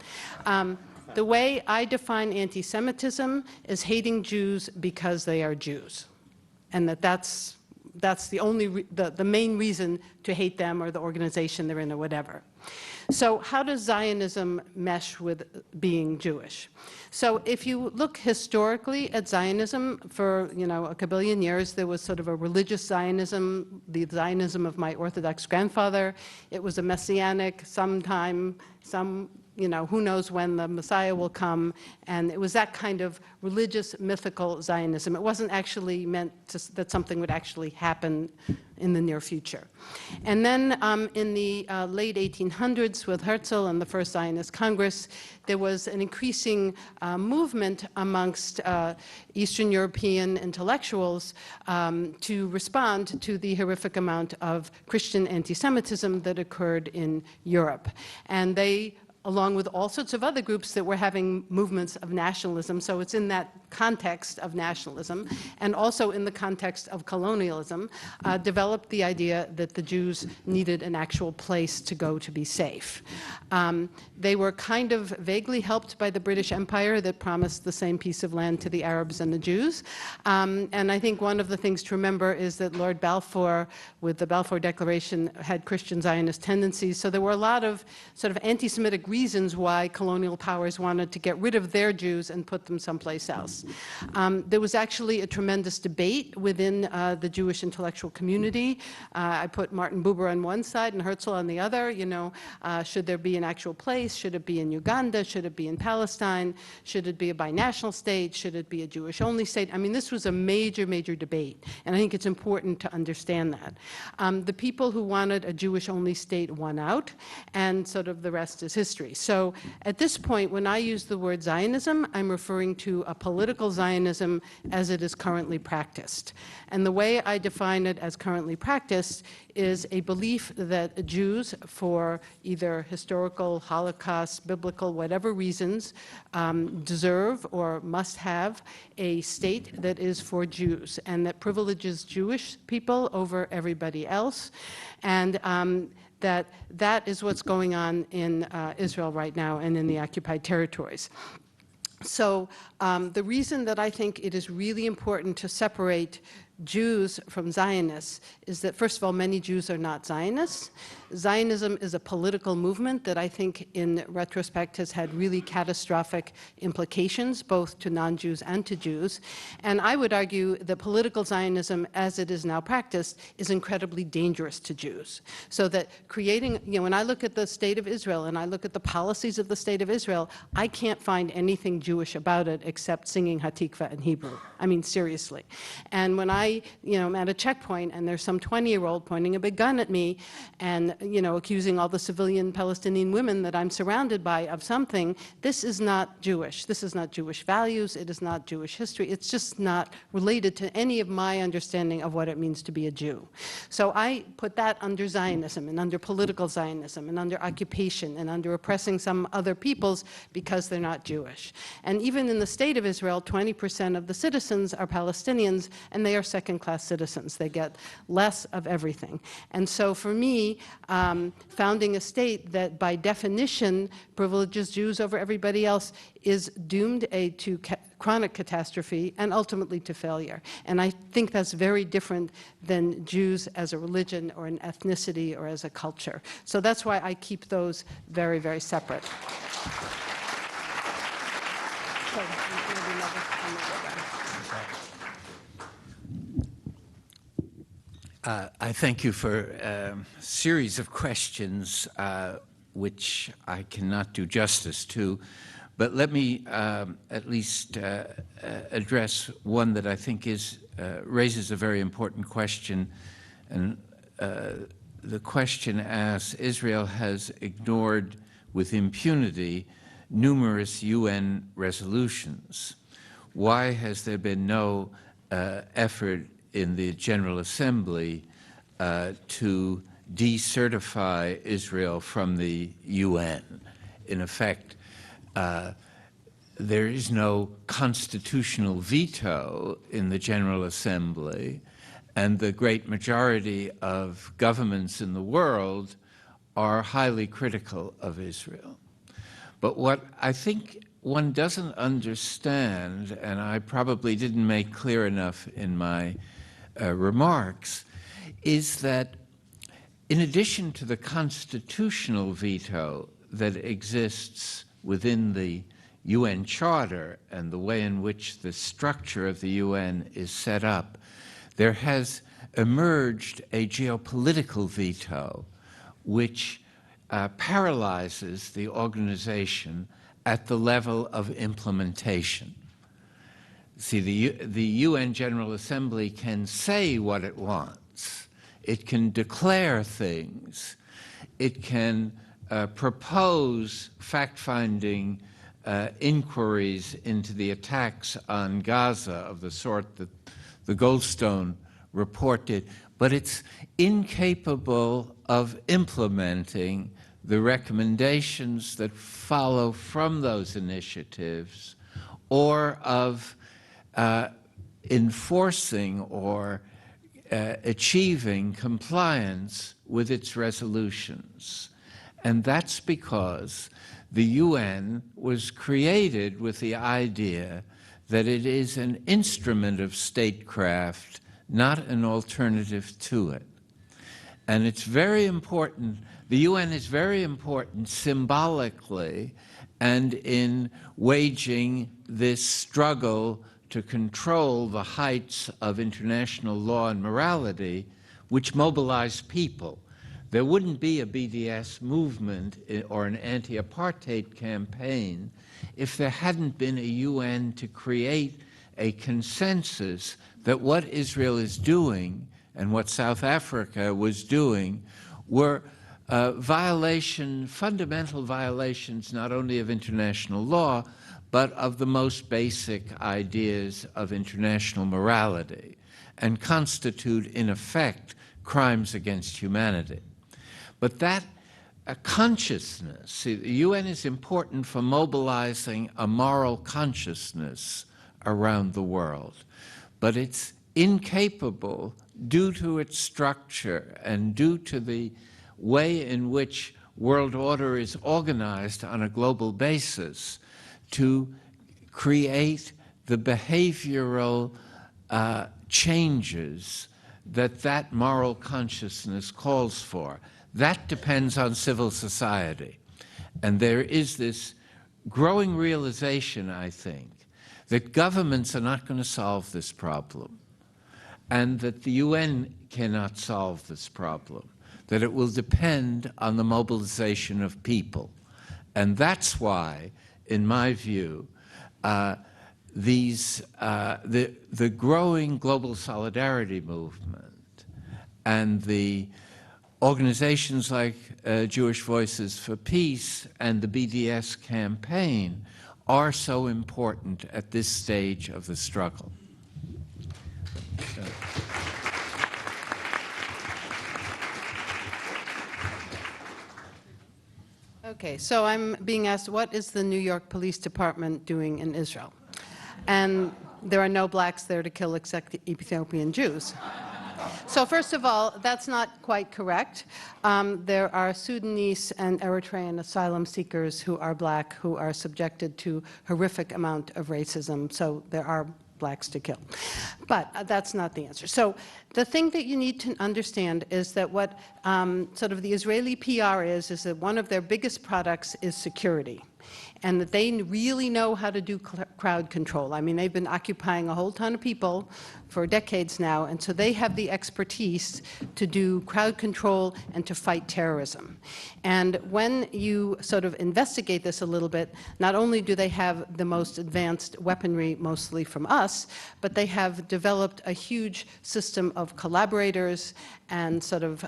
The way I define anti-Semitism is hating Jews because they are Jews, and that's the only, the main reason to hate them or the organization they're in or whatever. So how does Zionism mesh with being Jewish? So if you look historically at Zionism, for a kabillion years, there was sort of a religious Zionism, the Zionism of my Orthodox grandfather. It was a messianic, some who knows when the Messiah will come, and it was that kind of religious, mythical Zionism. It wasn't actually meant that something would actually happen in the near future. And then in the late 1800s with Herzl and the First Zionist Congress, there was an increasing movement amongst Eastern European intellectuals to respond to the horrific amount of Christian anti-Semitism that occurred in Europe. And they, along with all sorts of other groups that were having movements of nationalism, so it's in that context of nationalism, and also in the context of colonialism, developed the idea that the Jews needed an actual place to go to be safe. They were kind of vaguely helped by the British Empire that promised the same piece of land to the Arabs and the Jews. And I think one of the things to remember is that Lord Balfour, with the Balfour Declaration, had Christian Zionist tendencies. So there were a lot of sort of anti-Semitic reasons why colonial powers wanted to get rid of their Jews and put them someplace else. There was actually a tremendous debate within the Jewish intellectual community. I put Martin Buber on one side and Herzl on the other. Should there be an actual place? Should it be in Uganda? Should it be in Palestine? Should it be a binational state? Should it be a Jewish-only state? I mean, this was a major, major debate, and I think it's important to understand that. The people who wanted a Jewish-only state won out, and sort of the rest is history. So at this point, when I use the word Zionism, I'm referring to a political Zionism as it is currently practiced. And the way I define it as currently practiced is a belief that Jews, for either historical, Holocaust, biblical, whatever reasons, deserve or must have a state that is for Jews and that privileges Jewish people over everybody else. And that is what's going on in Israel right now and in the occupied territories. So the reason that I think it is really important to separate Jews from Zionists is that, first of all, many Jews are not Zionists. Zionism is a political movement that I think in retrospect has had really catastrophic implications, both to non-Jews and to Jews. And I would argue that political Zionism, as it is now practiced, is incredibly dangerous to Jews. So that creating, when I look at the state of Israel and I look at the policies of the state of Israel, I can't find anything Jewish about it except singing Hatikvah in Hebrew. I mean, seriously. And when I, am at a checkpoint and there's some 20-year-old pointing a big gun at me and, accusing all the civilian Palestinian women that I'm surrounded by of something, this is not Jewish. This is not Jewish values. It is not Jewish history. It's just not related to any of my understanding of what it means to be a Jew. So I put that under Zionism and under political Zionism and under occupation and under oppressing some other peoples because they're not Jewish. And even in the state of Israel, 20% of the citizens are Palestinians, and they are second-class citizens. They get less of everything. And so for me, founding a state that by definition privileges Jews over everybody else is doomed to chronic catastrophe and ultimately to failure. And I think that's very different than Jews as a religion or an ethnicity or as a culture. So that's why I keep those very, very separate. I thank you for a series of questions which I cannot do justice to, but let me at least address one that I think raises a very important question. And the question asks, Israel has ignored with impunity numerous UN resolutions. Why has there been no effort in the General Assembly to decertify Israel from the UN? In effect, there is no constitutional veto in the General Assembly, and the great majority of governments in the world are highly critical of Israel. But what I think one doesn't understand, and I probably didn't make clear enough in my remarks, is that in addition to the constitutional veto that exists within the UN Charter and the way in which the structure of the UN is set up, there has emerged a geopolitical veto which paralyzes the organization at the level of implementation. See, the UN General Assembly can say what it wants. It can declare things. It can propose fact-finding inquiries into the attacks on Gaza of the sort that the Goldstone report did, but it's incapable of implementing the recommendations that follow from those initiatives, or of enforcing or achieving compliance with its resolutions. And that's because the UN was created with the idea that it is an instrument of statecraft, not an alternative to it. And it's very important, the UN is very important symbolically and in waging this struggle to control the heights of international law and morality, which mobilize people. There wouldn't be a BDS movement or an anti-apartheid campaign if there hadn't been a UN to create a consensus that what Israel is doing and what South Africa was doing were fundamental violations not only of international law, but of the most basic ideas of international morality, and constitute, in effect, crimes against humanity. But that consciousness, see, the UN is important for mobilizing a moral consciousness around the world, but it's incapable, due to its structure and due to the way in which world order is organized on a global basis, to create the behavioral changes that moral consciousness calls for. That depends on civil society. And there is this growing realization, I think, that governments are not going to solve this problem, and that the UN cannot solve this problem, that it will depend on the mobilization of people. And that's why, in my view, the growing global solidarity movement and the organizations like Jewish Voices for Peace and the BDS campaign are so important at this stage of the struggle. Okay, so I'm being asked, what is the New York Police Department doing in Israel? And there are no blacks there to kill except Ethiopian Jews. So first of all, that's not quite correct. There are Sudanese and Eritrean asylum seekers who are black, who are subjected to horrific amount of racism. So there are blacks to kill. But that's not the answer. So the thing that you need to understand is that what sort of the Israeli PR is that one of their biggest products is security, and that they really know how to do crowd control. I mean, they've been occupying a whole ton of people for decades now, and so they have the expertise to do crowd control and to fight terrorism. And when you sort of investigate this a little bit, not only do they have the most advanced weaponry, mostly from us, but they have developed a huge system of collaborators and sort of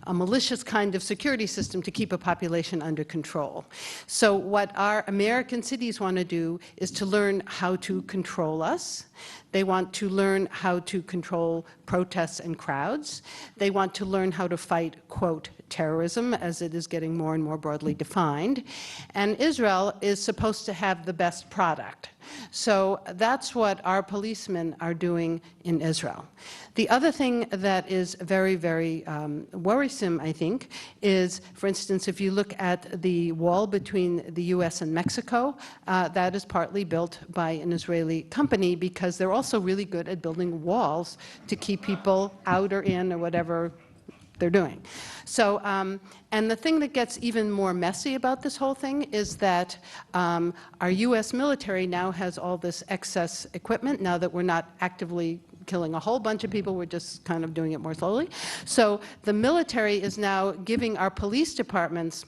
a malicious kind of security system to keep a population under control. So what our American cities want to do is to learn how to control us. They want to learn how to control protests and crowds. They want to learn how to fight, quote, terrorism, as it is getting more and more broadly defined. And Israel is supposed to have the best product. So that's what our policemen are doing in Israel. The other thing that is very, very worrisome, I think, is, for instance, if you look at the wall between the US and Mexico, that is partly built by an Israeli company because they're also really good at building walls to keep people out or in or whatever they're doing. So, and the thing that gets even more messy about this whole thing is that our US military now has all this excess equipment now that we're not actively killing a whole bunch of people. We're just kind of doing it more slowly. So the military is now giving our police departments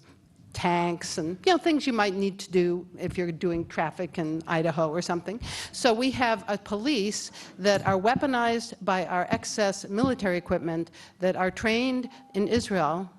tanks and things you might need to do if you're doing traffic in Idaho or something. So we have a police that are weaponized by our excess military equipment, that are trained in Israel,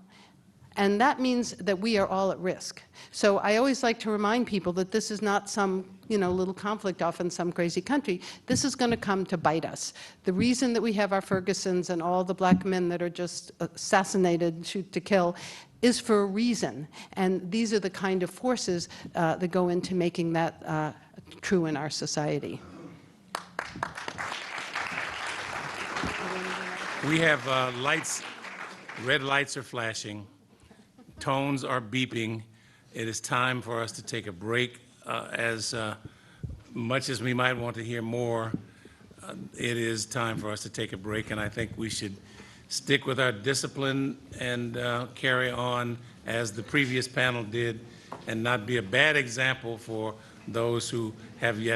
and that means that we are all at risk. So I always like to remind people that this is not some little conflict off in some crazy country. This is going to come to bite us. The reason that we have our Fergusons and all the black men that are just assassinated, shoot to kill, is for a reason. And these are the kind of forces that go into making that true in our society. We have lights, red lights are flashing, tones are beeping. It is time for us to take a break. As much as we might want to hear more, it is time for us to take a break, and I think we should stick with our discipline and carry on as the previous panel did, and not be a bad example for those who have yet